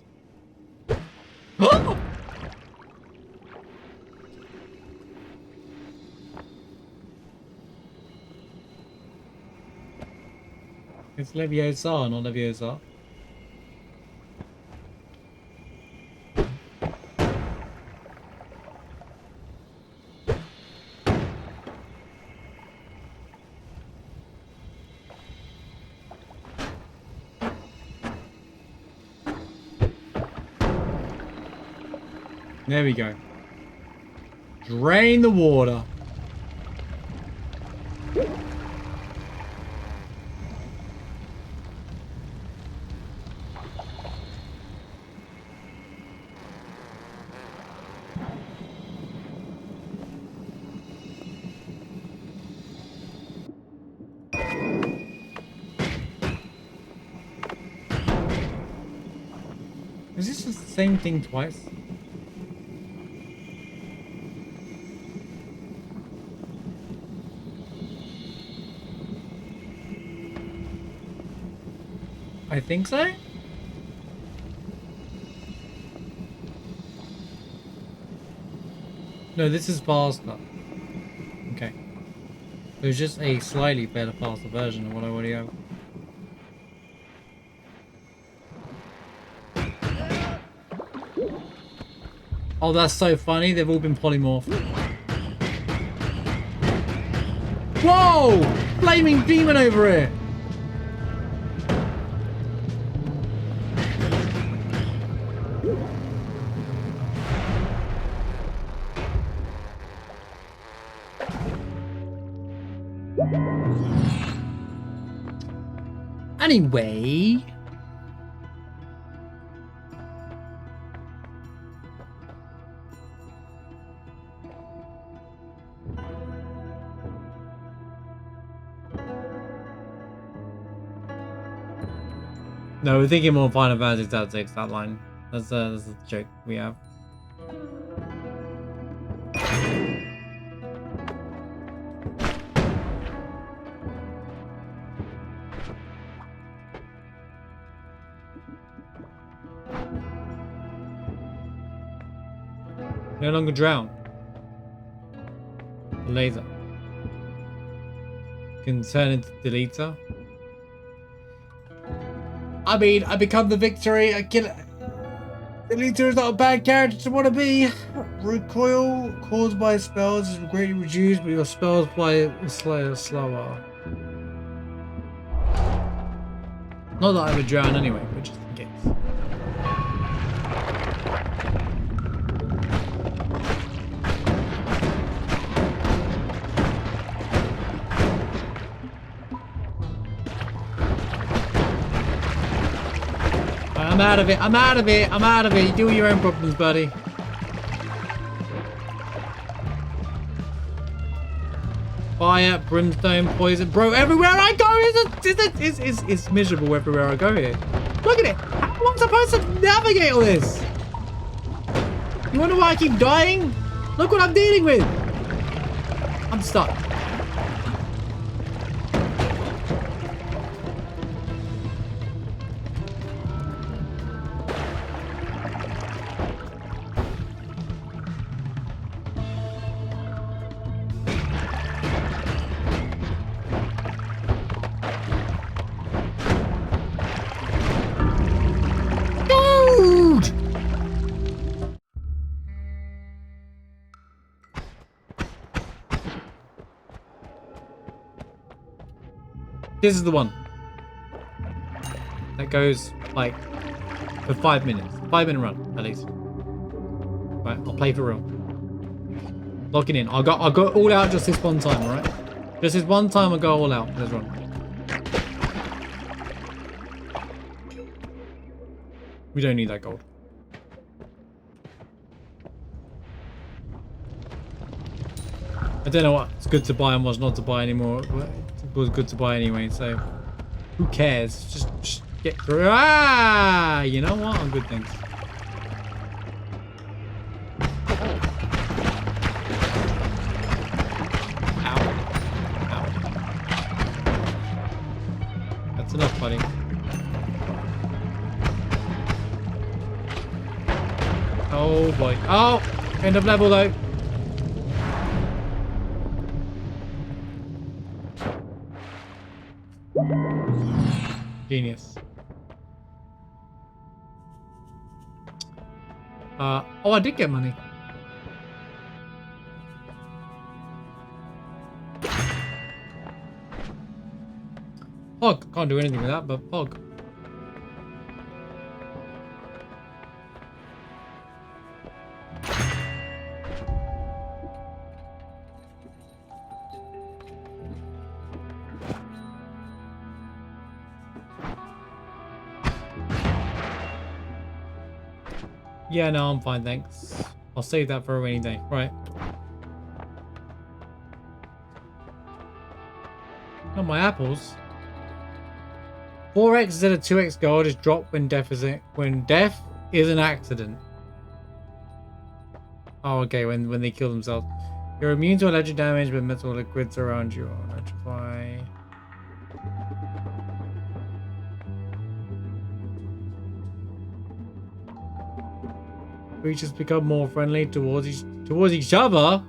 It's Leviosa, not Leviosa. There we go. Drain the water. Is this just the same thing twice? I think so. No, this is faster. Okay. There's just a slightly better, faster version of what I already have. Oh, that's so funny. They've all been polymorphed. Whoa! Flaming demon over here! Anyway... No, we're thinking more Final Fantasy Tactics, that line. That's a joke we have. No longer drown. Laser. Can turn into deleter. I mean, I become the victory. I kill it. Deleter is not a bad character to want to be. Recoil caused by spells is greatly reduced, but your spells fly slower. Not that I would drown anyway, but just in case. I'm out of it. I'm out of it. I'm out of it. You deal with your own problems, buddy. Fire, brimstone, poison. Bro, everywhere I go it's miserable everywhere I go here. Look at it. How am I supposed to navigate all this? You wonder why I keep dying? Look what I'm dealing with. I'm stuck. This is the one that goes like for 5 minutes. 5-minute run at least. Right, I'll play for real. Locking in. I'll go all out just this one time, alright? Just this one time I'll go all out. Let's run. We don't need that gold. I don't know what's good to buy and what's not to buy anymore. It was good to buy anyway, so who cares? Just get through. Ah, you know what? On good things. Ow. Ow. That's enough, buddy. Oh boy. Oh! End of level though. Genius. Oh, I did get money. Pog. Can't do anything with that, but Pog. Yeah, no, I'm fine, thanks. I'll save that for a rainy day. Right. Not my apples. 4x instead of 2x gold is dropped when death is an accident. Oh, okay, when they kill themselves. You're immune to electric damage, but metal liquids around you electrify. Creatures become more friendly towards each other.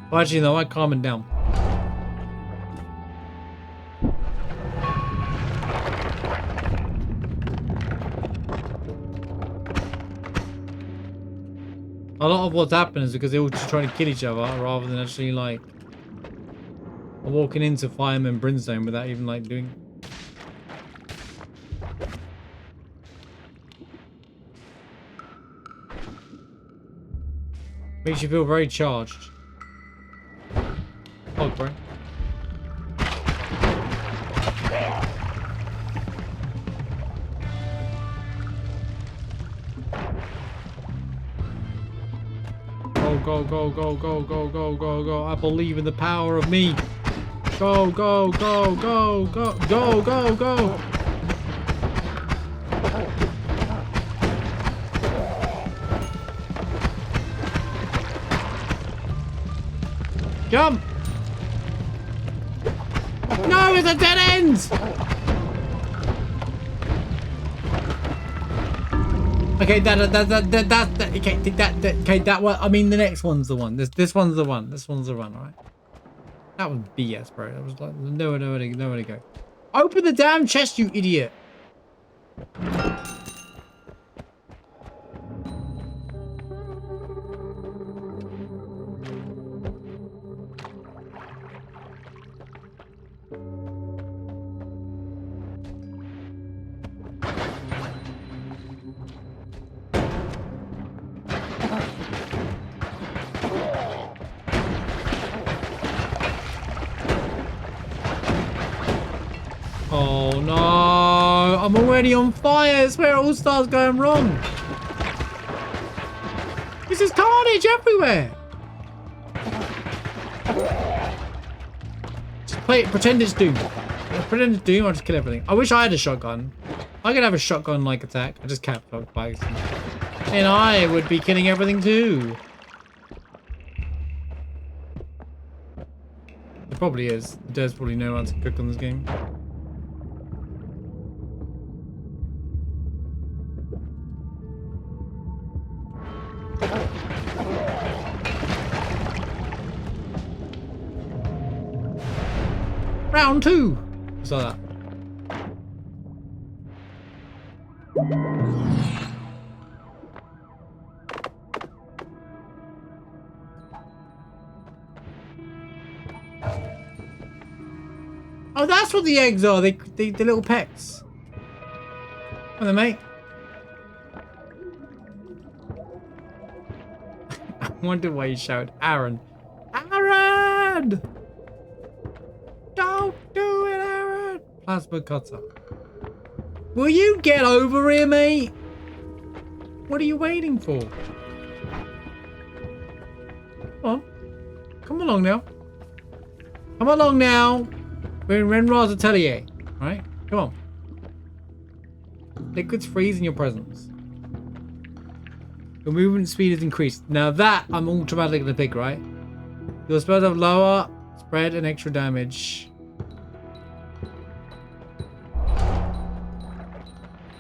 Well, actually, no, I calm it down. A lot of what's happened is because they're all just trying to kill each other rather than actually like walking into Fireman Brimstone without even like doing. Makes you feel very charged. Oh, bro. Go, go, go, go, go, go, go, go. I believe in the power of me. Go, go, go, go, go, go, go, go. Jump. No, it's a dead end. Okay, that one. I mean, the next one's the one. This one's the one. This one's the one. All right. That was BS, bro. That was like nowhere to go. Open the damn chest, you idiot. Oh no, I'm already on fire. It's where it all starts going wrong. This is carnage everywhere. Just play it, pretend it's Doom. Pretend it's Doom, I'll just kill everything. I wish I had a shotgun. I could have a shotgun-like attack. I just capped dog bikes. And I would be killing everything too. It probably is. There's probably no one to cook on this game. Round 2! Just like that. Oh, that's what the eggs are. The little pets. Come on, mate. I wonder why you shouted, Aaron. Aaron! Don't do it, Aaron! Plasma cutter. Will you get over here, mate? What are you waiting for? Come on. Come along now. Come along now. We're in Renra's atelier. Alright? Come on. Liquids freeze in your presence. Your movement speed is increased. Now that I'm automatically gonna pick, right? Your spells have lower spread and extra damage.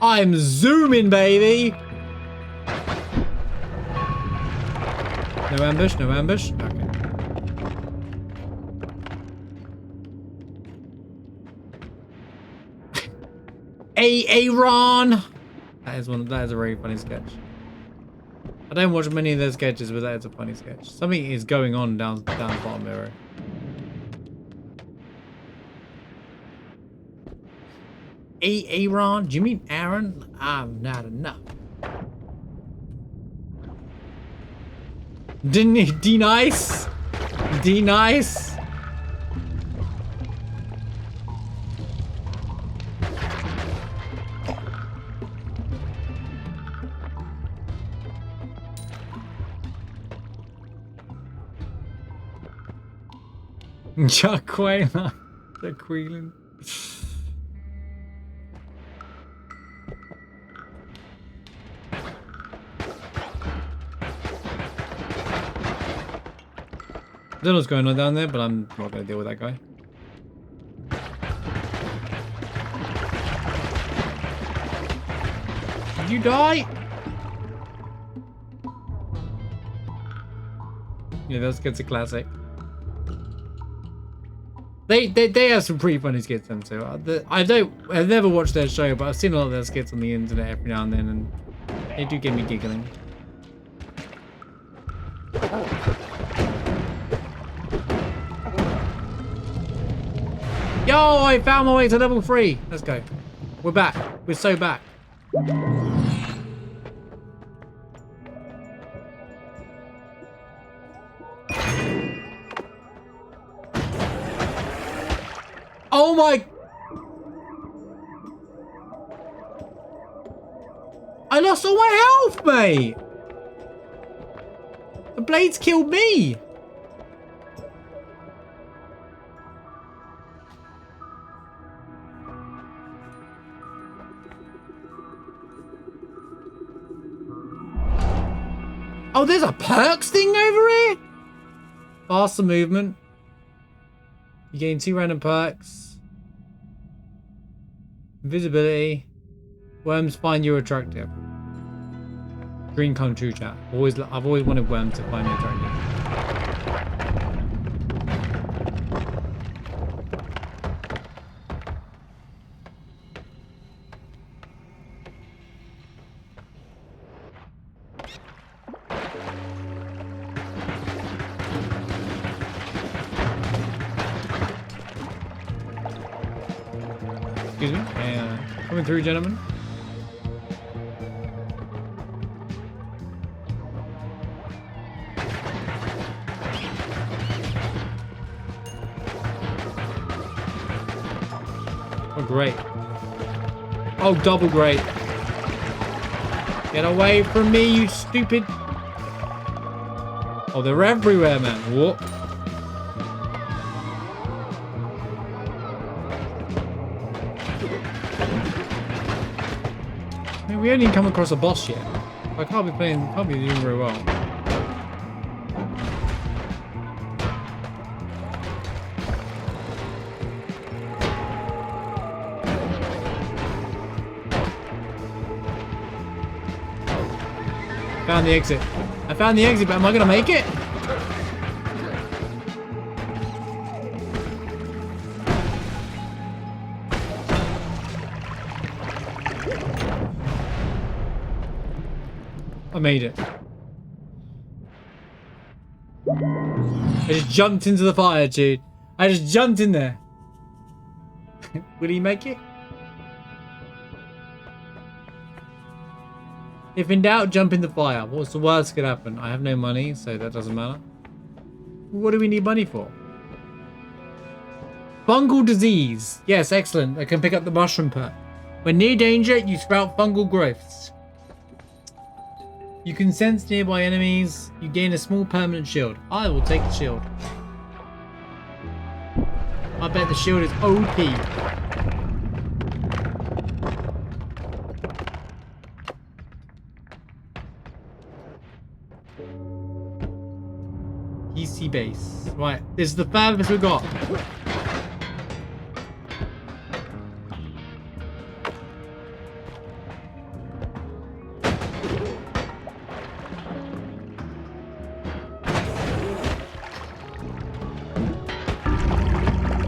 I'm zooming, baby! No ambush, no ambush. Okay. Aaron! That is a very funny sketch. I don't watch many of those sketches, but that is a funny sketch. Something is going on down the bottom mirror. Aaron? Do you mean Aaron? I'm not enough. D-nice? D-nice? Jaqueline. Jaqueline. I don't know what's going on down there, but I'm not going to deal with that guy. Did you die? Yeah, those skits are classic. They have some pretty funny skits them too. I've never watched their show, but I've seen a lot of their skits on the internet every now and then, and they do get me giggling. Yo, I found my way to level 3. Let's go. We're back. We're so back. Oh my... I lost all my health, mate. The blades killed me. Oh, there's a perks thing over here? Faster movement. You gain 2 random perks. Invisibility. Worms find you attractive. Dream come true, chat. I've always wanted worms to find me attractive. Excuse me. Coming through, gentlemen. Oh, great. Oh, double great. Get away from me, you stupid. Oh, they're everywhere, man. What? I mean, we haven't even come across a boss yet. I can't be doing very well. Found the exit. I found the exit, but am I gonna make it? I made it. I just jumped into the fire, dude. I just jumped in there. Will he make it? If in doubt, jump in the fire. What's the worst that could happen? I have no money, so that doesn't matter. What do we need money for? Fungal disease. Yes, excellent. I can pick up the mushroom perk. When near danger, you sprout fungal growths. You can sense nearby enemies. You gain a small permanent shield. I will take the shield. I bet the shield is OP. PC base. Right, this is the furthest we got.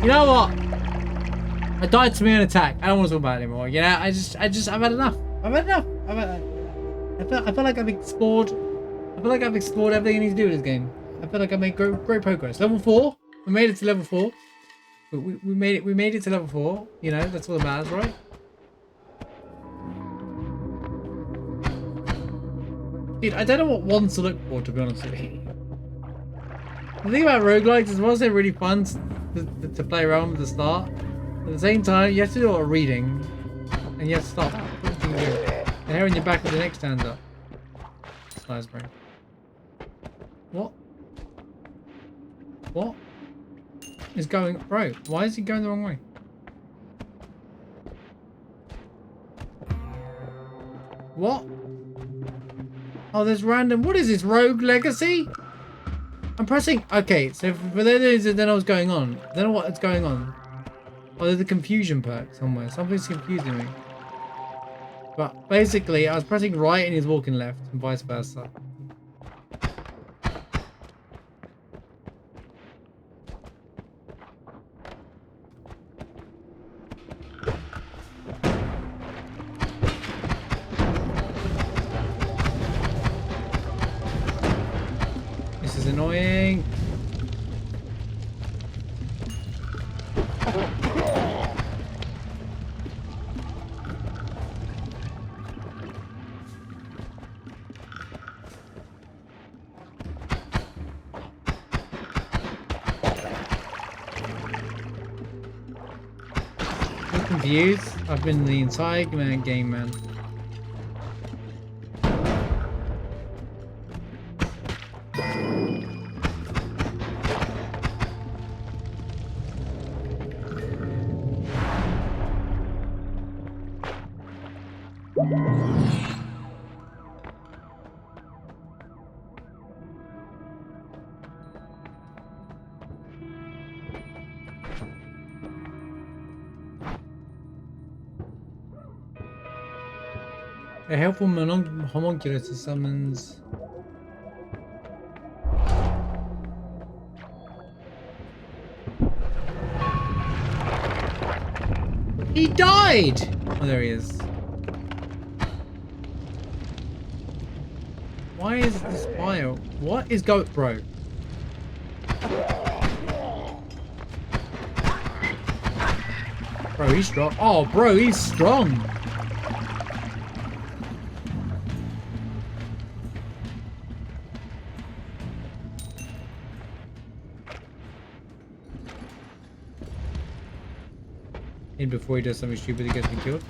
You know what? I died to my own attack. I don't want to talk about it anymore. You know, I've had enough. I've had enough. I feel like I've explored. I feel like I've explored everything I need to do in this game. I feel like I made great progress. Level 4. We made it to level 4. We made it to level 4. You know, that's all that matters, right? Dude, I don't know what ones to look for, to be honest with you. The thing about roguelikes is once they're really fun to play around with the start. At the same time, you have to do a lot of reading. And you have to stop. The hair on your back with the neck stands up. Nice, bro. What? What is going... Bro, why is he going the wrong way? What? Oh, there's random... What is this? Rogue Legacy? I'm pressing... Okay, so for those that don't know what's going on. I don't know what's going on. Oh, there's a confusion perk somewhere. Something's confusing me. But basically, I was pressing right and he's walking left and vice versa. I'm confused. I've been the entire game, man. A helpful homunculus summons. He died! Oh, there he is. Why is this fire? What is going, bro? Bro, he's strong. Oh, bro, he's strong. In before he does something stupid, he gets me killed.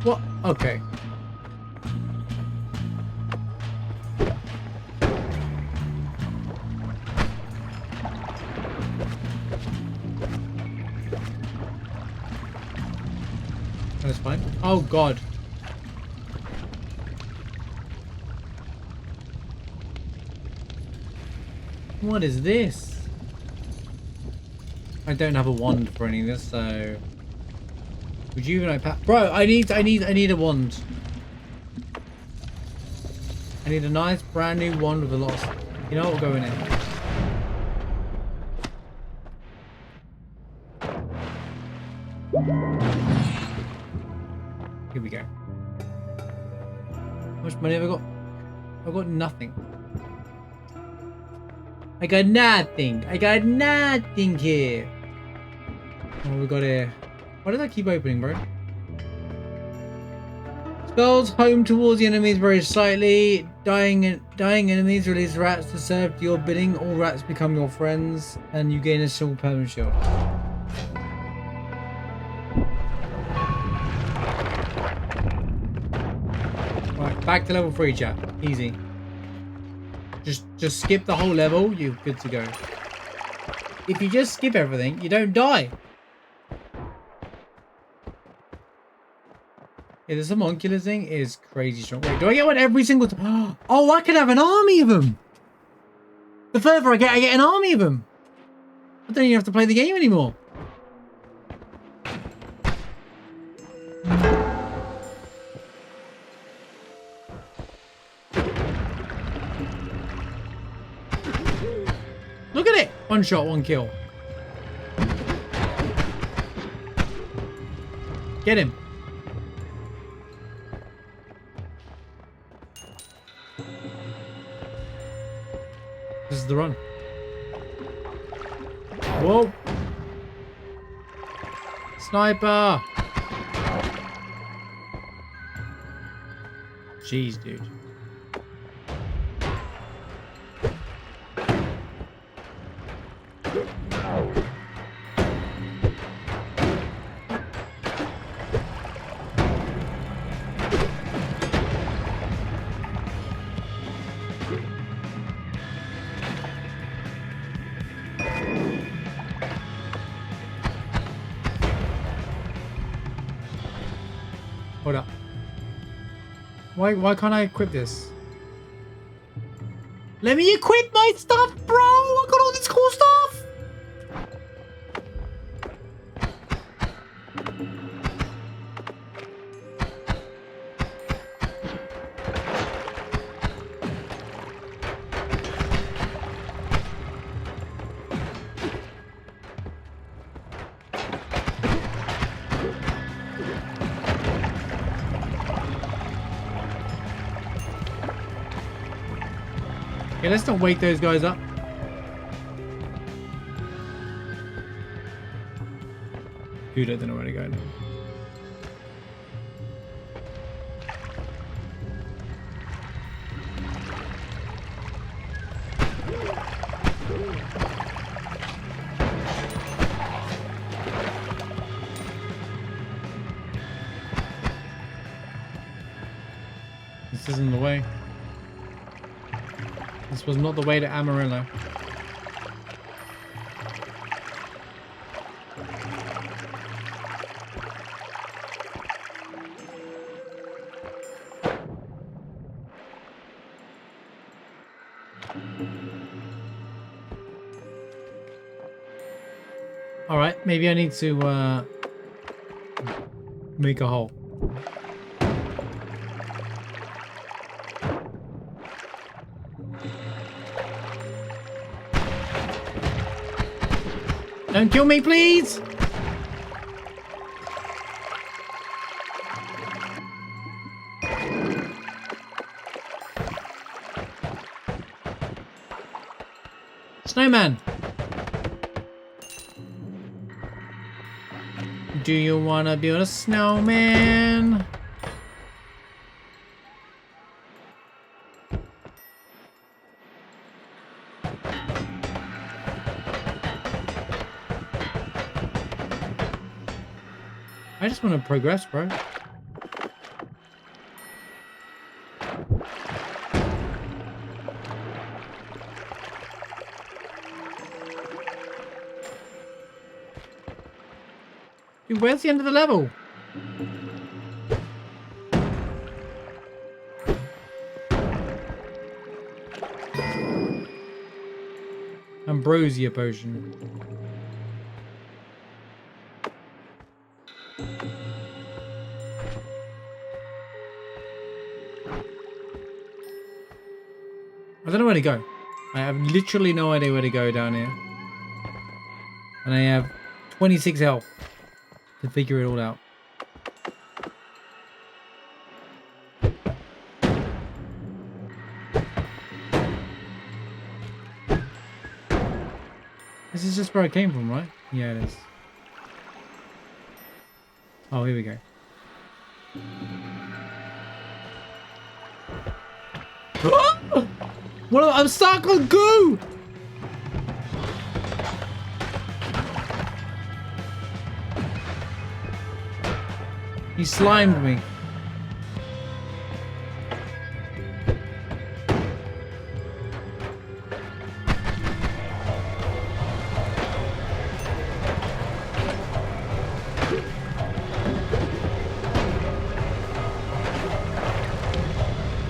What? Okay. That's fine. Oh God. What is this? I don't have a wand for any of this, so would you even like, bro? I need a wand. I need a nice brand new wand with a lot of, you know what, we'll go in it. Here we go. How much money have I got? I've got nothing. I got nothing. I got nothing here. What we got here? Why did I keep opening, bro? Spells home towards the enemies very slightly. Dying enemies release rats to serve to your bidding. All rats become your friends, and you gain a small permanent shield. Right, back to level 3, chat. Easy. Just skip the whole level. You're good to go. If you just skip everything, you don't die. Yeah, this homunculus thing is crazy strong. Wait, do I get one every single time? Oh, I could have an army of them. The further I get an army of them. I don't even have to play the game anymore. Look at it. One shot, one kill. Get him. This is the run. Whoa. Sniper. Jeez, dude. Hold up. Why can't I equip this? Let me equip my stuff, bro! I got all this cool stuff! Okay, let's not wake those guys up. Dude, I don't know where to go now. This isn't the way. This was not the way to Amarillo. All right, maybe I need to make a hole. Don't kill me, please! Snowman! Do you want to build a snowman? I just want to progress, bro. Dude, where's the end of the level? Ambrosia potion. I don't know where to go. I have literally no idea where to go down here. And I have 26 health to figure it all out. This is just where I came from, right? Yeah, it is. Oh, here we go. What? I'm stuck on goo! He slimed me.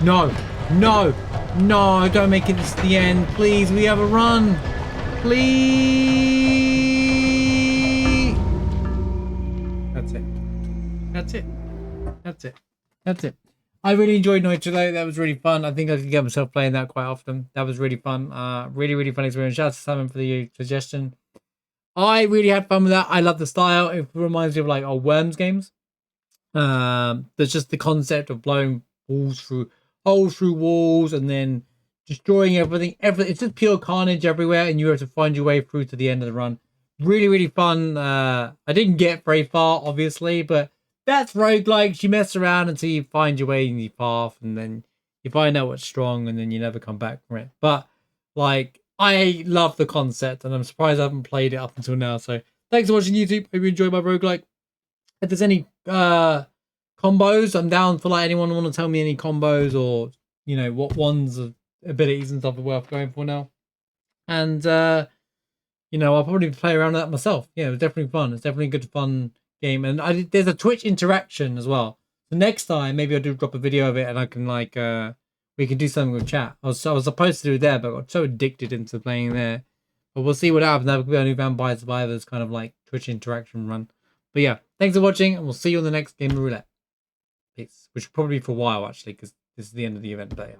No, no, no, don't make it this the end. Please, we have a run. Please. That's it. That's it. That's it. That's it. I really enjoyed Noita though. That was really fun. I think I could get myself playing that quite often. That was really fun. Really, really fun experience. Shout out to Simon for the suggestion. I really had fun with that. I love the style. It reminds me of like old Worms games. There's just the concept of blowing holes through walls and then destroying everything. It's just pure carnage everywhere, and you have to find your way through to the end of the run. Really, really fun. I didn't get very far, obviously, but that's roguelike. You mess around until you find your way in your path, and then you find out what's strong, and then you never come back from it. But like, I love the concept, and I'm surprised I haven't played it up until now. So thanks for watching YouTube. Hope you enjoyed my roguelike. If there's any combos, I'm down for like anyone want to tell me any combos, or you know what ones of abilities and stuff are worth going for now. And you know, I'll probably play around with that myself. Yeah, it was definitely fun. It's definitely a good fun game. And there's a Twitch interaction as well, So next time, maybe I'll drop a video of it, and I can like we can do something with chat. I was supposed to do it there, but I got so addicted into playing there. But we'll see what happens. That could be our new Vampire Survivors kind of like Twitch interaction run. But yeah, thanks for watching, and we'll see you on the next game of Roulette. Peace. Which will probably be for a while actually, because this is the end of the event. But yeah.